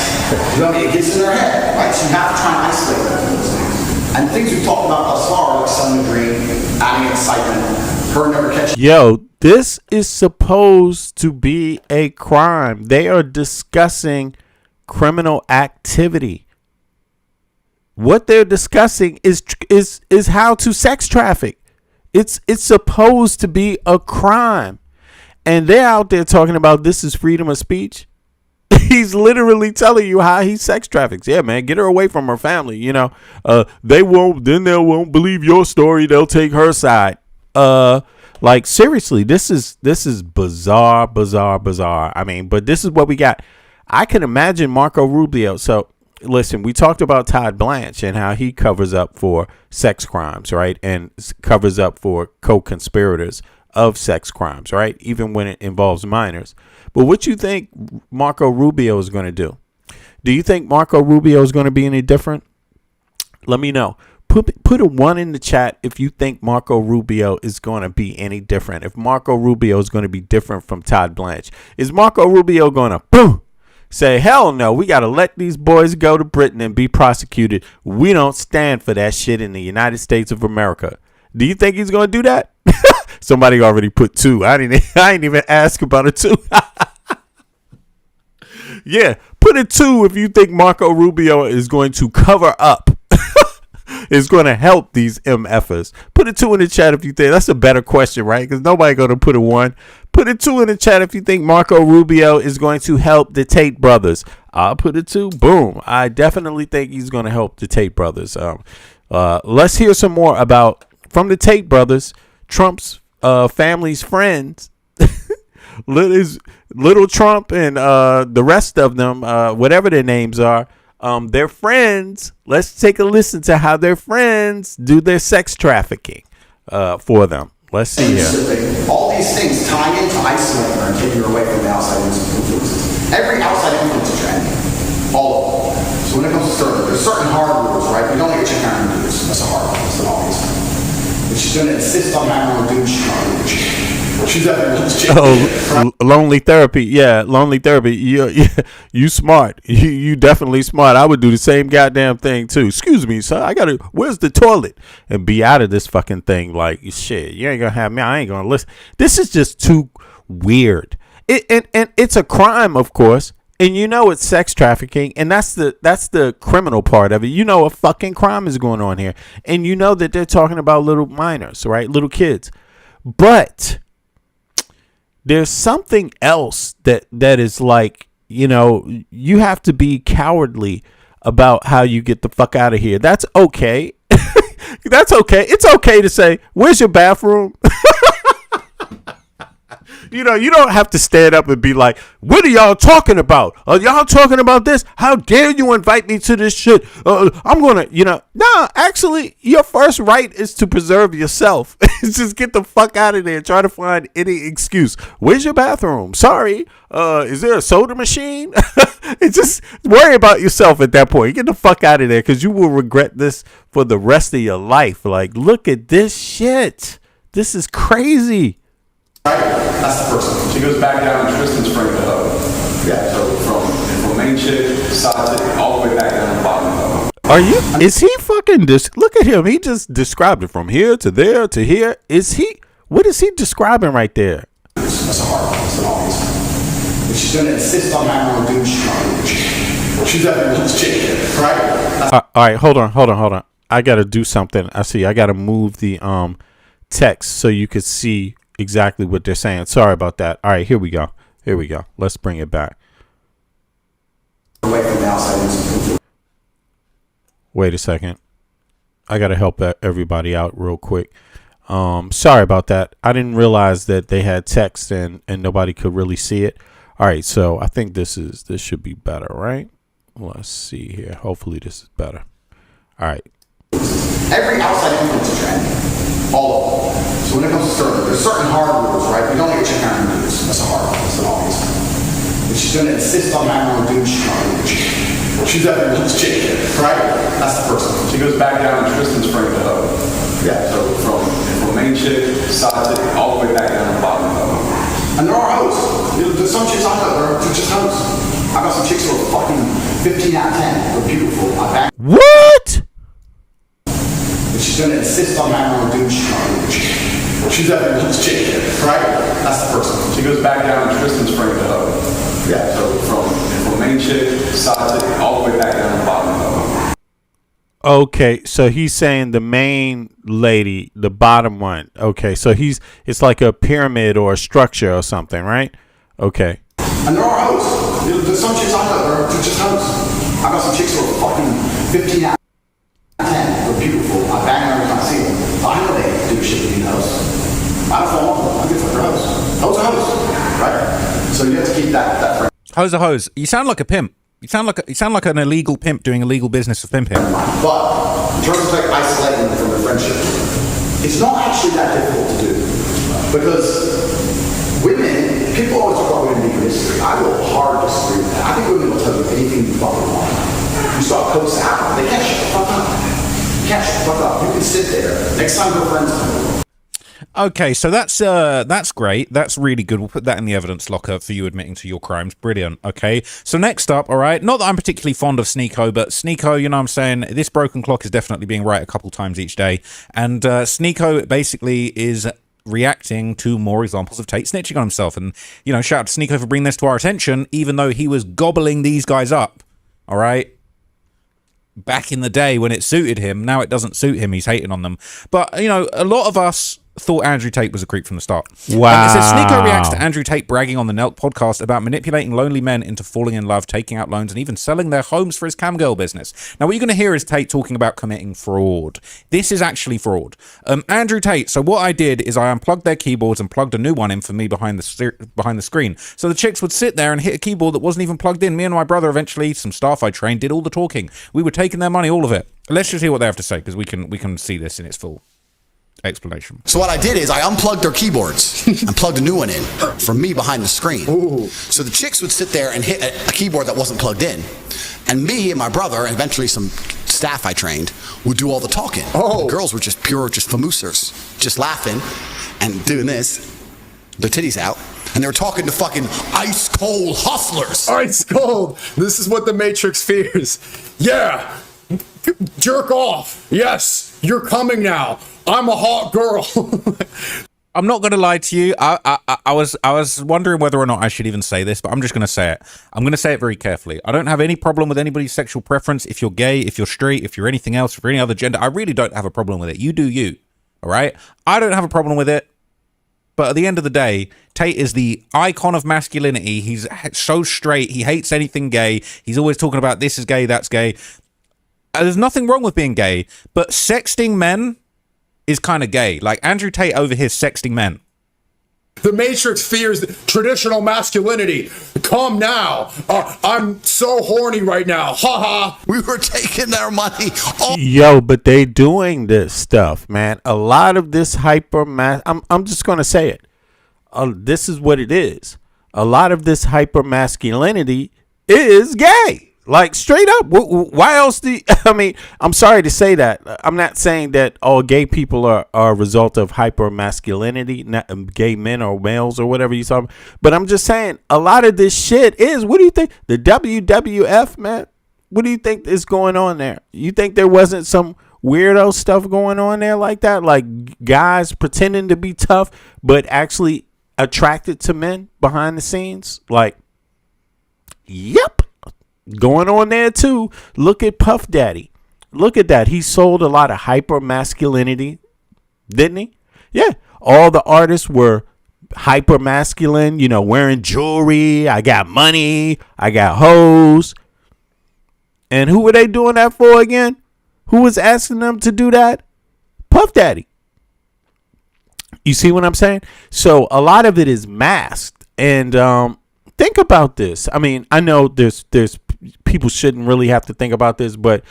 It gets in their head, right? So you have to try and isolate them from those things. And things we've talked about thus far, like selling the dream, adding excitement, her never catching. Yo, this is supposed to be a crime. They are discussing criminal activity. What they're discussing is how to sex traffic. It's supposed to be a crime. And they're out there talking about this is freedom of speech. He's literally telling you how he sex traffics. Yeah, man, get her away from her family. They won't believe your story. They'll take her side. Like, seriously, this is bizarre. I mean, but this is what we got. I can imagine Marco Rubio. So listen, we talked about Todd Blanche and how he covers up for sex crimes, right? And covers up for co-conspirators of sex crimes, right? Even when it involves minors. But what you think Marco Rubio is going to do? Do you think Marco Rubio is going to be any different? Let me know. Put a 1 in the chat if you think Marco Rubio is going to be any different. If Marco Rubio is going to be different from Todd Blanche. Is Marco Rubio going to boom, say, hell no, we got to let these boys go to Britain and be prosecuted. We don't stand for that shit in the United States of America. Do you think he's going to do that? Somebody already put 2. I didn't even ask about a 2. Yeah, put a 2 if you think Marco Rubio is going to cover up is going to help these MFers? Put a 2 in the chat if you think that's a better question, right? Because nobody going to put a 1. Put a 2 in the chat if you think Marco Rubio is going to help the Tate brothers. I'll put a 2. Boom. I definitely think he's going to help the Tate brothers. Let's hear some more about from the Tate brothers, Trump's family's friends. Little Trump and the rest of them, whatever their names are, their friends. Let's take a listen to how their friends do their sex trafficking for them. Let's see here. All these things tie into isolating her and taking her away from the outside influences. Every outside influence is trending. All of them. So when it comes to certain, there's certain hard rules, right? We don't let your chick marry her dudes. That's a hard one. That's an obvious one. If she's going to insist on marrying her dudes, she's not going to chick. She's everyone's chick. Oh, lonely therapy. Yeah, lonely therapy. You smart. You definitely smart. I would do the same goddamn thing too. Excuse me, sir. Where's the toilet? And be out of this fucking thing. Like, shit, you ain't gonna have me. I ain't gonna listen. This is just too weird. And it's a crime, of course. And you know it's sex trafficking, and that's the criminal part of it. You know a fucking crime is going on here, and you know that they're talking about little minors, right? Little kids, but there's something else that is like, you know, you have to be cowardly about how you get the fuck out of here. That's okay. That's okay. It's okay to say, "Where's your bathroom?" You know, you don't have to stand up and be like, "What are y'all talking about? Are y'all talking about this? How dare you invite me to this shit? I'm going to, you know." Nah, actually, your first right is to preserve yourself. Just get the fuck out of there. Try to find any excuse. Where's your bathroom? Sorry. Is there a soda machine? It's just worry about yourself at that point. Get the fuck out of there because you will regret this for the rest of your life. Like, look at this shit. This is crazy. Right? That's the first one. She goes back down to Tristan's frame of the hoe. Yeah, so from main chick, side chick, all the way back down to the bottom of the hoe. Are you? Is he fucking look at him. He just described it from here to there to here. What is he describing right there? That's a hard one. That's an obvious one. If she's going to insist on having her do, she's not going to chick. She's everyone's chick, right? All right, hold on. I got to do something. I got to move the text so you could see exactly what they're saying. Sorry about that. All right, here we go. Let's bring it back. Wait a second. I got to help everybody out real quick. Sorry about that. I didn't realize that they had text and nobody could really see it. All right, so I think this should be better, right? Let's see here. Hopefully this is better. All right. Every outside influence is trending. All of them. So when it comes to certain, there's certain hard rules, right? We don't let your chick marry her dudes. That's a hard one. That's an obvious one. If she's going to insist on marrying her dudes, she's not going to chick. She's everyone's chick, right? That's the first one. She goes back down to Tristan's frame of the hoe. Yeah, so from main chick, side chick, all the way back down to the bottom of the hoe. And there are hoes. There's some chicks I know that are just hoes. I got some chicks who are fucking 15 out of 10. They're beautiful. What? If she's going to insist on having her dude, she's not going to chick. She's everyone's chick, right? That's the first one. She goes back down to Tristan's frame of the hoe. Yeah, so from main chick, side chick, all the way back down to the bottom of the hoe. Okay, so he's saying the main lady, the bottom one. Okay, so it's like a pyramid or a structure or something, right? Okay. And there are hoes. There's some chicks I know that are just hoes. I got some chicks who are fucking 15 out of 10. They're beautiful. I bang them every time I see them. But I know they do shit with these hoes. I don't fall off them. I get for hoes. Hoes are hoes, right? So you have to keep that frame. Hoes are hoes. You sound like a pimp. You sound like an illegal pimp doing illegal business of pimping. But in terms of like isolating them from the friendship, it's not actually that difficult to do. Because women, people always talk about women being mystery. I will hard disagree with that. I think women will tell you anything you fucking want. You start coaxing out, they can't shut the fuck up. You can't shut the fuck up. You can sit there. Next time your friends come over. Okay, so that's great. That's really good. We'll put that in the evidence locker for you admitting to your crimes. Brilliant. Okay, so next up, all right, not that I'm particularly fond of Sneeko, but Sneeko, you know what I'm saying, this broken clock is definitely being right a couple times each day. And Sneeko basically is reacting to more examples of Tate snitching on himself. And, you know, shout out to Sneeko for bringing this to our attention, even though he was gobbling these guys up. All right. back in the day when it suited him. Now it doesn't suit him. He's hating on them. But, you know, a lot of us thought Andrew Tate was a creep from the start. Wow. It says Sneeko reacts to Andrew Tate bragging on the Nelk podcast about manipulating lonely men into falling in love, taking out loans, and even selling their homes for his camgirl business. Now, what you're going to hear is Tate talking about committing fraud. This is actually fraud. Andrew Tate, so what I did is I unplugged their keyboards and plugged a new one in for me behind the screen. So the chicks would sit there and hit a keyboard that wasn't even plugged in. Me and my brother, eventually, some staff I trained, did all the talking. We were taking their money, all of it. Let's just hear what they have to say, because we can see this in its full explanation. So what I did is I unplugged their keyboards and plugged a new one in from me behind the screen. Ooh. So the chicks would sit there and hit a keyboard that wasn't plugged in. And me and my brother, and eventually some staff I trained, would do all the talking. Oh. The girls were just famoosers, just laughing and doing this, their titties out. And they were talking to fucking ice cold hustlers. Ice cold. This is what the Matrix fears. Yeah. Jerk off. Yes. You're coming now. I'm a hot girl. I'm not going to lie to you. I was wondering whether or not I should even say this, but I'm just going to say it. I'm going to say it very carefully. I don't have any problem with anybody's sexual preference. If you're gay, if you're straight, if you're anything else, if you're any other gender, I really don't have a problem with it. You do you. All right? I don't have a problem with it. But at the end of the day, Tate is the icon of masculinity. He's so straight. He hates anything gay. He's always talking about this is gay, that's gay. There's nothing wrong with being gay, but sexting men is kind of gay. Like Andrew Tate over here sexting men. The Matrix fears traditional masculinity. Come now. I'm so horny right now. Ha ha. We were taking their money. Yo, but they doing this stuff, man. A lot of this I'm just going to say it. This is what it is. A lot of this hyper masculinity is gay. Like straight up. Why else I'm sorry to say that. I'm not saying that all gay people are a result of hyper masculinity, not gay men or males or whatever you're talking about. But I'm just saying a lot of this shit is, what do you think? The WWF, man? What do you think is going on there? You think there wasn't some weirdo stuff going on there like that? Like guys pretending to be tough, but actually attracted to men behind the scenes? Like, yep. Going on there too. Look at Puff Daddy. Look at that. He sold a lot of hyper masculinity, didn't he? Yeah. All the artists were hyper masculine, you know, wearing jewelry. I got money. I got hoes. And who were they doing that for again? Who was asking them to do that? Puff Daddy. You see what I'm saying? So a lot of it is masked. And think about this. I mean, I know there's people shouldn't really have to think about this, but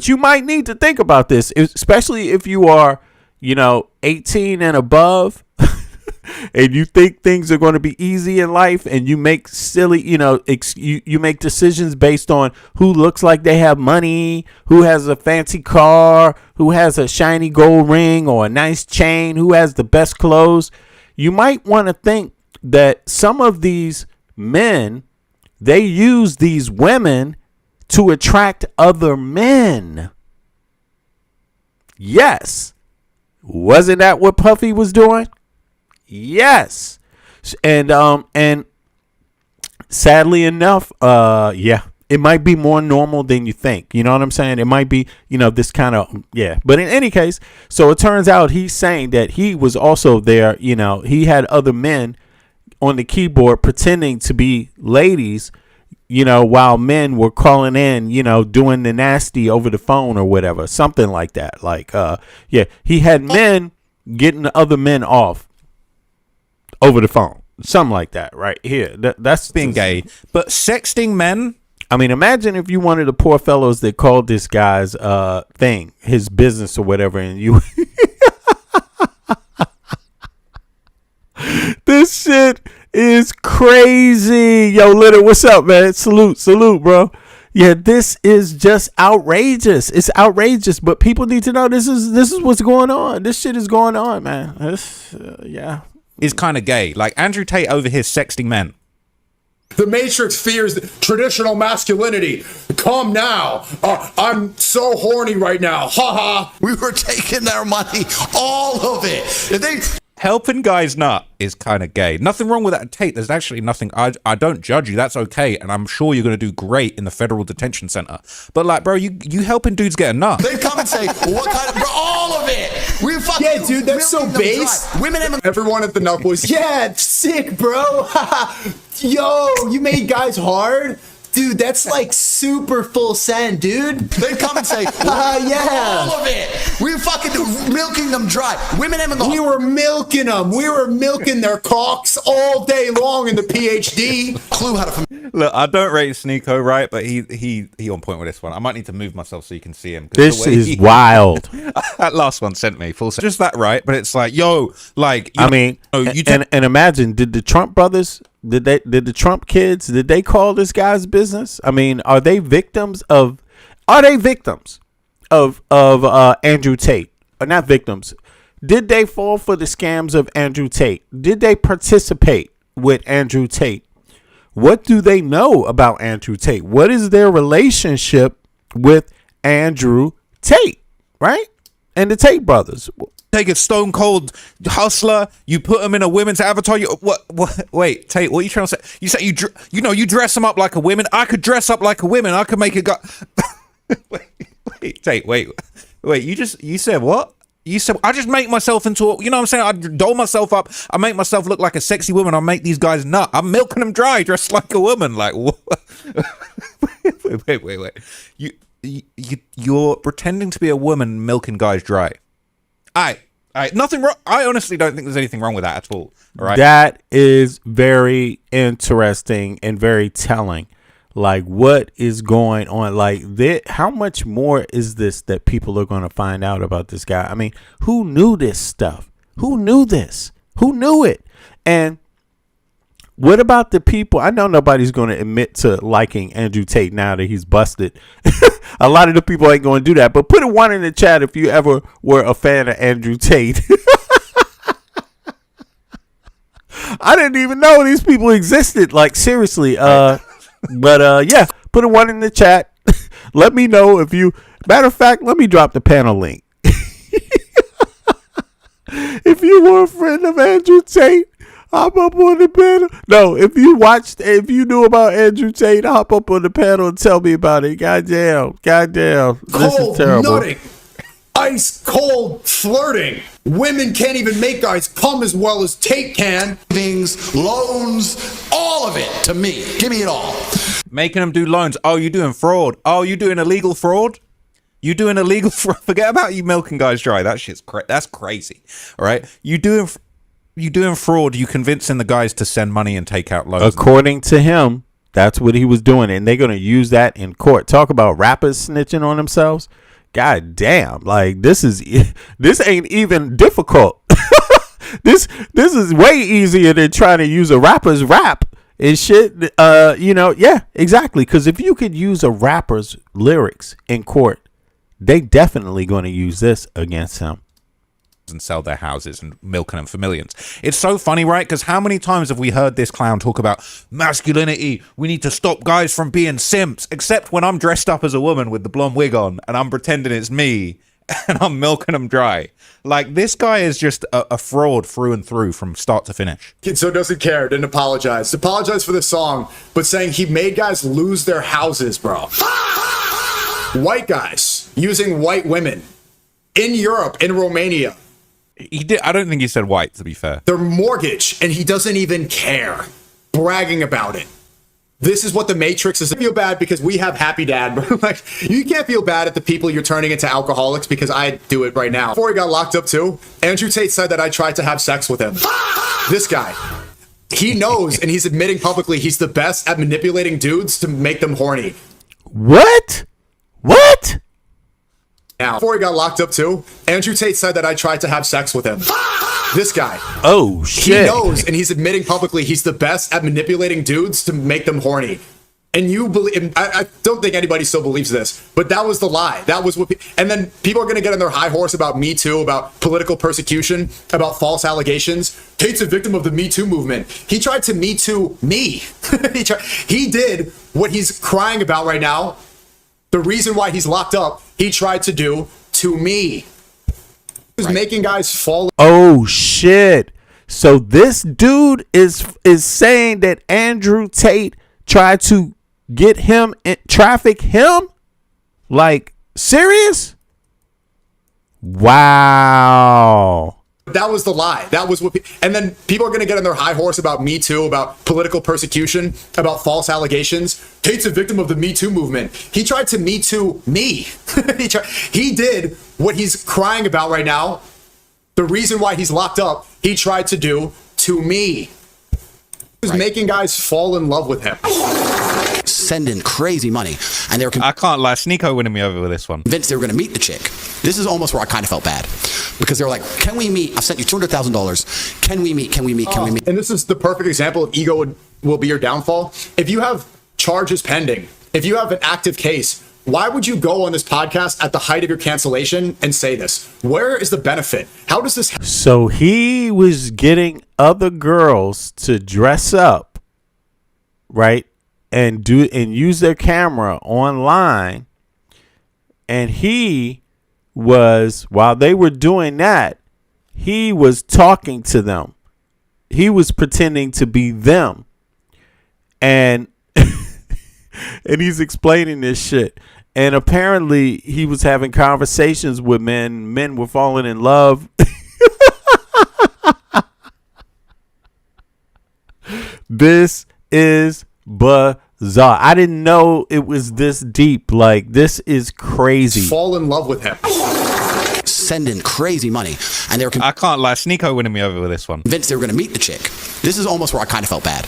you might need to think about this, especially if you are, 18 and above and you think things are going to be easy in life and you make silly, you make decisions based on who looks like they have money, who has a fancy car, who has a shiny gold ring or a nice chain, who has the best clothes. You might want to think that some of these men, they use these women to attract other men. Yes. Wasn't that what Puffy was doing? Yes. And sadly enough, it might be more normal than you think. You know what I'm saying? It might be, this kind of, yeah. But in any case, so it turns out he's saying that he was also there, he had other men on the keyboard pretending to be ladies, while men were calling in, doing the nasty over the phone or whatever, something like that. Like, he had men getting the other men off over the phone, something like that, right here. That's being gay, but sexting men. I mean, imagine if you one of the poor fellows that called this guy's thing, his business or whatever, and you. This shit is crazy. Yo, Little, what's up, man? Salute, bro. Yeah, this is just outrageous. It's outrageous, but people need to know this is what's going on. This shit is going on, man. It's kind of gay. Like Andrew Tate over here sexting men. The Matrix fears traditional masculinity. Come now. I'm so horny right now. Ha ha. We were taking their money, all of it. helping guys nut is kind of gay. Nothing wrong with that, Tate. There's actually nothing. I don't judge you. That's okay, and I'm sure you're gonna do great in the federal detention center. But like, bro, you helping dudes get a nut. They come and say, well, what kind of, bro, all of it. We fucking, Yeah, dude, that's so base. Women and Everyone at the Nut Boys, yeah, sick, bro. Yo, you made guys hard. Dude, that's like super full send, dude. They come and say, well, yeah. all of it. We were fucking milking them dry. Women and We were milking them. We were milking their cocks all day long in the PhD. Clue how to. Look, I don't rate Sneeko, right? But he on point with this one. I might need to move myself so you can see him. This is wild. That last one sent me full. Just that, right? But it's like, yo, like, I mean, and imagine, did the Trump brothers, did the Trump kids, did they call this guy's business? I mean, are they victims of Andrew Tate? Or not victims? Did they fall for the scams of Andrew Tate? Did they participate with Andrew Tate? What do they know about Andrew Tate? What is their relationship with Andrew Tate, right? And the Tate brothers. Take a stone cold hustler, you put him in a women's avatar. Wait, Tate, what are you trying to say? You say you dress him up like a woman. I could dress up like a woman. I could make a guy. wait, Tate, wait. You said what? You said I just make myself into a, you know what I'm saying? I doll myself up. I make myself look like a sexy woman. I make these guys nut. I'm milking them dry, dressed like a woman. Like, wait. You're pretending to be a woman milking guys dry. All right, nothing wrong. I honestly don't think there's anything wrong with that at all. All right. That is very interesting and very telling. Like, what is going on? Like, how much more is this that people are going to find out about this guy? I mean, who knew this stuff? Who knew this? Who knew it? And what about the people? I know nobody's going to admit to liking Andrew Tate now that he's busted. A lot of the people ain't going to do that. But put a 1 in the chat if you ever were a fan of Andrew Tate. I didn't even know these people existed. Like, seriously. But yeah, put a 1 in the chat. Let me know if you. Matter of fact, let me drop the panel link. If you were a friend of Andrew Tate, hop up on the panel. No, if you knew about Andrew Tate, hop up on the panel and tell me about it. Goddamn. This is terrible. Nutting. Ice cold flirting. Women can't even make guys come as well as Tate can. Things, loans, all of it to me. Give me it all. Making them do loans. Oh, you doing fraud. Oh, you doing illegal fraud. You doing illegal fraud. Forget about you milking guys dry. That shit's that's crazy. All right. You doing fraud. You convincing the guys to send money and take out loans. According to him, that's what he was doing, and they're gonna use that in court. Talk about rappers snitching on themselves. God damn, like this ain't even difficult. This is way easier than trying to use a rapper's rap and shit. Yeah, exactly. Because if you could use a rapper's lyrics in court, they definitely going to use this against him. And sell their houses and milking them for millions. It's so funny, right? Because how many times have we heard this clown talk about masculinity? We need to stop guys from being simps. Except when I'm dressed up as a woman with the blonde wig on and I'm pretending it's me and I'm milking them dry. Like, this guy is just a fraud through and through from start to finish. Kid so doesn't care, didn't apologize. Apologize for the song, but saying he made guys lose their houses, bro. White guys using white women in Europe, in Romania. He did. I don't think he said white, to be fair. Their mortgage, and he doesn't even care. Bragging about it. This is what the Matrix is. I feel bad because we have Happy Dad, bro. Like, you can't feel bad at the people you're turning into alcoholics because I do it right now. Before he got locked up too, Andrew Tate said that I tried to have sex with him. This guy. He knows, and he's admitting publicly he's the best at manipulating dudes to make them horny. What? Now, before he got locked up too, Andrew Tate said that I tried to have sex with him. This guy. Oh, shit. He knows, and he's admitting publicly he's the best at manipulating dudes to make them horny. And you believe, I don't think anybody still believes this, but that was the lie. That was what, and then people are going to get on their high horse about Me Too, about political persecution, about false allegations. Tate's a victim of the Me Too movement. He tried to Me Too me. He did what he's crying about right now. The reason why he's locked up, he tried to do to me. He was making guys fall. Oh, shit. So this dude is saying that Andrew Tate tried to get him and traffic him? Like, serious? Wow. That was the lie. That was what, and then people are going to get on their high horse about Me Too, about political persecution, about false allegations. Tate's a victim of the Me Too movement. He tried to Me Too me. He did what he's crying about right now. The reason why he's locked up, he tried to do to me. He was making guys fall in love with him. Sending crazy money, and they were I can't lie, Sneeko winning me over with this one. convinced they were going to meet the chick. This is almost where I kind of felt bad, because they were like, "Can we meet? I've sent you $200,000. Can we meet? Can we meet? Can we meet?" And this is the perfect example of ego will be your downfall. If you have charges pending, if you have an active case, why would you go on this podcast at the height of your cancellation and say this? Where is the benefit? How does this? So he was getting other girls to dress up, right? And use their camera online. And he was, while they were doing that, he was talking to them. He was pretending to be them. And and he's explaining this shit. And apparently he was having conversations with men. Men were falling in love. This is bizarre. I didn't know it was this deep. Like, this is crazy. Fall in love with him. Sending crazy money, and they were I can't lie, Sneeko winning me over with this one. convinced they were going to meet the chick. This is almost where I kind of felt bad,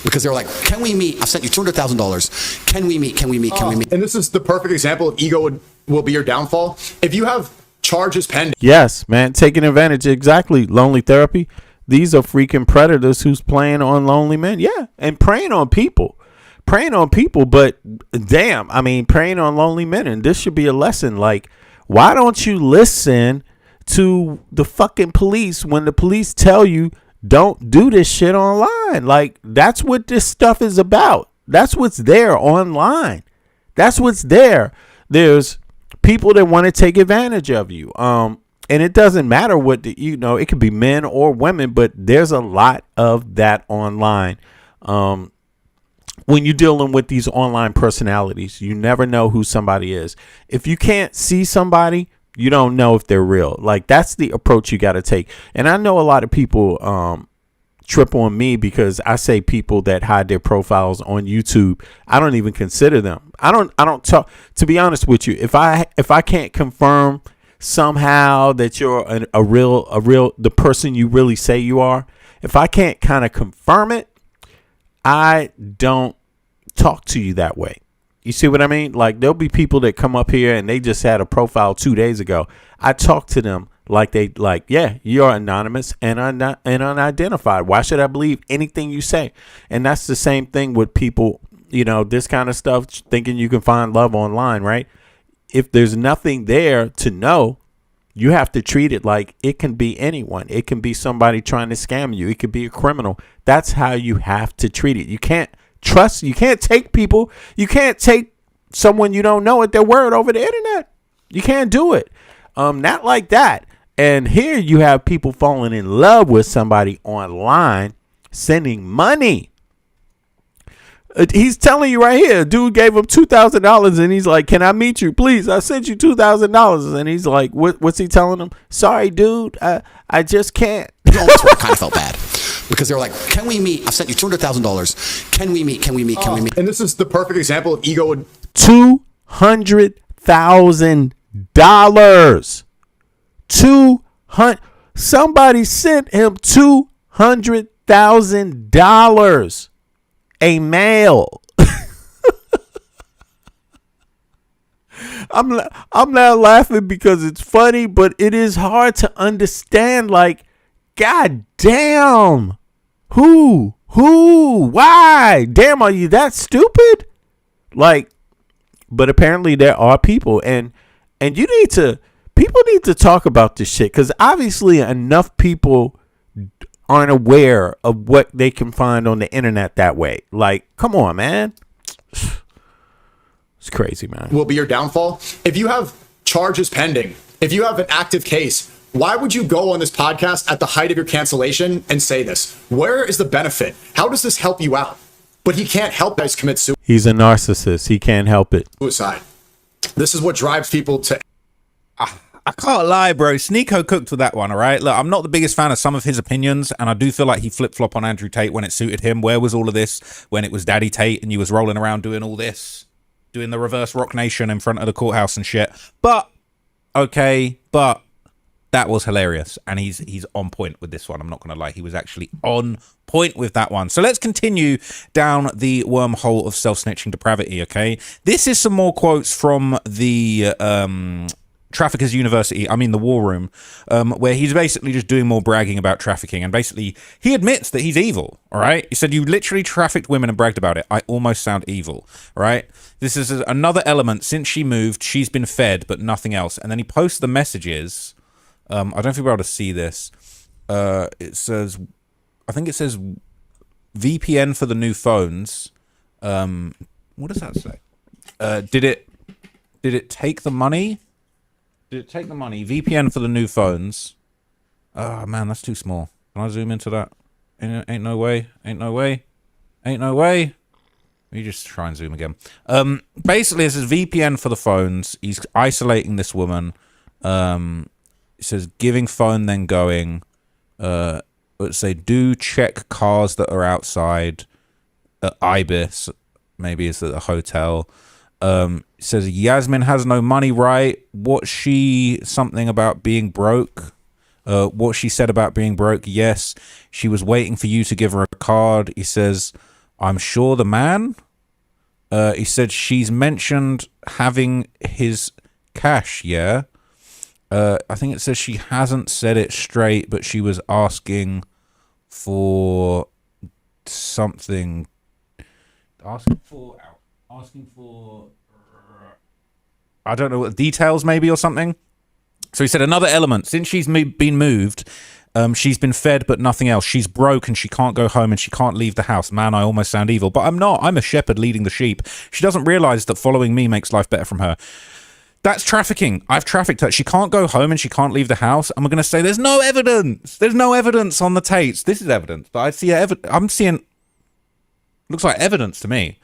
because they were like, "Can we meet? I've sent you $200,000. Can we meet? Can we meet? Can we meet?" And this is the perfect example of ego will be your downfall. If you have charges pending. Yes, man. Taking advantage. Exactly. Lonely therapy. These are freaking predators who's playing on lonely men. Yeah. And preying on people. Preying on people. But damn, I mean, preying on lonely men. And this should be a lesson. Like, why don't you listen to the fucking police when the police tell you don't do this shit online? Like, that's what this stuff is about. That's what's there online. That's what's there. There's people that want to take advantage of you. And it doesn't matter what it could be men or women, but there's a lot of that online. When you're dealing with these online personalities, you never know who somebody is. If you can't see somebody, you don't know if they're real. Like, that's the approach you got to take. And I know a lot of people trip on me because I say people that hide their profiles on YouTube, I don't even consider them. I don't talk, to be honest with you. If I can't confirm somehow that you're a real the person you really say you are, if I can't kind of confirm it, I don't talk to you that way. You see what I mean? Like, there'll be people that come up here and they just had a profile 2 days ago. I talk to them like yeah, you're anonymous and unidentified. Why should I believe anything you say? And that's the same thing with people, this kind of stuff, thinking you can find love online, right? If there's nothing there to know, you have to treat it like it can be anyone. It can be somebody trying to scam you. It could be a criminal. That's how you have to treat it. You can't trust. You can't take people. You can't take someone you don't know at their word over the internet. You can't do it. Not like that. And here you have people falling in love with somebody online, sending money. He's telling you right here, dude gave him $2,000 and he's like, "Can I meet you? Please, I sent you $2,000. And he's like, what's he telling him? "Sorry, dude, I just can't." Almost where I kind of felt bad, because they were like, "Can we meet? I've sent you $200,000. Can we meet? Can we meet? Can we meet?" And this is the perfect example of ego. $200,000. Somebody sent him $200,000. A male. I'm not laughing because it's funny, but it is hard to understand. Like, God damn, who, why? Damn, are you that stupid? Like, but apparently there are people, and people need to talk about this shit, because obviously enough people aren't aware of what they can find on the internet that way. Like, come on, man. It's crazy, man. Will be your downfall. If you have charges pending, if you have an active case, Why would you go on this podcast at the height of your cancellation and say this? Where is the benefit? How does this help you out? But he can't help guys commit He's a narcissist. He can't help it. suicide. This is what drives people to. I can't lie, bro. Sneeko cooked with that one, all right? Look, I'm not the biggest fan of some of his opinions, and I do feel like he flip-flop on Andrew Tate when it suited him. Where was all of this when it was Daddy Tate and you was rolling around doing all this? Doing the reverse Rock Nation in front of the courthouse and shit. But, okay, but that was hilarious, and he's on point with this one. I'm not going to lie. He was actually on point with that one. So let's continue down the wormhole of self-snitching depravity, okay? This is some more quotes from the Traffickers University, the War Room, where he's basically just doing more bragging about trafficking, and basically he admits that he's evil, all right? He said, you literally trafficked women and bragged about it. I almost sound evil, all right? This is another element. Since she moved, she's been fed, but nothing else. And then he posts the messages. I don't know if you'll be able to see this. It says, I think it says VPN for the new phones. What does that say? Did it take the money? Did it take the money? VPN for the new phones. Oh man, that's too small. Can I zoom into that? Ain't no way. Ain't no way. Ain't no way. Let me just try and zoom again. Basically, this is VPN for the phones. He's isolating this woman. It says giving phone, then going. Let's say do check cars that are outside at Ibis. Maybe it's at a hotel. It says Yasmin has no money, right? Something about being broke. What she said about being broke, yes. She was waiting for you to give her a card. He says, I'm sure the man. He said she's mentioned having his cash, yeah. I think it says she hasn't said it straight, but she was asking for something. Asking for I don't know what details, maybe, or something. So he said another element. Since she's been moved, she's been fed, but nothing else. She's broke and she can't go home and she can't leave the house. Man, I almost sound evil, but I'm not. I'm a shepherd leading the sheep. She doesn't realize that following me makes life better from her. That's trafficking. I've trafficked her. She can't go home and she can't leave the house. And we're going to say there's no evidence. There's no evidence on the Tates. This is evidence, but I see I'm seeing. Looks like evidence to me.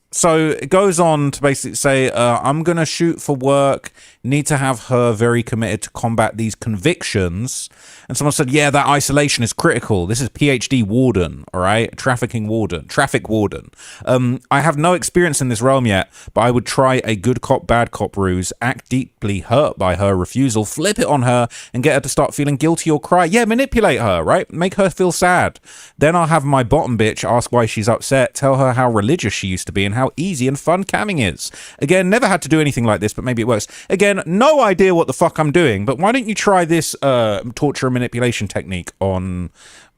So it goes on to basically say, I'm going to shoot for work, need to have her very committed to combat these convictions. And someone said, yeah, that isolation is critical. This is PhD warden, all right? Traffic warden. I have no experience in this realm yet, but I would try a good cop, bad cop ruse, act deeply hurt by her refusal, flip it on her and get her to start feeling guilty or cry. Yeah, manipulate her, right? Make her feel sad. Then I'll have my bottom bitch ask why she's upset, tell her how religious she used to be and how easy and fun camming is. Again, never had to do anything like this, but maybe it works. Again, no idea what the fuck I'm doing, but why don't you try this torture and manipulation technique on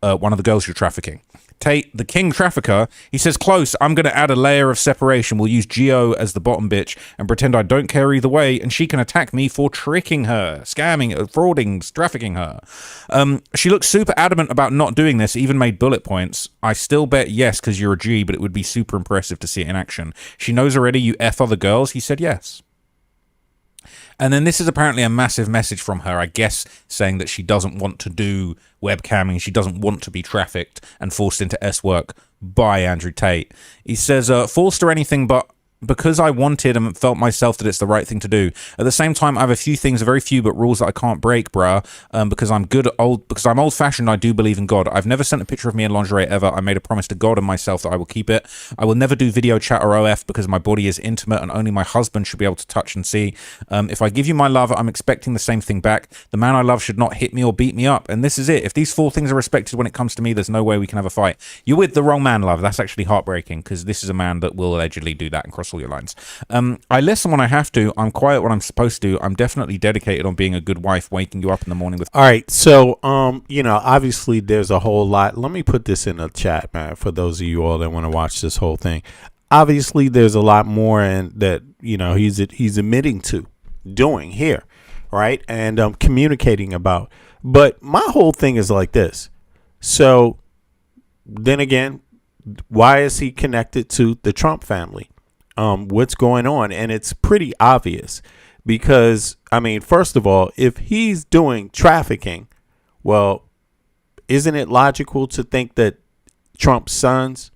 one of the girls you're trafficking? Tate, the king trafficker, he says, close, I'm going to add a layer of separation. We'll use Geo as the bottom bitch and pretend I don't care either way, and she can attack me for tricking her, scamming, frauding, trafficking her. She looks super adamant about not doing this, even made bullet points. I still bet yes because you're a G, but it would be super impressive to see it in action. She knows already you F other girls? He said yes. And then this is apparently a massive message from her, I guess, saying that she doesn't want to do webcamming, she doesn't want to be trafficked and forced into S-work by Andrew Tate. He says, forced or anything but because I wanted and felt myself that it's the right thing to do. At the same time, I have a few things, very few, but rules that I can't break, bruh. Because I'm old-fashioned, I do believe in God. I've never sent a picture of me in lingerie ever. I made a promise to God and myself that I will keep it. I will never do video chat or OF because my body is intimate and only my husband should be able to touch and see. If I give you my love, I'm expecting the same thing back. The man I love should not hit me or beat me up. And this is it. If these 4 things are respected when it comes to me, there's no way we can have a fight. You're with the wrong man, love. That's actually heartbreaking because this is a man that will allegedly do that and cross all your lines. I listen when I have to. I'm quiet when I'm supposed to. I'm definitely dedicated on being a good wife, waking you up in the morning with. All right. So, obviously there's a whole lot. Let me put this in the chat, man, for those of you all that want to watch this whole thing. Obviously, there's a lot more that, he's admitting to doing here. Right. And communicating about. But my whole thing is like this. So then again, why is he connected to the Trump family? What's going on? And it's pretty obvious Because, I mean, first of all, if he's doing trafficking, well, isn't it logical to think that Trump's sons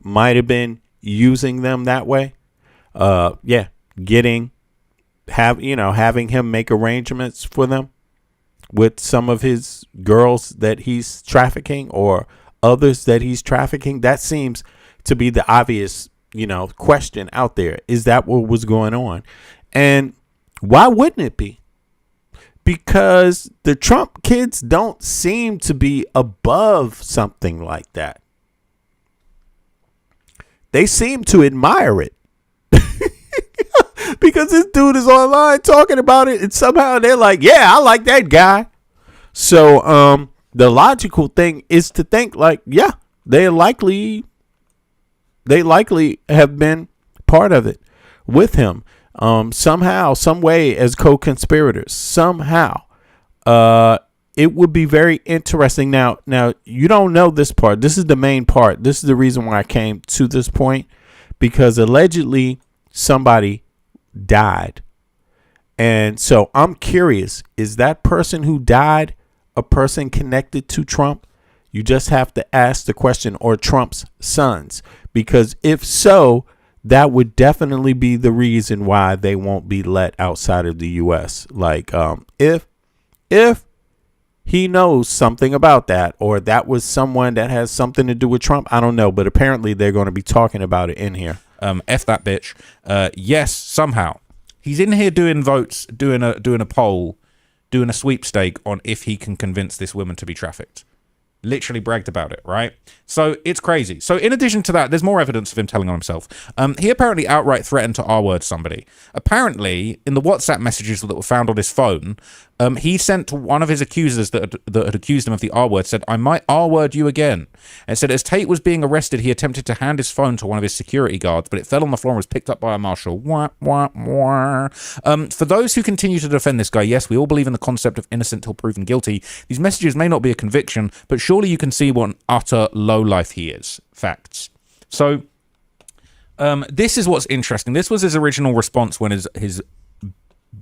might have been using them that way? Having him make arrangements for them with some of his girls that he's trafficking or others that he's trafficking. That seems to be the obvious, question out there. Is that what was going on? And why wouldn't it be? Because the Trump kids don't seem to be above something like that. They seem to admire it. Because this dude is online talking about it, and somehow they're like, yeah, I like that guy. So the logical thing is to think like, yeah, they likely have been part of it with him somehow, some way, as co-conspirators. Somehow. It would be very interesting. Now you don't know this part. This is the main part. This is the reason why I came to this point, because allegedly somebody died. And so I'm curious, is that person who died a person connected to Trump? You just have to ask the question, or Trump's sons, because if so, that would definitely be the reason why they won't be let outside of the U.S. Like, if he knows something about that, or that was someone that has something to do with Trump, I don't know, but apparently they're going to be talking about it in here. F that bitch. Yes, somehow he's in here doing votes, doing a poll, doing a sweepstake on if he can convince this woman to be trafficked. Literally bragged about it, right? So it's crazy. So in addition to that, there's more evidence of him telling on himself. He apparently outright threatened to R-word somebody. Apparently, in the WhatsApp messages that were found on his phone, he sent to one of his accusers that had accused him of the R-word, said, "I might R-word you again." And said as Tate was being arrested, he attempted to hand his phone to one of his security guards, but it fell on the floor and was picked up by a marshal. Wah, wah, wah. For those who continue to defend this guy, yes, we all believe in the concept of innocent till proven guilty. These messages may not be a conviction, but surely you can see what an utter lowlife he is. Facts. So this is what's interesting. This was his original response when his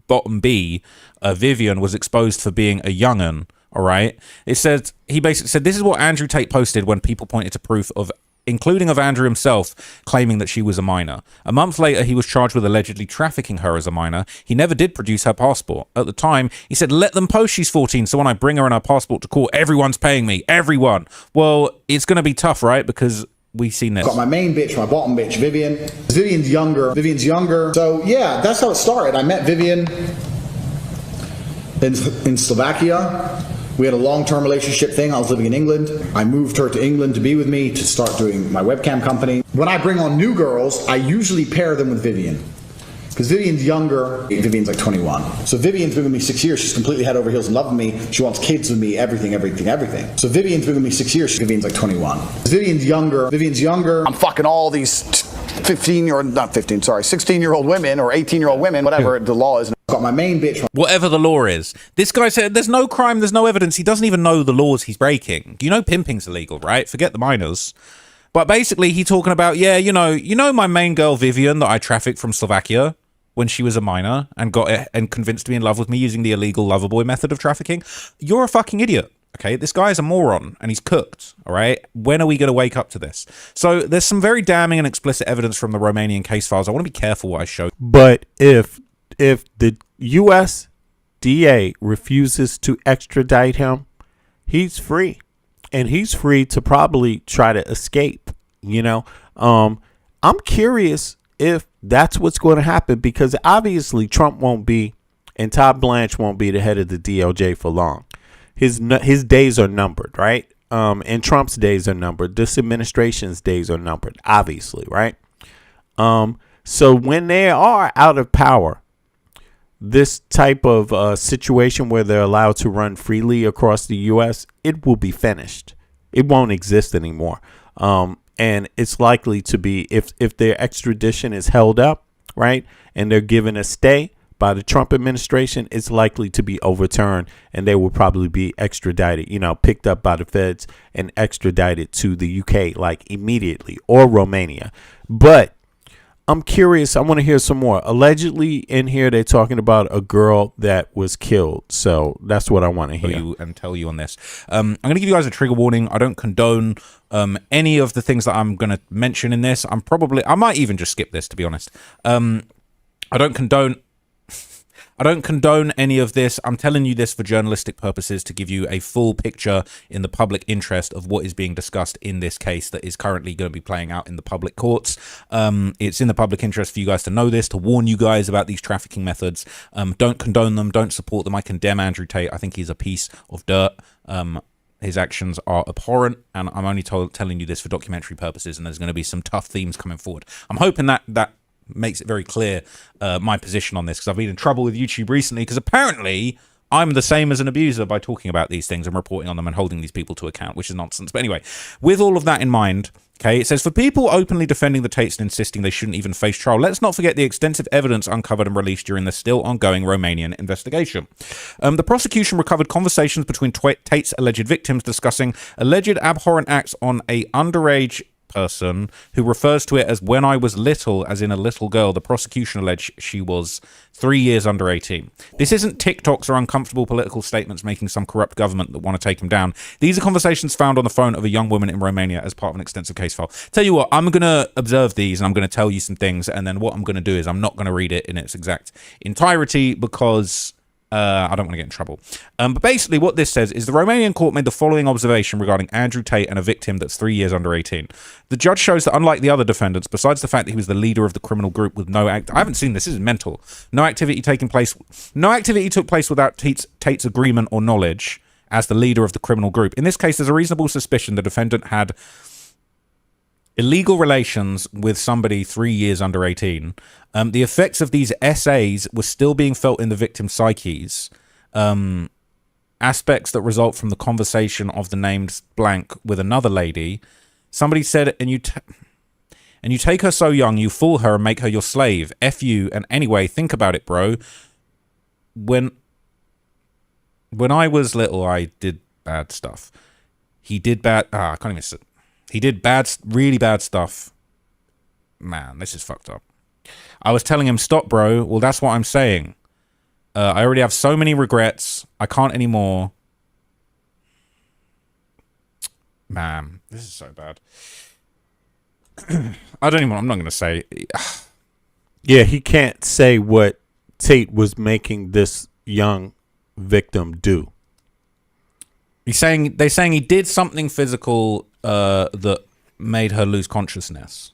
bottom B, Vivian, was exposed for being a young'un. All right. It said, he basically said, this is what Andrew Tate posted when people pointed to proof of, including of Andrew himself, claiming that she was a minor. A month later, he was charged with allegedly trafficking her as a minor. He never did produce her passport. At the time, he said, let them post she's 14, so when I bring her and her passport to court, everyone's paying me. Everyone. Well, it's going to be tough, right? Because we've seen this. Got my main bitch, my bottom bitch, Vivian. Vivian's younger. So yeah, that's how it started. I met Vivian in Slovakia. We had a long-term relationship thing. I was living in England. I moved her to England to be with me to start doing my webcam company. When I bring on new girls, I usually pair them with Vivian. Because Vivian's younger. Vivian's like 21. So Vivian's been with me 6 years. She's completely head over heels in love with me. She wants kids with me, everything. So Vivian's been with me 6 years. Vivian's like 21. Vivian's younger. I'm fucking all these 16-year-old women or 18-year-old women, whatever the law is. Got my main bitch. Whatever the law is. This guy said there's no crime, there's no evidence. He doesn't even know the laws he's breaking. You know pimping's illegal, right? Forget the minors. But basically, he's talking about, yeah, you know my main girl, Vivian, that I trafficked from Slovakia when she was a minor and got it and convinced to be in love with me using the illegal lover boy method of trafficking. You're a fucking idiot. Okay, this guy is a moron and he's cooked. All right, when are we going to wake up to this? So there's some very damning and explicit evidence from the Romanian case files. I want to be careful what I show. But if the U.S. DA refuses to extradite him, he's free, and he's free to probably try to escape. I'm curious if that's what's going to happen, because obviously Trump won't be, and Todd Blanche won't be the head of the DOJ for long. His days are numbered, right? And Trump's days are numbered. This administration's days are numbered, obviously, right? So when they are out of power, this type of situation where they're allowed to run freely across the U.S., it will be finished. It won't exist anymore. And it's likely to be, if their extradition is held up, right, and they're given a stay by the Trump administration, it's likely to be overturned, and they will probably be extradited, picked up by the feds and extradited to the UK, like immediately, or Romania. But I'm curious. I want to hear some more. Allegedly, in here, they're talking about a girl that was killed. So that's what I want to hear. And tell you on this. I'm going to give you guys a trigger warning. I don't condone any of the things that I'm going to mention in this. I might even just skip this, to be honest. I don't condone any of this. I'm telling you this for journalistic purposes, to give you a full picture in the public interest of what is being discussed in this case that is currently going to be playing out in the public courts. It's in the public interest for you guys to know this, to warn you guys about these trafficking methods. Don't condone them. Don't support them. I condemn Andrew Tate. I think he's a piece of dirt. His actions are abhorrent, and I'm only telling you this for documentary purposes, and there's going to be some tough themes coming forward. I'm hoping that makes it very clear my position on this, because I've been in trouble with YouTube recently because apparently I'm the same as an abuser by talking about these things and reporting on them and holding these people to account, which is nonsense. But anyway, with all of that in mind, okay, it says, for people openly defending the Tates and insisting they shouldn't even face trial, let's not forget the extensive evidence uncovered and released during the still ongoing Romanian investigation. The prosecution recovered conversations between Tate's alleged victims discussing alleged abhorrent acts on a underage person who refers to it as when I was little, as in a little girl. The prosecution alleged she was 3 years under 18. This isn't TikToks or uncomfortable political statements making some corrupt government that want to take him down. These are conversations found on the phone of a young woman in Romania as part of an extensive case file. Tell you what, I'm going to observe these and I'm going to tell you some things, and then what I'm going to do is I'm not going to read it in its exact entirety because I don't want to get in trouble. But basically what this says is the Romanian court made the following observation regarding Andrew Tate and a victim that's 3 years under 18. The judge shows that unlike the other defendants, besides the fact that he was the leader of the criminal group with no act, I haven't seen this is mental. No activity took place without Tate's agreement or knowledge as the leader of the criminal group. In this case, there's a reasonable suspicion the defendant had illegal relations with somebody 3 years under 18. The effects of these essays were still being felt in the victim's psyches. Aspects that result from the conversation of the named blank with another lady. Somebody said, and you take her so young, you fool her and make her your slave. F you. And anyway, think about it, bro. When I was little, I did bad stuff. He did bad. I can't even sit. He did really bad stuff. Man, this is fucked up. I was telling him, stop, bro. Well, that's what I'm saying. I already have so many regrets. I can't anymore. Man, this is so bad. I'm not going to say. Yeah, he can't say what Tate was making this young victim do. They're saying he did something physical that made her lose consciousness.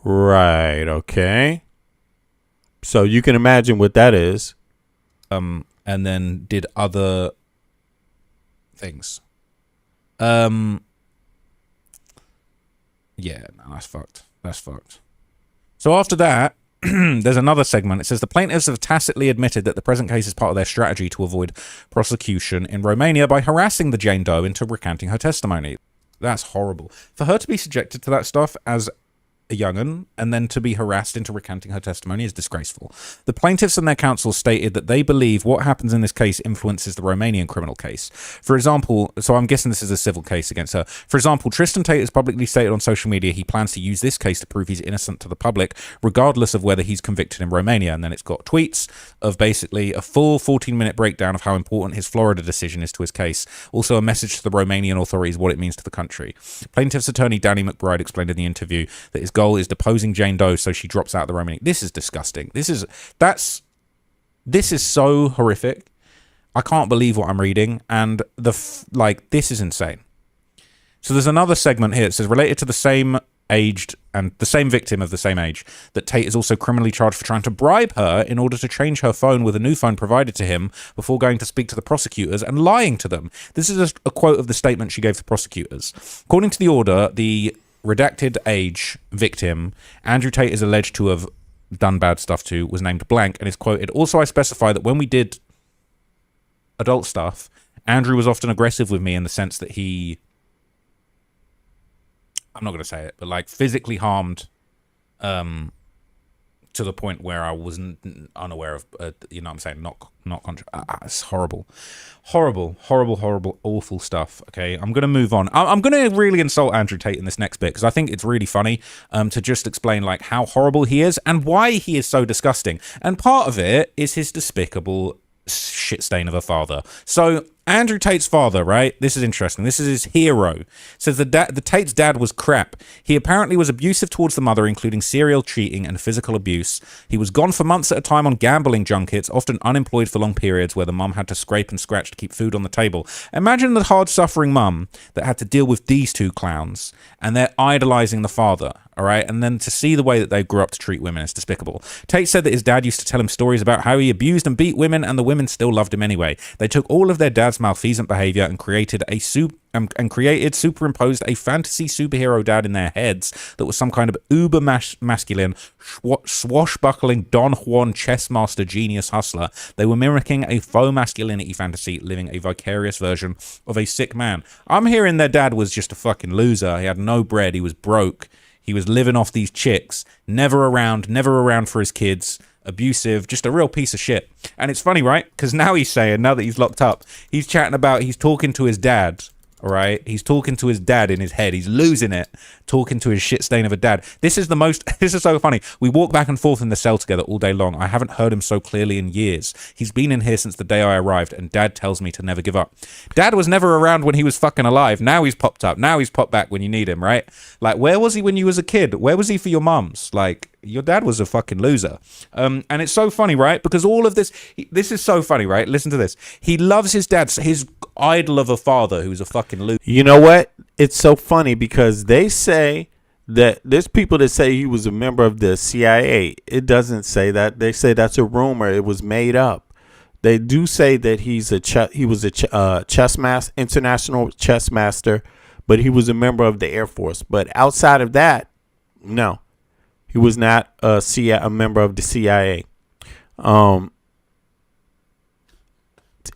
Right, okay. So you can imagine what that is. And then did other things. Yeah, no, that's fucked. That's fucked. So after that, there's another segment. It says the plaintiffs have tacitly admitted that the present case is part of their strategy to avoid prosecution in Romania by harassing the Jane Doe into recanting her testimony. That's horrible. For her to be subjected to that stuff as a young'un and then to be harassed into recanting her testimony is disgraceful. The plaintiffs and their counsel stated that they believe what happens in this case influences the Romanian criminal case. For example, so I'm guessing this is a civil case against her. For example, Tristan Tate has publicly stated on social media he plans to use this case to prove he's innocent to the public, regardless of whether he's convicted in Romania. And then it's got tweets of basically a full 14-minute breakdown of how important his Florida decision is to his case. Also a message to the Romanian authorities what it means to the country. Plaintiff's attorney Danny McBride explained in the interview that his goal is deposing Jane Doe so she drops out of the Romanian. This is disgusting. This is so horrific. I can't believe what I'm reading, and this is insane. So there's another segment here. It says related to the same aged and the same victim of the same age, that Tate is also criminally charged for trying to bribe her in order to change her phone with a new phone provided to him before going to speak to the prosecutors and lying to them. This is a quote of the statement she gave the prosecutors. According to the order, the redacted age victim Andrew Tate is alleged to have done bad stuff to was named blank and is quoted, also I specify that when we did adult stuff, Andrew was often aggressive with me in the sense that he, I'm not going to say it, but like physically harmed to the point where I wasn't unaware of, you know what I'm saying? It's horrible, awful stuff. Okay, I'm going to move on. I'm going to really insult Andrew Tate in this next bit because I think it's really funny to just explain like how horrible he is and why he is so disgusting. And part of it is his despicable shit stain of a father. So Andrew Tate's father, right? This is interesting. This is his hero. Says the Tate's dad was crap. He apparently was abusive towards the mother, including serial cheating and physical abuse. He was gone for months at a time on gambling junkets, often unemployed for long periods where the mum had to scrape and scratch to keep food on the table. Imagine the hard-suffering mum that had to deal with these two clowns, and they're idolizing the father, all right? And then to see the way that they grew up to treat women is despicable. Tate said that his dad used to tell him stories about how he abused and beat women, and the women still loved him anyway. They took all of their dad's malfeasant behavior and created superimposed a fantasy superhero dad in their heads that was some kind of uber masculine, swashbuckling Don Juan chess master genius hustler. They were mimicking a faux masculinity fantasy, living a vicarious version of a sick man. I'm hearing their dad was just a fucking loser. He had no bread. He was broke. He was living off these chicks, never around for his kids, abusive, just a real piece of shit. And it's funny, right? Because now he's saying, now that he's locked up, he's chatting about, he's talking to his dad, all right? He's talking to his dad in his head. He's losing it, talking to his shit stain of a dad. This is so funny. We walk back and forth in the cell together all day long. I haven't heard him so clearly in years. He's been in here since the day I arrived, and dad tells me to never give up. Dad was never around when he was fucking alive. Now he's popped up. Now he's popped back when you need him, right? Like, where was he when you was a kid? Where was he for your mums? Like, your dad was a fucking loser. And it's so funny, right? Because all of this is so funny, right? Listen to this. He loves his dad, his idol of a father who's a fucking loser. You know what? It's so funny because they say that there's people that say he was a member of the CIA. It doesn't say that. They say that's a rumor. It was made up. They do say that he was a international chess master, but he was a member of the Air Force. But outside of that, no. He was not a member of the CIA. It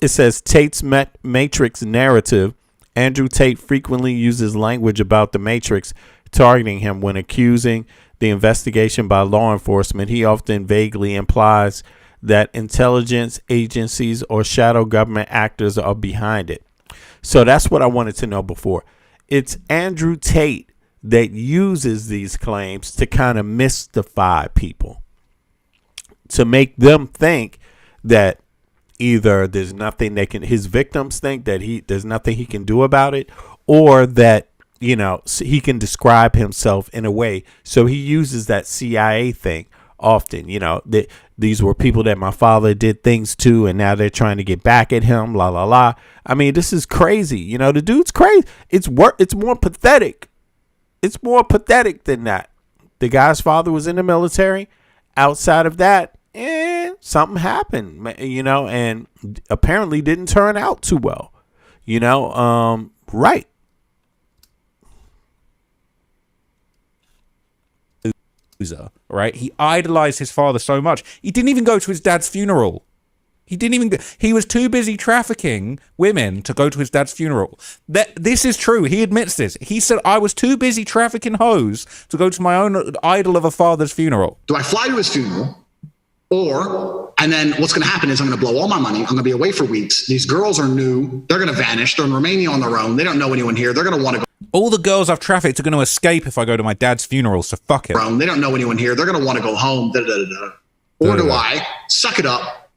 says Tate's Matrix narrative. Andrew Tate frequently uses language about the Matrix targeting him when accusing the investigation by law enforcement. He often vaguely implies that intelligence agencies or shadow government actors are behind it. So that's what I wanted to know before. It's Andrew Tate that uses these claims to kind of mystify people, to make them think that either there's nothing his victims think that there's nothing he can do about it, or that, you know, he can describe himself in a way. So he uses that CIA thing often, you know, that these were people that my father did things to, and now they're trying to get back at him, la, la, la. I mean, this is crazy. You know, the dude's crazy. It's more pathetic. It's more pathetic than that. The guy's father was in the military. Outside of that, something happened, you know, and apparently didn't turn out too well, you know, right. Right? He idolized his father so much. He didn't even go to his dad's funeral. He was too busy trafficking women to go to his dad's funeral. This is true. He admits this. He said, I was too busy trafficking hoes to go to my own idol of a father's funeral. Do I fly to his funeral? And then what's going to happen is I'm going to blow all my money. I'm going to be away for weeks. These girls are new. They're going to vanish. They're in Romania on their own. They don't know anyone here. They're going to want to go. All the girls I've trafficked are going to escape if I go to my dad's funeral, so fuck it. They don't know anyone here. They're going to want to go home. Or do I suck it up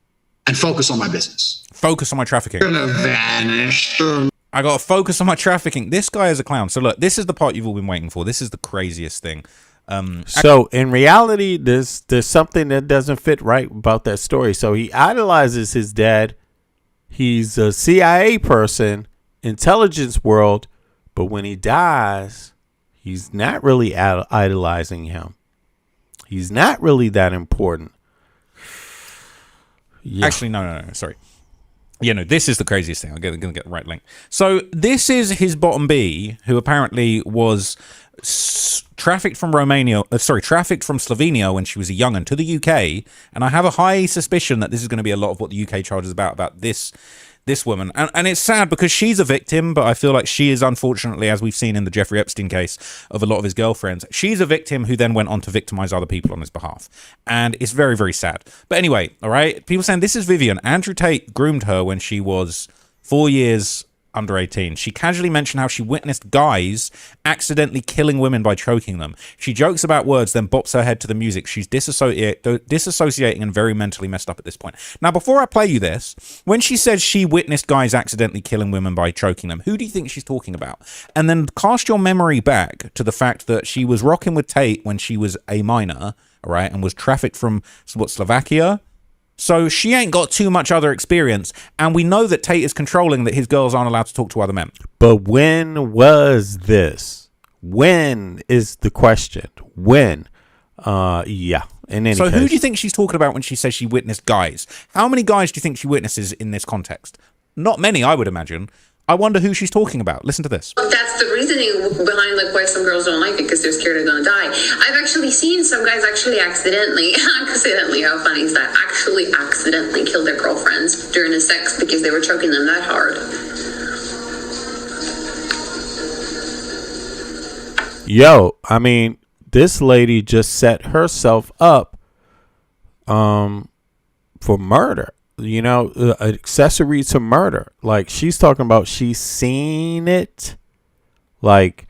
and focus on my business? Focus on my trafficking. They're going to vanish. I got to focus on my trafficking. This guy is a clown. So look, this is the part you've all been waiting for. This is the craziest thing. So in reality, there's something that doesn't fit right about that story. So he idolizes his dad. He's a CIA person, intelligence world, but when he dies, he's not really idolizing him. He's not really that important. Yeah. Actually, no, sorry. Yeah, no, this is the craziest thing. I'm going to get the right link. So this is his bottom B, who apparently was trafficked from Slovenia when she was a young'un to the UK. And I have a high suspicion that this is going to be a lot of what the UK charges about this this woman. And it's sad because she's a victim, but I feel like she is, unfortunately, as we've seen in the Jeffrey Epstein case of a lot of his girlfriends, she's a victim who then went on to victimize other people on his behalf. And it's very, very sad. But anyway, all right, people saying this is Vivian. Andrew Tate groomed her when she was 4 years under 18. She casually mentioned how she witnessed guys accidentally killing women by choking them. She jokes about words, then bops her head to the music. She's disassociating and very mentally messed up at this point. Now, before I play you this, when she says she witnessed guys accidentally killing women by choking them, who do you think she's talking about? And then cast your memory back to the fact that she was rocking with Tate when she was a minor, all right, and was trafficked from, Slovakia? So she ain't got too much other experience, and we know that Tate is controlling that his girls aren't allowed to talk to other men. But when was this? When is the question? When? Yeah. In any so case. Who do you think she's talking about when she says she witnessed guys? How many guys do you think she witnesses in this context? Not many, I would imagine. I wonder who she's talking about. Listen to this. That's the reasoning behind like why some girls don't like it, because they're scared they're gonna die. I've actually seen some guys actually accidentally, how funny is that? Actually accidentally kill their girlfriends during the sex because they were choking them that hard. Yo, I mean, this lady just set herself up for murder. You know, accessory to murder. Like, she's talking about she's seen it. Like,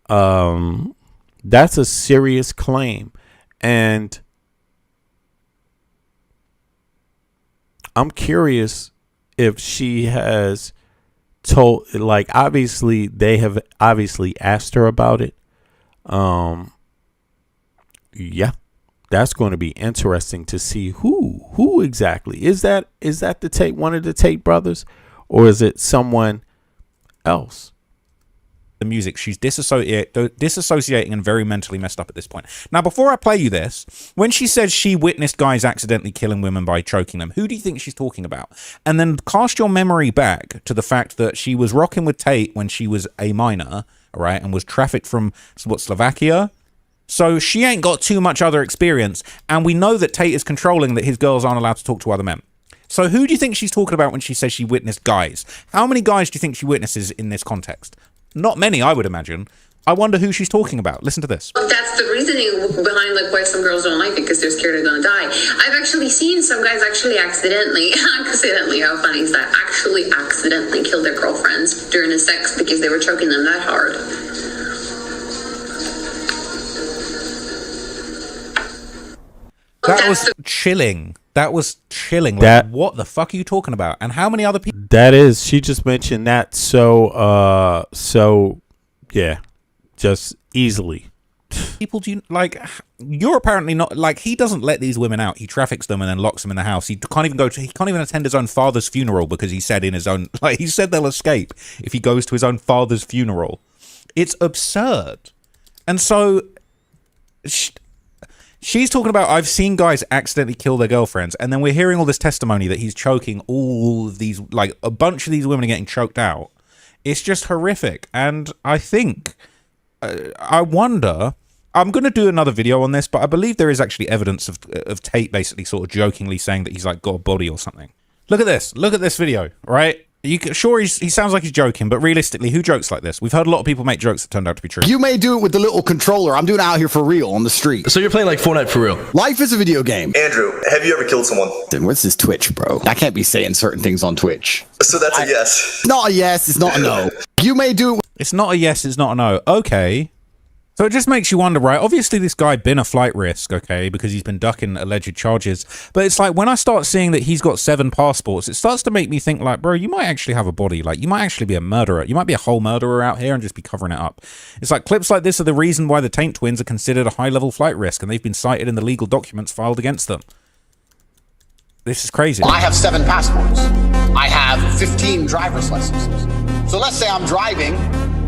that's a serious claim. And I'm curious if she has told, like, obviously they have obviously asked her about it. Yeah. That's going to be interesting to see who exactly is that the Tate, one of the Tate brothers, or is it someone else? The music, she's disassociating and very mentally messed up at this point. Now, before I play you this, when she says she witnessed guys accidentally killing women by choking them, who do you think she's talking about? And then cast your memory back to the fact that she was rocking with Tate when she was a minor, all right, and was trafficked from Slovakia. So she ain't got too much other experience, and we know that Tate is controlling that his girls aren't allowed to talk to other men. So who do you think she's talking about when she says she witnessed guys? How many guys do you think she witnesses in this context? Not many, I would imagine. I wonder who she's talking about. Listen to this. That's the reasoning behind like why some girls don't like it, because they're scared they're gonna die. I've actually seen some guys actually accidentally, how funny is that? Actually accidentally kill their girlfriends during the sex because they were choking them that hard. That was chilling. That was chilling. Like, what the fuck are you talking about? And how many other people? That is, she just mentioned that. So yeah, just easily. People do you, like, you're apparently not, like, he doesn't let these women out. He traffics them and then locks them in the house. He can't even attend his own father's funeral because he said in his own, like, he said they'll escape if he goes to his own father's funeral. It's absurd. And so she's talking about, I've seen guys accidentally kill their girlfriends, and then we're hearing all this testimony that he's choking all of these, like, a bunch of these women are getting choked out. It's just horrific. And I think, I wonder, I'm going to do another video on this, but I believe there is actually evidence of Tate basically sort of jokingly saying that he's like got a body or something. Look at this video, right? Sure, he sounds like he's joking, but realistically, who jokes like this? We've heard a lot of people make jokes that turned out to be true. You may do it with the little controller. I'm doing it out here for real on the street. So you're playing like Fortnite for real? Life is a video game. Andrew, have you ever killed someone? Then what's this Twitch, bro? I can't be saying certain things on Twitch. So that's a yes. It's not a yes, it's not a no. You may do it. It's not a yes, it's not a no. Okay. So it just makes you wonder, right? Obviously, this guy been a flight risk, okay, because he's been ducking alleged charges. But it's like, when I start seeing that he's got 7 passports, it starts to make me think, like, bro, you might actually have a body. Like, you might actually be a murderer. You might be a whole murderer out here and just be covering it up. It's like, clips like this are the reason why the Taint twins are considered a high-level flight risk, and they've been cited in the legal documents filed against them. This is crazy. I have 7 passports. I have 15 driver's licenses. So let's say I'm driving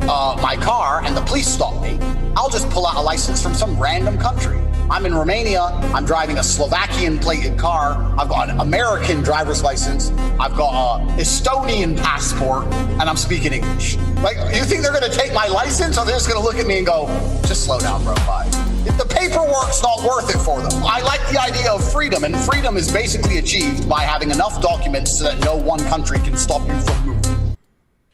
my car and the police stop me. I'll just pull out a license from some random country. I'm in Romania. I'm driving a Slovakian plated car. I've got an American driver's license. I've got an Estonian passport, and I'm speaking English. Like, you think they're going to take my license, or they're just going to look at me and go, just slow down, bro, bye. If the paperwork's not worth it for them. I like the idea of freedom, and freedom is basically achieved by having enough documents so that no one country can stop you from moving.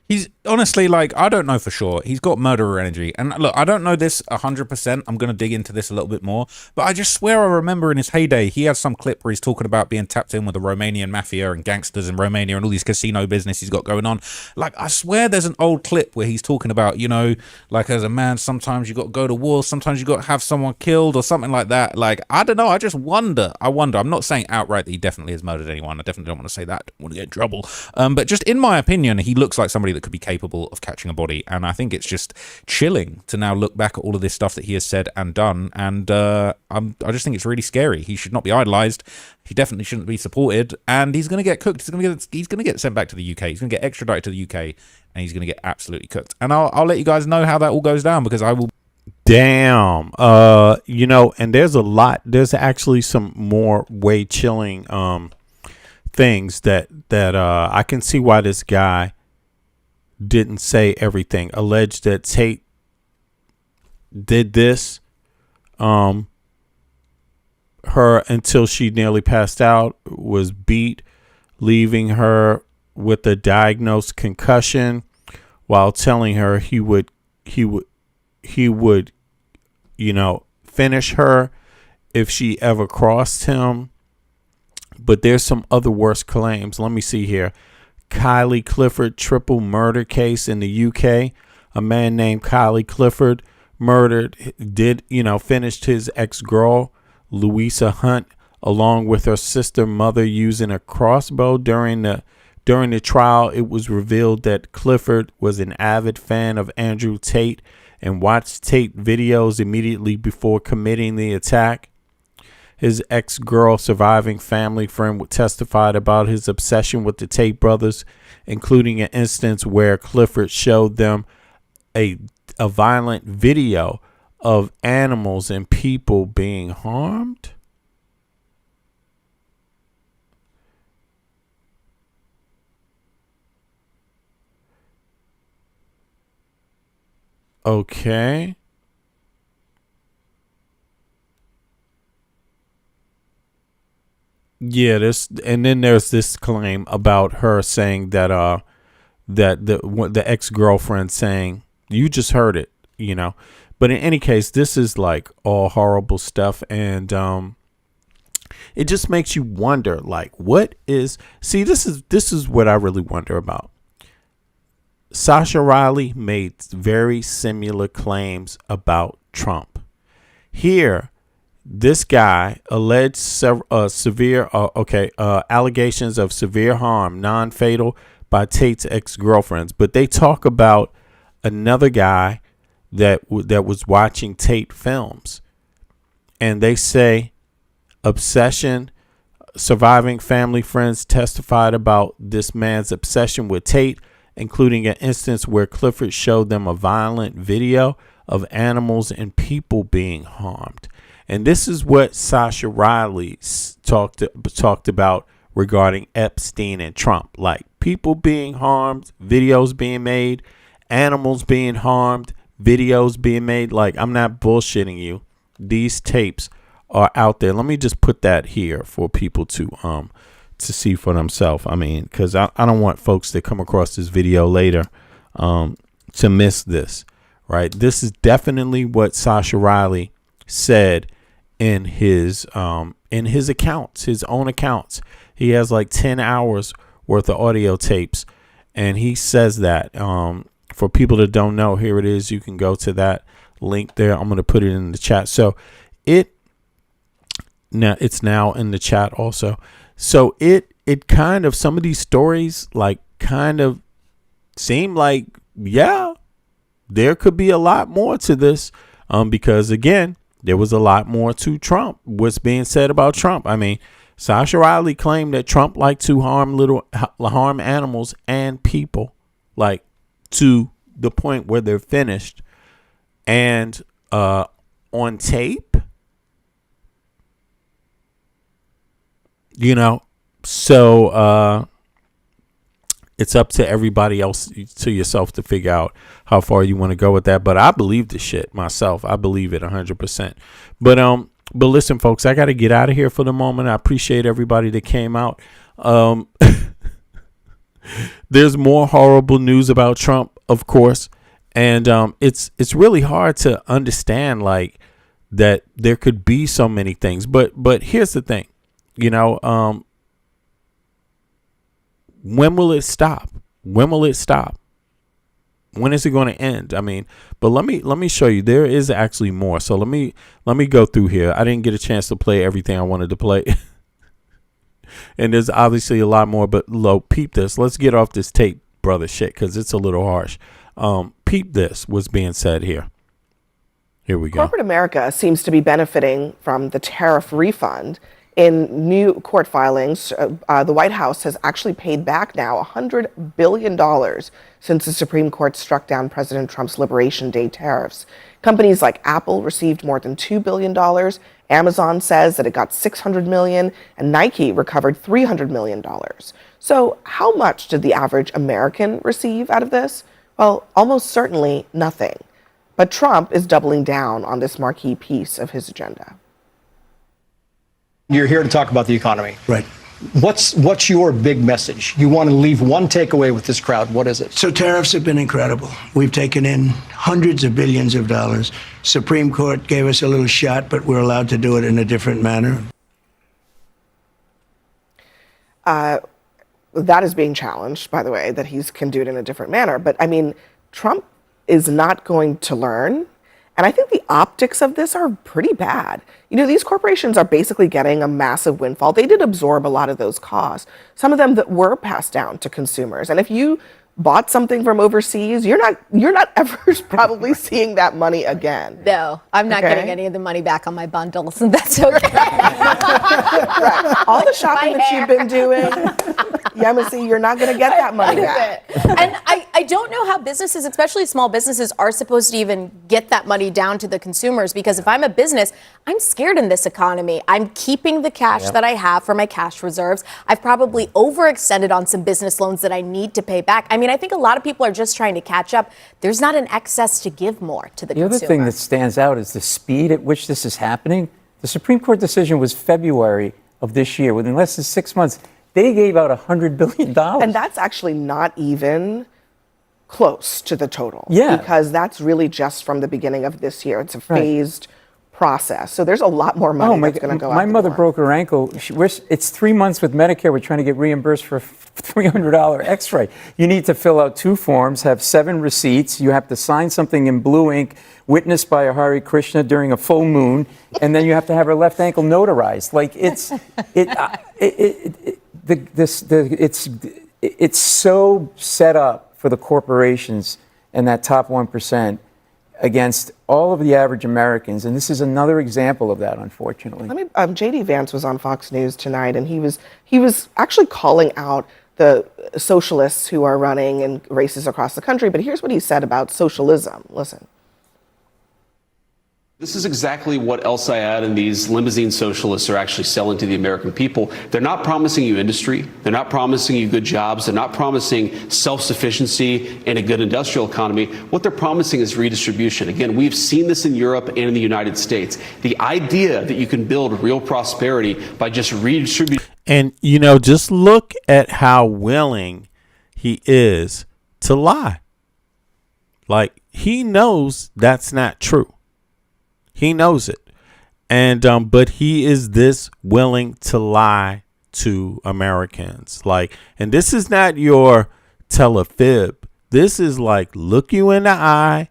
He's honestly, like, I don't know for sure. He's got murderer energy. And look, I don't know this 100%. I'm going to dig into this a little bit more. But I just swear I remember in his heyday, he has some clip where he's talking about being tapped in with the Romanian mafia and gangsters in Romania and all these casino business he's got going on. Like, I swear there's an old clip where he's talking about, you know, like, as a man, sometimes you got to go to war. Sometimes you got to have someone killed or something like that. Like, I don't know. I just wonder. I'm not saying outright that he definitely has murdered anyone. I definitely don't want to say that. I don't want to get in trouble. But just in my opinion, he looks like somebody that could be capable of catching a body, and I think it's just chilling to now look back at all of this stuff that he has said and done, and I just think it's really scary. He should not be idolized. He definitely shouldn't be supported, and he's going to get cooked. He's going to get sent back to the UK. He's going to get extradited to the UK, and he's going to get absolutely cooked. And I'll let you guys know how that all goes down, because I will. Damn. You know, and there's actually some more way chilling things that I can see why this guy didn't say everything. Alleged that Tate did this her until she nearly passed out, was beat, leaving her with a diagnosed concussion, while telling her he would you know, finish her if she ever crossed him. But there's some other worse claims. Let me see here. Kylie Clifford triple murder case in the UK. A man named Kylie Clifford finished his ex-girl, Louisa Hunt, along with her sister mother, using a crossbow. During the trial, it was revealed that Clifford was an avid fan of Andrew Tate and watched Tate videos immediately before committing the attack. His ex-girl surviving family friend testified about his obsession with the Tate brothers, including an instance where Clifford showed them a violent video of animals and people being harmed. Okay. Yeah, and then there's this claim about her saying that that the ex-girlfriend saying, you just heard it, you know. But in any case, this is like all horrible stuff, and it just makes you wonder, like, this is what I really wonder about. Sasha Riley made very similar claims about Trump. Here, this guy alleged allegations of severe harm, non-fatal, by Tate's ex-girlfriends. But they talk about another guy that was watching Tate films, and they say obsession. Surviving family friends testified about this man's obsession with Tate, including an instance where Clifford showed them a violent video of animals and people being harmed. And this is what Sasha Riley talked about regarding Epstein and Trump, like people being harmed, videos being made, animals being harmed, videos being made. Like, I'm not bullshitting you. These tapes are out there. Let me just put that here for people to see for themselves. I mean, because I don't want folks that come across this video later to miss this, right? This is definitely what Sasha Riley said in his accounts, his own accounts. He has like 10 hours worth of audio tapes, and he says that. For people that don't know, here it is. You can go to that link there. I'm going to put it in the chat. So it's now in the chat also. So it kind of, some of these stories like kind of seem like, yeah, there could be a lot more to this, because again, there was a lot more to Trump, what's being said about Trump. I mean, Sasha Riley claimed that Trump liked to harm animals and people, like to the point where they're finished. And on tape, you know, so it's up to everybody else, to yourself, to figure out how far you want to go with that. But I believe the shit myself. I believe it 100%. But listen, folks, I got to get out of here for the moment. I appreciate everybody that came out. There's more horrible news about Trump, of course, and it's really hard to understand like that there could be so many things. But here's the thing, when will it stop? When will it stop? When is it going to end? I mean, but let me show you. There is actually more. So let me go through here. I didn't get a chance to play everything I wanted to play. And there's obviously a lot more, but peep this. Let's get off this tape, brother shit, because it's a little harsh. Peep this, what's being said here. Here we go. Corporate America seems to be benefiting from the tariff refund. In new court filings, the White House has actually paid back now $100 billion since the Supreme Court struck down President Trump's Liberation Day tariffs. Companies like Apple received more than $2 billion. Amazon says that it got $600 million, and Nike recovered $300 million. So how much did the average American receive out of this? Well, almost certainly nothing. But Trump is doubling down on this marquee piece of his agenda. You're here to talk about the economy. Right. What's your big message? You want to leave one takeaway with this crowd. What is it? So tariffs have been incredible. We've taken in hundreds of billions of dollars. Supreme Court gave us a little shot, but we're allowed to do it in a different manner. That is being challenged, by the way, that he can do it in a different manner. But I mean, Trump is not going to learn. And I think the optics of this are pretty bad. These corporations are basically getting a massive windfall. They did absorb a lot of those costs, some of them that were passed down to consumers. And if you bought something from overseas, you're not ever probably seeing that money again. No, I'm not getting any of the money back on my bundles, and that's okay. Right. All the shopping that you've been doing, Yemisi, you're not going to get that money back. And I don't know how businesses, especially small businesses, are supposed to even get that money down to the consumers, because if I'm a business, I'm scared in this economy. I'm keeping the cash that I have for my cash reserves. I've probably overextended on some business loans that I need to pay back. I think a lot of people are just trying to catch up. There's not an excess to give more to the consumer. The other thing that stands out is the speed at which this is happening. The Supreme Court decision was February of this year. Within less than 6 months, they gave out $100 billion. And that's actually not even close to the total. Yeah. Because that's really just from the beginning of this year. It's a phased process. So there's a lot more money that's going to go out. My mother broke her ankle. It's 3 months with Medicare. We're trying to get reimbursed for a $300 x-ray. You need to fill out 2 forms, have 7 receipts. You have to sign something in blue ink, witnessed by a Hare Krishna during a full moon, and then you have to have her left ankle notarized. Like it's so set up for the corporations and that top 1% against all of the average Americans. And this is another example of that, unfortunately. J.D. Vance was on Fox News tonight, and he was actually calling out the socialists who are running in races across the country. But here's what he said about socialism. Listen. This is exactly what El Sayed and these limousine socialists are actually selling to the American people. They're not promising you industry. They're not promising you good jobs. They're not promising self-sufficiency and a good industrial economy. What they're promising is redistribution. Again, we've seen this in Europe and in the United States. The idea that you can build real prosperity by just redistributing. And, just look at how willing he is to lie. Like, he knows that's not true. He knows it. And but he is this willing to lie to Americans. And this is not your tell a fib. This is like, look you in the eye,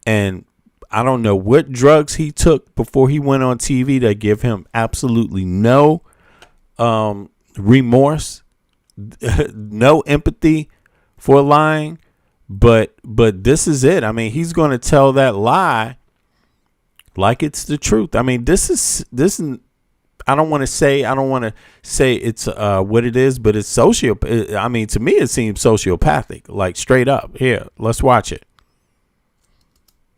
and I don't know what drugs he took before he went on TV that give him absolutely no remorse, no empathy for lying. But this is it. He's going to tell that lie like it's the truth. This I don't want to say it's what it is, but it's sociopath. To me, it seems sociopathic, like straight up. Here, let's watch it.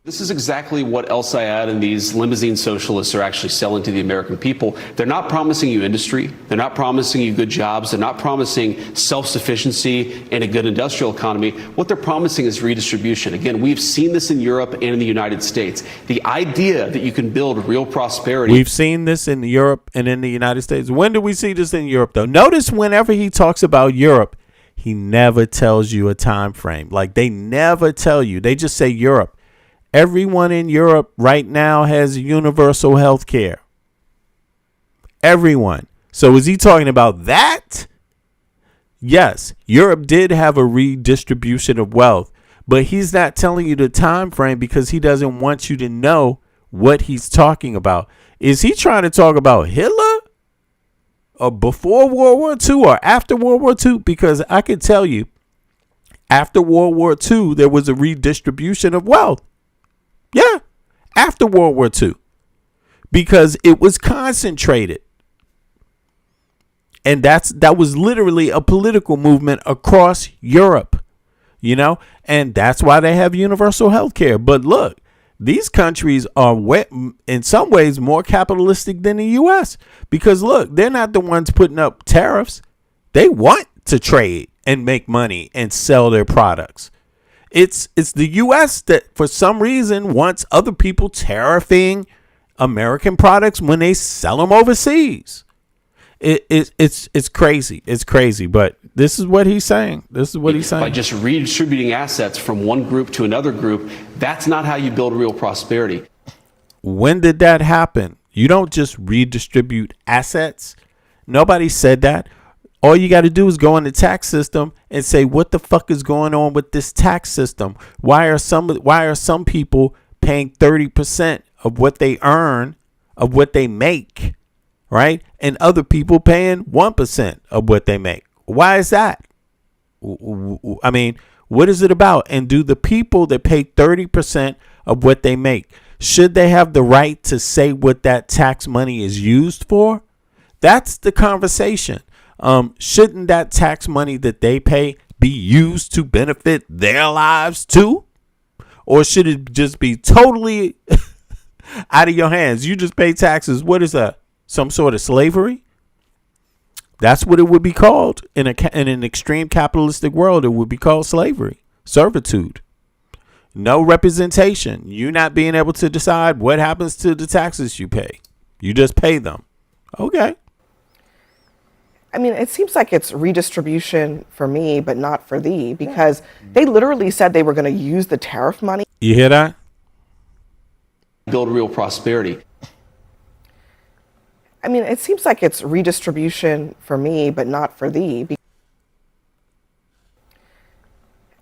This is exactly what El Sayed and these limousine socialists are actually selling to the American people. They're not promising you industry. They're not promising you good jobs. They're not promising self-sufficiency and a good industrial economy. What they're promising is redistribution. Again, we've seen this in Europe and in the United States. The idea that you can build real prosperity. We've seen this in Europe and in the United States. When do we see this in Europe, though? Notice whenever he talks about Europe, he never tells you a time frame. Like, they never tell you. They just say Europe. Everyone in Europe right now has universal health care. Everyone. So is he talking about that? Yes, Europe did have a redistribution of wealth, but he's not telling you the time frame because he doesn't want you to know what he's talking about. Is he trying to talk about Hitler or before World War II or after World War II? Because I can tell you, after World War II, there was a redistribution of wealth. Yeah, after World War II, because it was concentrated. And that was literally a political movement across Europe, you know, and that's why they have universal health care. But look, these countries are in some ways more capitalistic than the U.S. because, look, they're not the ones putting up tariffs. They want to trade and make money and sell their products. It's the U.S. that for some reason wants other people tariffing American products when they sell them overseas. It's crazy. It's crazy. But this is what he's saying. By just redistributing assets from one group to another group, that's not how you build real prosperity. When did that happen? You don't just redistribute assets. Nobody said that. All you got to do is go in the tax system and say, what the fuck is going on with this tax system? Why are some people paying 30% of what they earn, of what they make, right? And other people paying 1% of what they make. Why is that? I mean, what is it about? And do the people that pay 30% of what they make, should they have the right to say what that tax money is used for? That's the conversation. Shouldn't that tax money that they pay be used to benefit their lives too? Or should it just be totally out of your hands? You just pay taxes. What is that? Some sort of slavery? That's what it would be called in an extreme capitalistic world. It would be called slavery, servitude. No representation. You not being able to decide what happens to the taxes you pay. You just pay them. Okay. I mean, it seems like it's redistribution for me, but not for thee, because they literally said they were going to use the tariff money. You hear that? Build real prosperity. I mean, it seems like it's redistribution for me, but not for thee.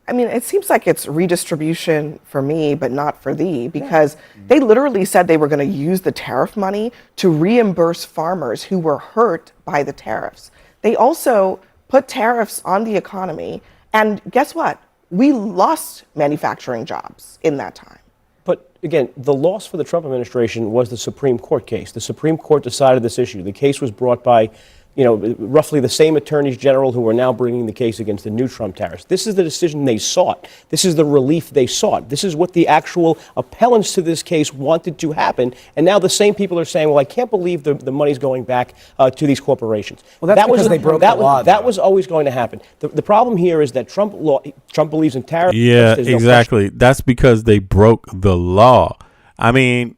I mean, it seems like it's redistribution for me, but not for thee, because they literally said they were going to use the tariff money to reimburse farmers who were hurt by the tariffs. They also put tariffs on the economy, and guess what? We lost manufacturing jobs in that time. But again, the loss for the Trump administration was the Supreme Court case. The Supreme Court decided this issue. The case was brought by, roughly the same attorneys general who are now bringing the case against the new Trump tariffs. This is the decision they sought. This is the relief they sought. This is what the actual appellants to this case wanted to happen. And now the same people are saying, well, I can't believe the money's going back to these corporations. Well, that's because they broke the law. That was always going to happen. The problem here is that Trump believes in tariffs. Yeah, exactly. That's because they broke the law. I mean,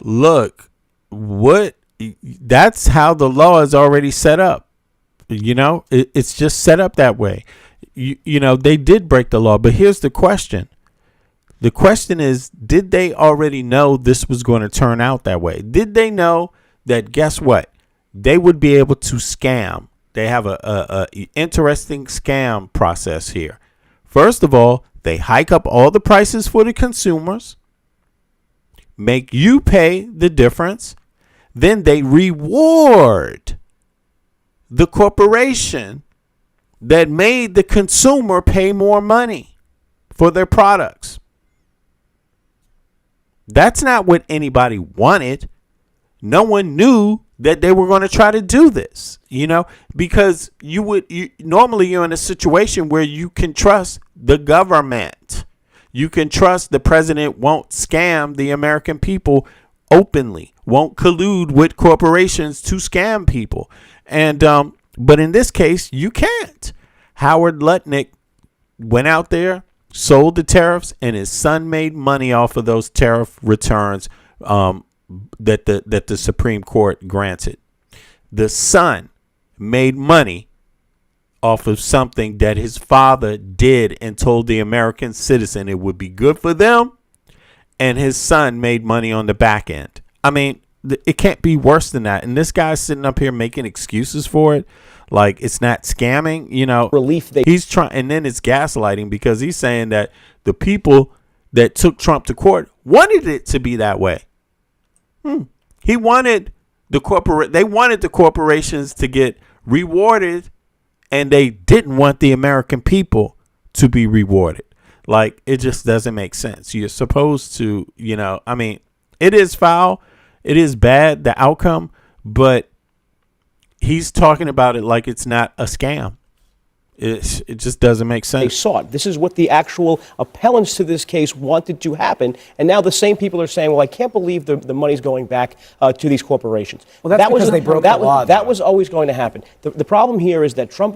look, that's how the law is already set up. It's just set up that way. They did break the law, but here's the question. The question is, did they already know this was going to turn out that way? Did they know that, guess what? They would be able to scam. They have a interesting scam process here. First of all, they hike up all the prices for the consumers, make you pay the difference. Then they reward the corporation that made the consumer pay more money for their products. That's not what anybody wanted. No one knew that they were going to try to do this, because normally you're in a situation where you can trust the government. You can trust the president won't scam the American people openly, won't collude with corporations to scam people. And but in this case, you can't. Howard Lutnick went out there, sold the tariffs, and his son made money off of those tariff returns that the Supreme Court granted. The son made money off of something that his father did and told the American citizen it would be good for them, and his son made money on the back end. I mean, it can't be worse than that. And this guy's sitting up here making excuses for it, like it's not scamming, you know. Relief he's trying, and then it's gaslighting because he's saying that the people that took Trump to court wanted it to be that way. He wanted they wanted the corporations to get rewarded, and they didn't want the American people to be rewarded. Like, it just doesn't make sense. You're supposed to, you know, I mean, it is foul. It is bad, the outcome, but he's talking about it like it's not a scam. It just doesn't make sense. They saw it. This is what the actual appellants to this case wanted to happen. And now the same people are saying, well, I can't believe the money's going back to these corporations. Well, that's because they broke the law. That was always going to happen. The problem here is that Trump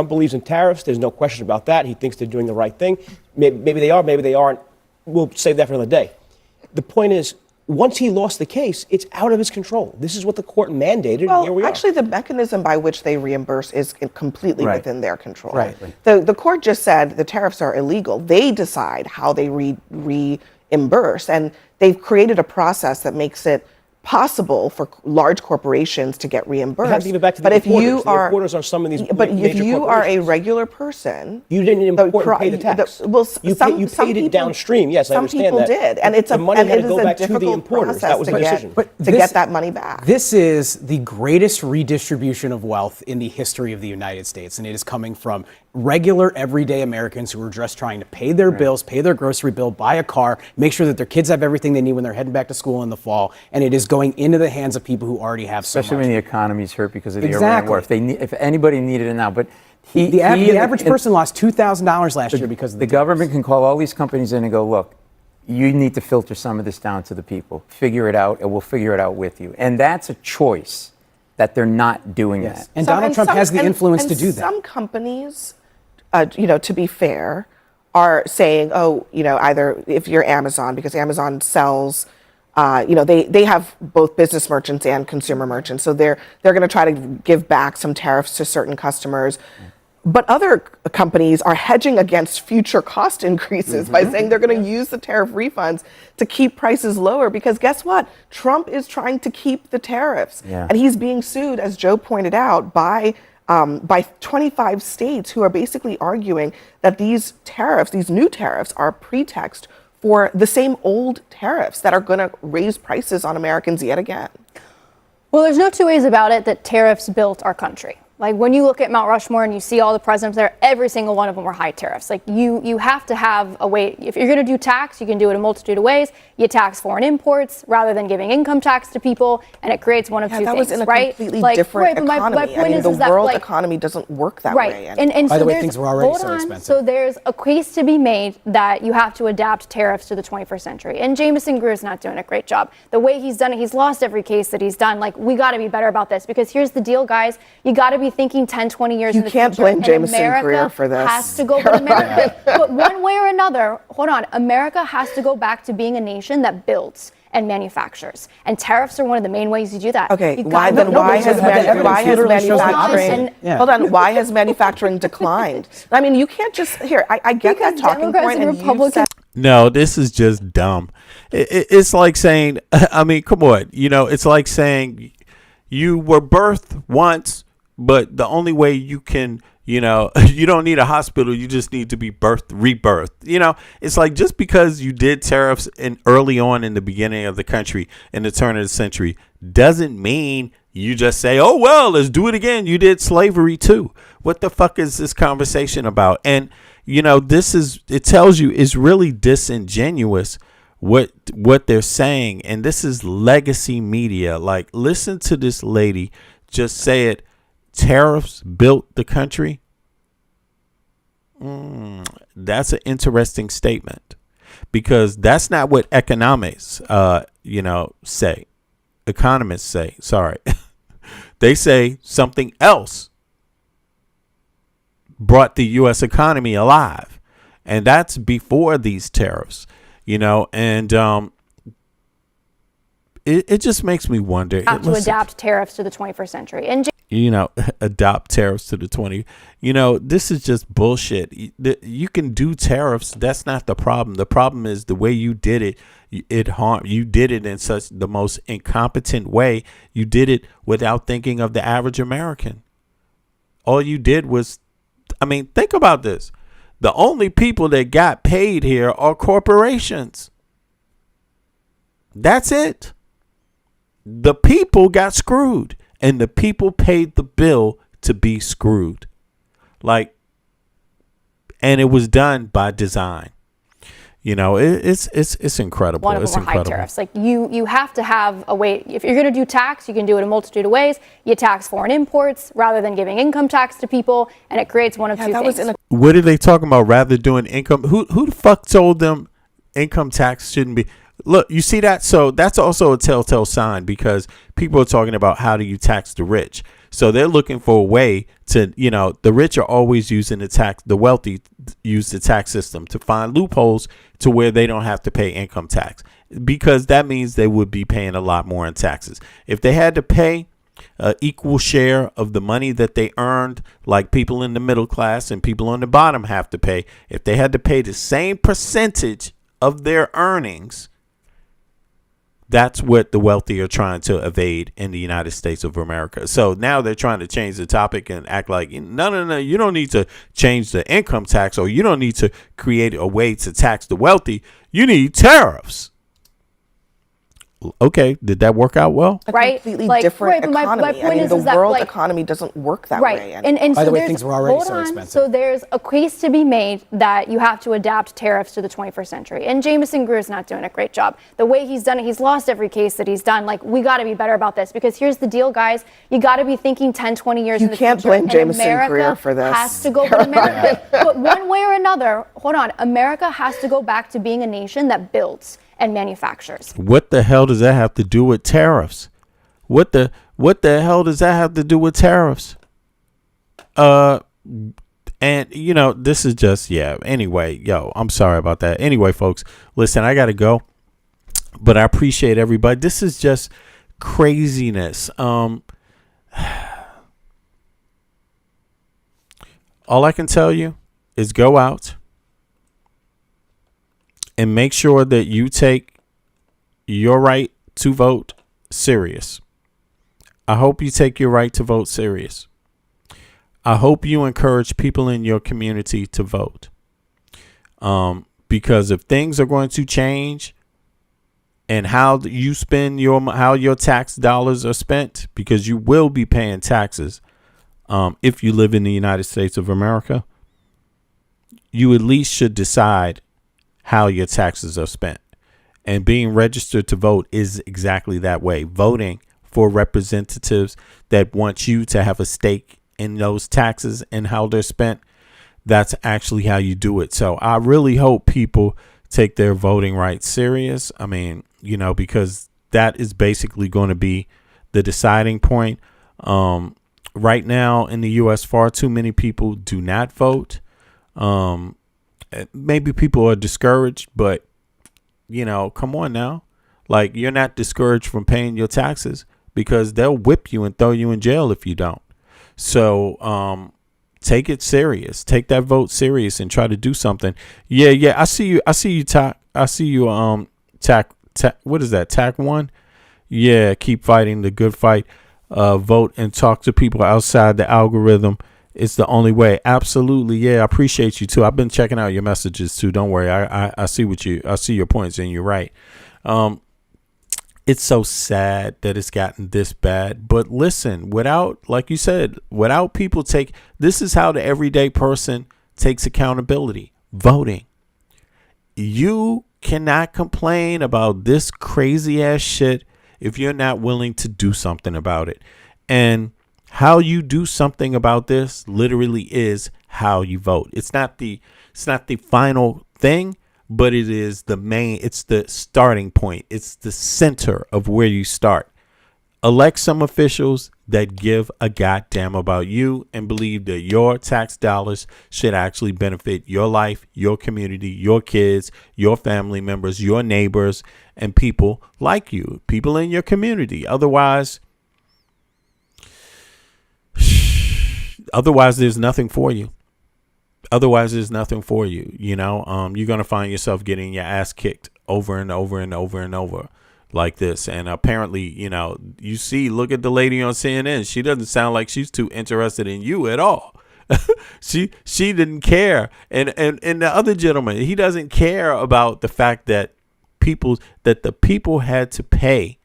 believes in tariffs. There's no question about that. He thinks they're doing the right thing. Maybe they are, maybe they aren't. We'll save that for another day. The point is, once he lost the case, it's out of his control. This is what the court mandated, and here we are. Actually, the mechanism by which they reimburse is completely within their control. Right. The court just said the tariffs are illegal. They decide how they reimburse, and they've created a process that makes it possible for large corporations to get reimbursed. You have to give it back to the importers. The importers are some of these but if you are a regular person, you didn't import and pay the tax. You paid it downstream. Yes, I understand that. Some people did, and it's the money had to go back a to the importers. That was the decision. To get that money back. This is the greatest redistribution of wealth in the history of the United States, and it is coming from regular, everyday Americans who are just trying to pay their bills, pay their grocery bill, buy a car, make sure that their kids have everything they need when they're heading back to school in the fall, and it is going into the hands of people who already have so much. Especially when the economy's hurt because of the Iran war. If anybody needed it now, but the average person lost $2,000 last year because of the government can call all these companies in and go, look, you need to filter some of this down to the people. Figure it out, and we'll figure it out with you. And that's a choice that they're not doing that. And Donald Trump has the influence to do that. Some companies, to be fair, are saying, either if you're Amazon, because Amazon sells, they have both business merchants and consumer merchants. So they're going to try to give back some tariffs to certain customers. But other companies are hedging against future cost increases by saying they're going to use the tariff refunds to keep prices lower. Because guess what? Trump is trying to keep the tariffs. Yeah. And he's being sued, as Joe pointed out, by 25 states who are basically arguing that these new tariffs, are a pretext for the same old tariffs that are going to raise prices on Americans yet again. Well, there's no two ways about it that tariffs built our country. Like, when you look at Mount Rushmore and you see all the presidents there, every single one of them were high tariffs. Like, you have to have a way. If you're going to do tax, you can do it a multitude of ways. You tax foreign imports rather than giving income tax to people, and it creates one of two things, right? That was in a completely different economy. I mean, the world economy doesn't work that way. And by so the way, things were already so expensive. So there's a case to be made that you have to adapt tariffs to the 21st century. And Jameson Greer's not doing a great job. The way he's done it, he's lost every case that he's done. Like, we got to be better about this, because here's the deal, guys. You got to be thinking 10, 20 years in the future. You can't blame Jameson Greer for this. Has to go, but America, but one way or another, America has to go back to being a nation that builds and manufactures. And tariffs are one of the main ways you do that. Okay, why has manufacturing declined? I mean, you can't just, I get that talking point, and Republicans. No, this is just dumb. It's like saying, I mean, come on, it's like saying you were birthed once, but the only way you can, you don't need a hospital. You just need to be rebirthed. It's like, just because you did tariffs early on in the beginning of the country, in the turn of the century, doesn't mean you just say, oh, well, let's do it again. You did slavery too. What the fuck is this conversation about? And, it tells you it's really disingenuous what they're saying. And this is legacy media. Like, listen to this lady just say it. Tariffs built the country. That's an interesting statement. because that's not what economists, say. Economists say, sorry. They say something else brought the U.S. economy alive. And that's before these tariffs, and it just makes me wonder. Have to adapt tariffs to the 21st century. And adopt tariffs to the 20. This is just bullshit. You can do tariffs. That's not the problem. The problem is the way you did it. You did it in such the most incompetent way. You did it without thinking of the average American. All you did was, think about this. The only people that got paid here are corporations. That's it. The people got screwed, and the people paid the bill to be screwed. And it was done by design. It's incredible. one of It's them were high incredible. tariffs. Like you have to have a way. If you're going to do tax, you can do it a multitude of ways. You tax foreign imports rather than giving income tax to people, and it creates one of two things. What are they talking about? Rather doing income? Who the fuck told them income tax shouldn't be? Look, you see that? So that's also a telltale sign, because people are talking about how do you tax the rich. So they're looking for a way to, the rich are always using the wealthy use the tax system to find loopholes to where they don't have to pay income tax, because that means they would be paying a lot more in taxes. If they had to pay an equal share of the money that they earned, like people in the middle class and people on the bottom have to pay, if they had to pay the same percentage of their earnings, that's what the wealthy are trying to evade in the United States of America. So now they're trying to change the topic and act like, no, you don't need to change the income tax, or you don't need to create a way to tax the wealthy. You need tariffs. Okay, did that work out well? Right? Completely different economy. The world economy doesn't work that way. And By so the way, there's- things were already hold so on. expensive. So there's a case to be made that you have to adapt tariffs to the 21st century. And Jameson Greer's not doing a great job. The way he's done it, he's lost every case that he's done. Like, we got to be better about this, because here's the deal, guys. You got to be thinking 10, 20 years in the future. You can't blame and Jameson America Greer for this. has to go, but America, but one way or another, hold on, America has to go back to being a nation that builds and manufactures. What the hell does that have to do with tariffs? What the hell does that have to do with tariffs? And this is just, anyway, I'm sorry about that. Anyway, folks, listen, I got to go, but I appreciate everybody. This is just craziness. All I can tell you is go out and make sure that you take your right to vote serious. I hope you take your right to vote serious. I hope you encourage people in your community to vote. Because if things are going to change and how you spend how your tax dollars are spent, because you will be paying taxes if you live in the United States of America, you at least should decide how your taxes are spent. And being registered to vote is exactly that way. Voting for representatives that want you to have a stake in those taxes and how they're spent, that's actually how you do it. So I really hope people take their voting rights serious. Because that is basically going to be the deciding point. Right now in the U.S., far too many people do not vote. Maybe people are discouraged, but come on now. Like, you're not discouraged from paying your taxes, because they'll whip you and throw you in jail if you don't. So take it serious. Take that vote serious and try to do something. Yeah. I see you. Tack. What is that? Tack 1. Yeah. Keep fighting the good fight. Vote and talk to people outside the algorithm. It's the only way. Absolutely. Yeah. I appreciate you too. I've been checking out your messages too. Don't worry. I see your points, and you're right. It's so sad that it's gotten this bad, but listen, like you said, without people this is how the everyday person takes accountability. Voting. You cannot complain about this crazy ass shit if you're not willing to do something about it. And how you do something about this literally is how you vote. It's not the final thing, but it is it's the starting point. It's the center of where you start. Elect some officials that give a goddamn about you and believe that your tax dollars should actually benefit your life, your community, your kids, your family members, your neighbors, and people like you, people in your community. Otherwise, there's nothing for you. You know, you're going to find yourself getting your ass kicked over and over and over and over like this. And apparently, you know, look at the lady on CNN. She doesn't sound like she's too interested in you at all. she didn't care. And the other gentleman, he doesn't care about the fact that the people had to pay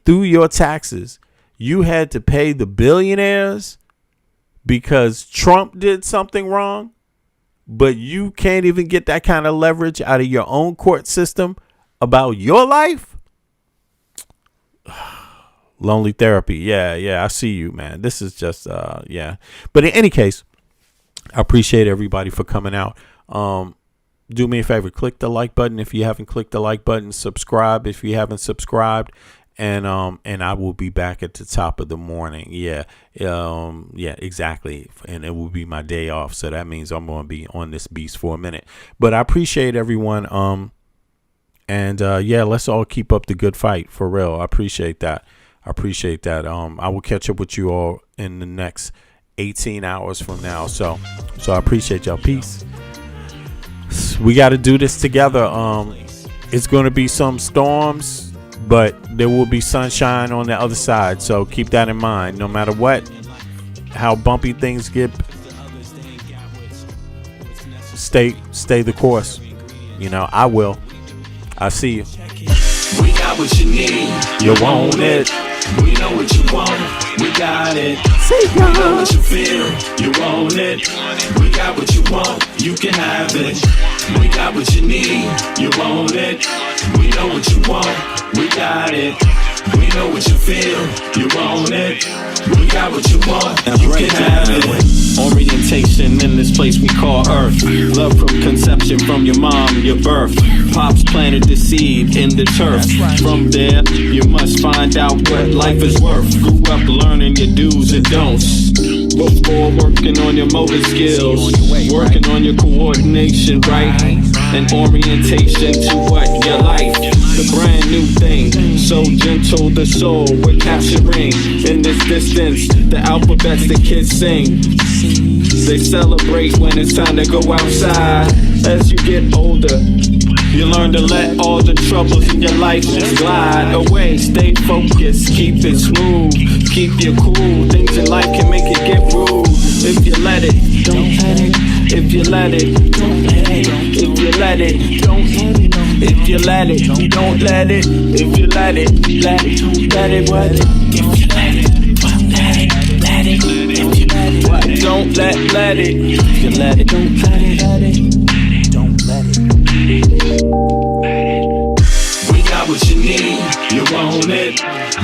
through your taxes. You had to pay the billionaires because Trump did something wrong, but you can't even get that kind of leverage out of your own court system about your life. Lonely therapy. Yeah, I see you, man. This is just, yeah. But in any case, I appreciate everybody for coming out. Do me a favor, click the like button if you haven't clicked the like button. Subscribe if you haven't subscribed. And I will be back at the top of the morning. Yeah, exactly. And it will be my day off. So that means I'm going to be on this beast for a minute. But I appreciate everyone. Yeah, let's all keep up the good fight for real. I appreciate that. I will catch up with you all in the next 18 hours from now. So I appreciate y'all. Peace. We got to do this together. It's going to be some storms, but there will be sunshine on the other side. So keep that in mind. No matter what, how bumpy things get, stay the course. You know, I will. I see you. We got what you need. You want it. We know what you want. We got it. We know what you feel. You want it. We got what you want. You can have it. We got what you need. You want it. We know what you want. We got it. We know what you feel. You want it. We got what you want. You can have it. Orientation in this place we call Earth. Love from conception, from your mom, your birth. Pops planted the seed in the turf. From there, you must find out what life is worth. Grew up learning your do's and don'ts before working on your motor skills, working on your coordination, right? And orientation to what you like. The brand new thing, so gentle the soul we're capturing. In this distance, the alphabets the kids sing. They celebrate when it's time to go outside. As you get older, you learn to let all the troubles in your life just glide away. Stay focused, keep it smooth, keep you cool. Things in life can make it get rude. If you let it, don't let it. If you let it, don't let it. If you let it, don't let it. If you let it, don't let it. If you let it, let it, what? If you let it, don't let it, let it. If you let it, what? Don't let it. If you let it, don't let it, don't let it. We got what you need. You want it.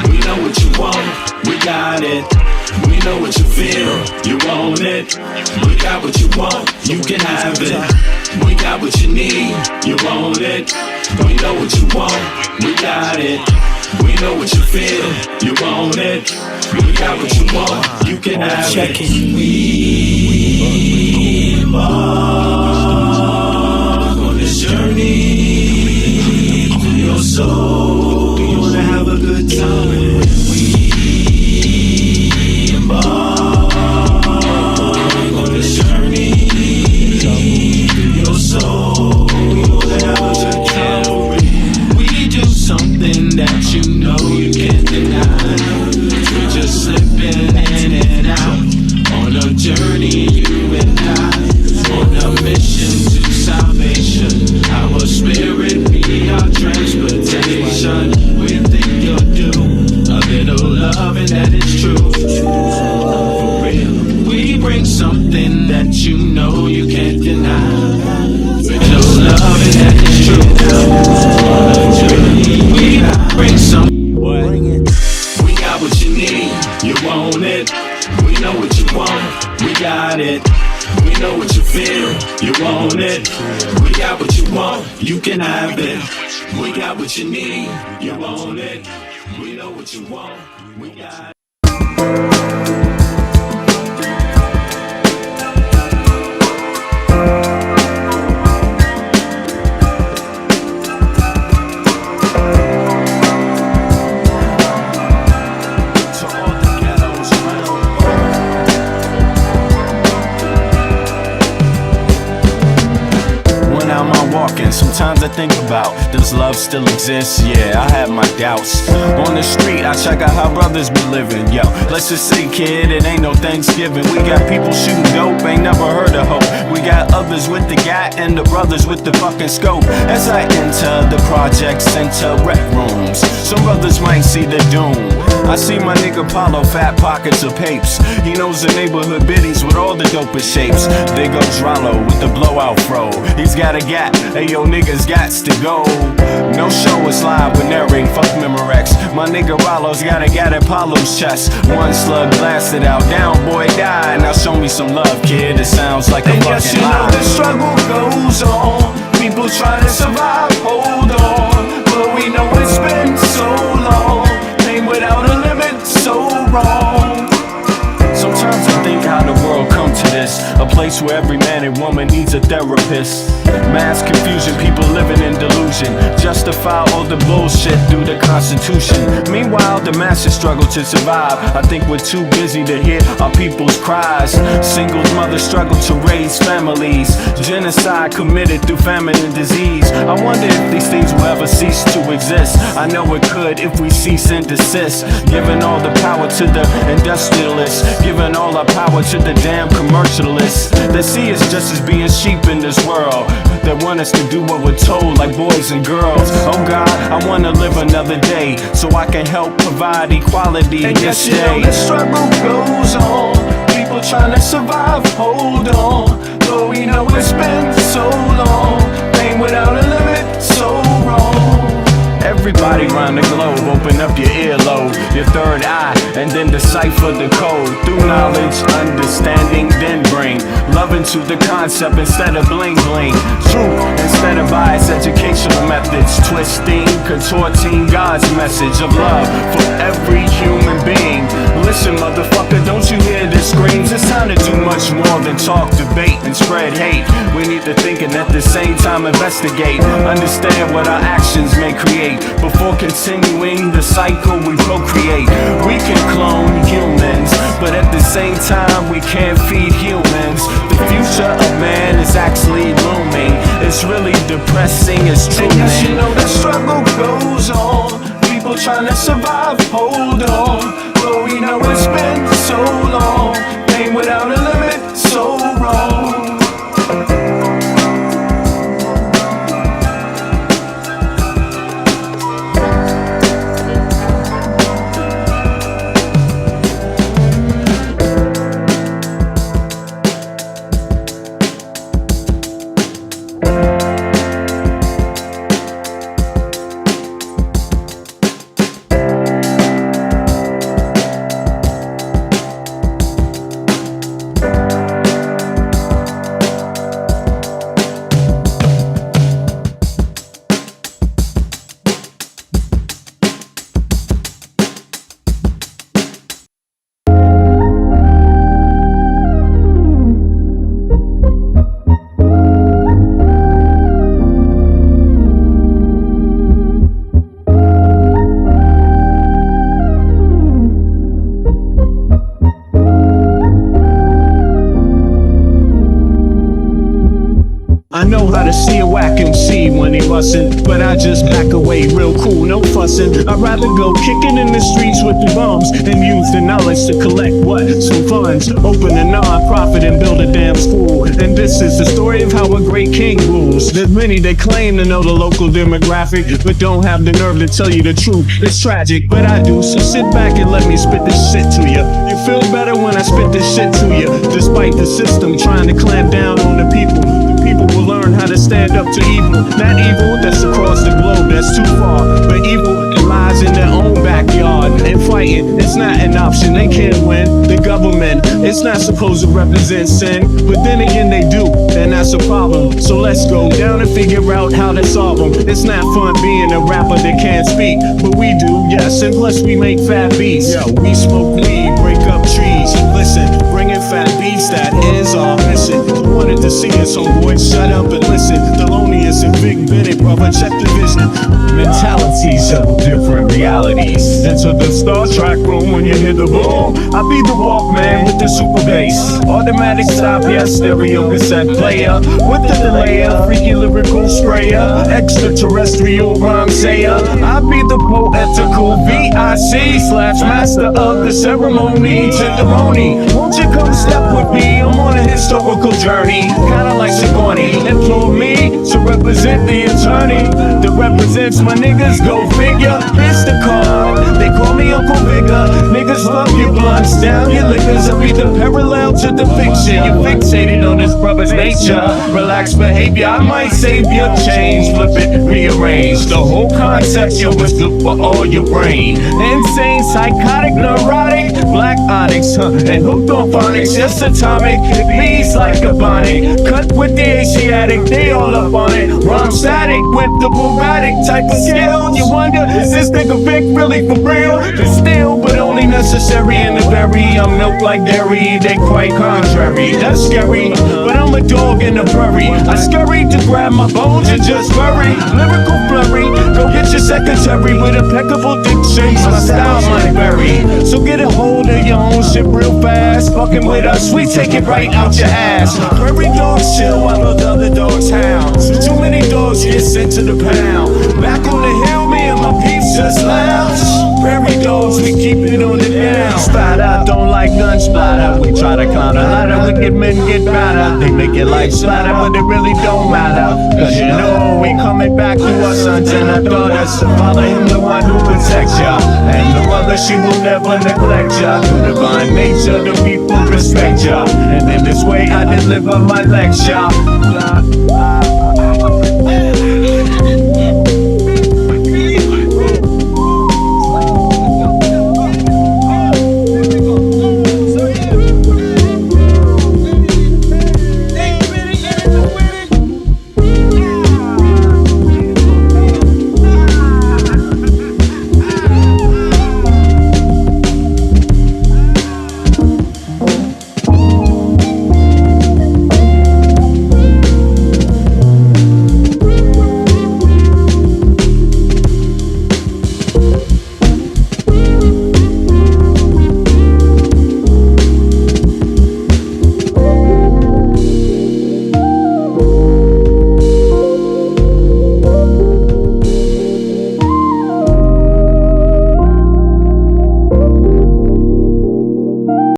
We know what you want. We got it. We know what you feel. You want it. We got what you want. You can have it. We got what you need. You want it. We know what you want. We got it. We know what you feel. You want it. We got what you want. You can have it. We embark on this journey to your soul. We wanna have a good time. We embark on this journey to your soul. We wanna have a good time. We do something that you know you can't deny. We're just slipping in and out on a journey, you and I, on a mission to salvation. Our spirit be our transportation. We think you'll do a little loving that is true. For real, we bring something that you know you can't deny. With no loving that is true. On a journey, we bring something. We got what you need. You want it. We know what you want. We got it. We know what you feel. feel, you want it. We got what you want, you can have it. We got what you need, you want it. We know what you want, we got it. Sometimes I think about, does love still exist? Yeah, I have my doubts. On the street, I check out how brothers be living. Yo, let's just say, kid, it ain't no Thanksgiving. We got people shooting dope, ain't never heard of hope. We got others with the gat and the brothers with the fucking scope. As I enter the project center rec rooms, some brothers might see the doom. I see my nigga Paulo, fat pockets of papes. He knows the neighborhood biddies with all the dopest shapes. There goes Rollo with the blowout fro. He's got a gat, ayo niggas gots to go. No show is live with narrating, fuck Memorex. My nigga Rollo's got a gat at Paulo's chest. One slug blasted out, down boy died. Now show me some love, kid, it sounds like a and fucking yes, you lie. know the struggle goes on. People trying to survive, hold on. But we know it's been so long. Pain without a limit, so wrong. Sometimes I think how the world come to this, a place where every man and woman needs a therapist. Mass confusion, people living in delusion, justify all the bullshit through the Constitution. Meanwhile, the masses struggle to survive. I think we're too busy to hear our people's cries. Singles mothers struggle to raise families. Genocide committed through famine and disease. I wonder if these things will ever cease to exist. I know it could if we cease and desist. Giving all the power to the industrialists, giving all our power to the damn commercialists. They see us just as being sheep in this world. They want us to do what we're told, like boys and girls. Oh God, I wanna live another day so I can help provide equality and this yes, day. You know the struggle goes on. People trying to survive, hold on. But we know it's been so long. Pain without a limit, so wrong. Everybody round the globe, open up your earlobe, your third eye, and then decipher the code. Through knowledge, understanding, then bring love into the concept instead of bling bling. Truth instead of biased educational methods. Twisting, contorting God's message of love for every human being. Listen, motherfucker, don't you hear the screams? It's time to do much more than talk, debate, and spread hate. We need to think and at the same time investigate. Understand what our actions may create. Before continuing the cycle we procreate. We can clone humans, but at the same time we can't feed humans. The future of man is actually looming. It's really depressing, it's true, and yes, man. you know the struggle goes on. People trying to survive, hold on. But we know it's been so long. Pain without a limit, so wrong. I know how to see a whack MC when he bustin', but I just back away real cool, no fussin'. I'd rather go kicking in the streets with the bums and use the knowledge to collect what? Some funds. Open a non-profit and build a damn school. And this is the story of how a great king rules. There's many that claim to know the local demographic, but don't have the nerve to tell you the truth. It's tragic, but I do, so sit back and let me spit this shit to you. You feel better when I spit this shit to you. Despite the system trying to clamp down on the people will learn how to stand up to evil. Not evil that's across the globe, that's too far, but evil that lies in their own backyard. And fighting, it's not an option, they can't win. The government It's not supposed to represent sin, but then again they do, and that's a problem. So let's go down and figure out how to solve them. It's not fun being a rapper that can't speak, but we do, yes, and plus we make fat beats. Yo, we smoke weed, break up trees. Listen, bringing fat beats, that is our mission. You wanted to see us, so boy, shut up and listen. Thelonious and Big Bennett, brother, check the vision. Mentalities of different realities. Enter the Star Trek room when you hear the boom. I be the Walkman with the super bass. Automatic stop, yes, stereo cassette player. With the delayer, freaky lyrical sprayer. Extraterrestrial rhyme sayer. I be the poetical VIC/master of the ceremony. Tenderoni, won't you come step with me? I'm on a historical journey, kinda like Sigourney. Implore me to represent the attorney that represents my niggas, go figure. It's the card, they call me Uncle Bigger. Niggas love your blunts, down your liquors. I be the parallel to the fiction. You're fixated on this brother's nature. Relax behavior, I might save your change. Flip it, rearrange. The whole concept, yo, is good for all your brain. Insane, psychotic, neurotic, black onyx, and hooked on phonics, just atomic. Bees like a bonnet, cut with the Asiatic, they all up on it. Rhyme static with the Bugatti type of skill. You wonder, is this nigga Vic really for real? Still, but only necessary in the berry. I'm milk like dairy, they quite contrary. That's scary, but I'm a dog in the prairie. I scurry to grab my bones and just bury. Lyrical flurry, go get your secretary with impeccable diction. My style might vary, so get a hold of your own shit real fast. Fucking with us, we take it right out your ass. Prairie dogs chill while the other dogs howl. Too many dogs get sent to the pound. Back on the hill, me and my peeps just lounge. Prairie dogs, we keep it on the down. Splatter, don't like gun splatter. We try to climb the ladder, wicked men get better. They make it like splatter, but it really don't matter. Cause you know we coming back to our sons and our daughters. Follow him, the one who protects ya. And the mother, she will never neglect ya. Through divine nature, the people respect ya. And in this way I deliver my lecture.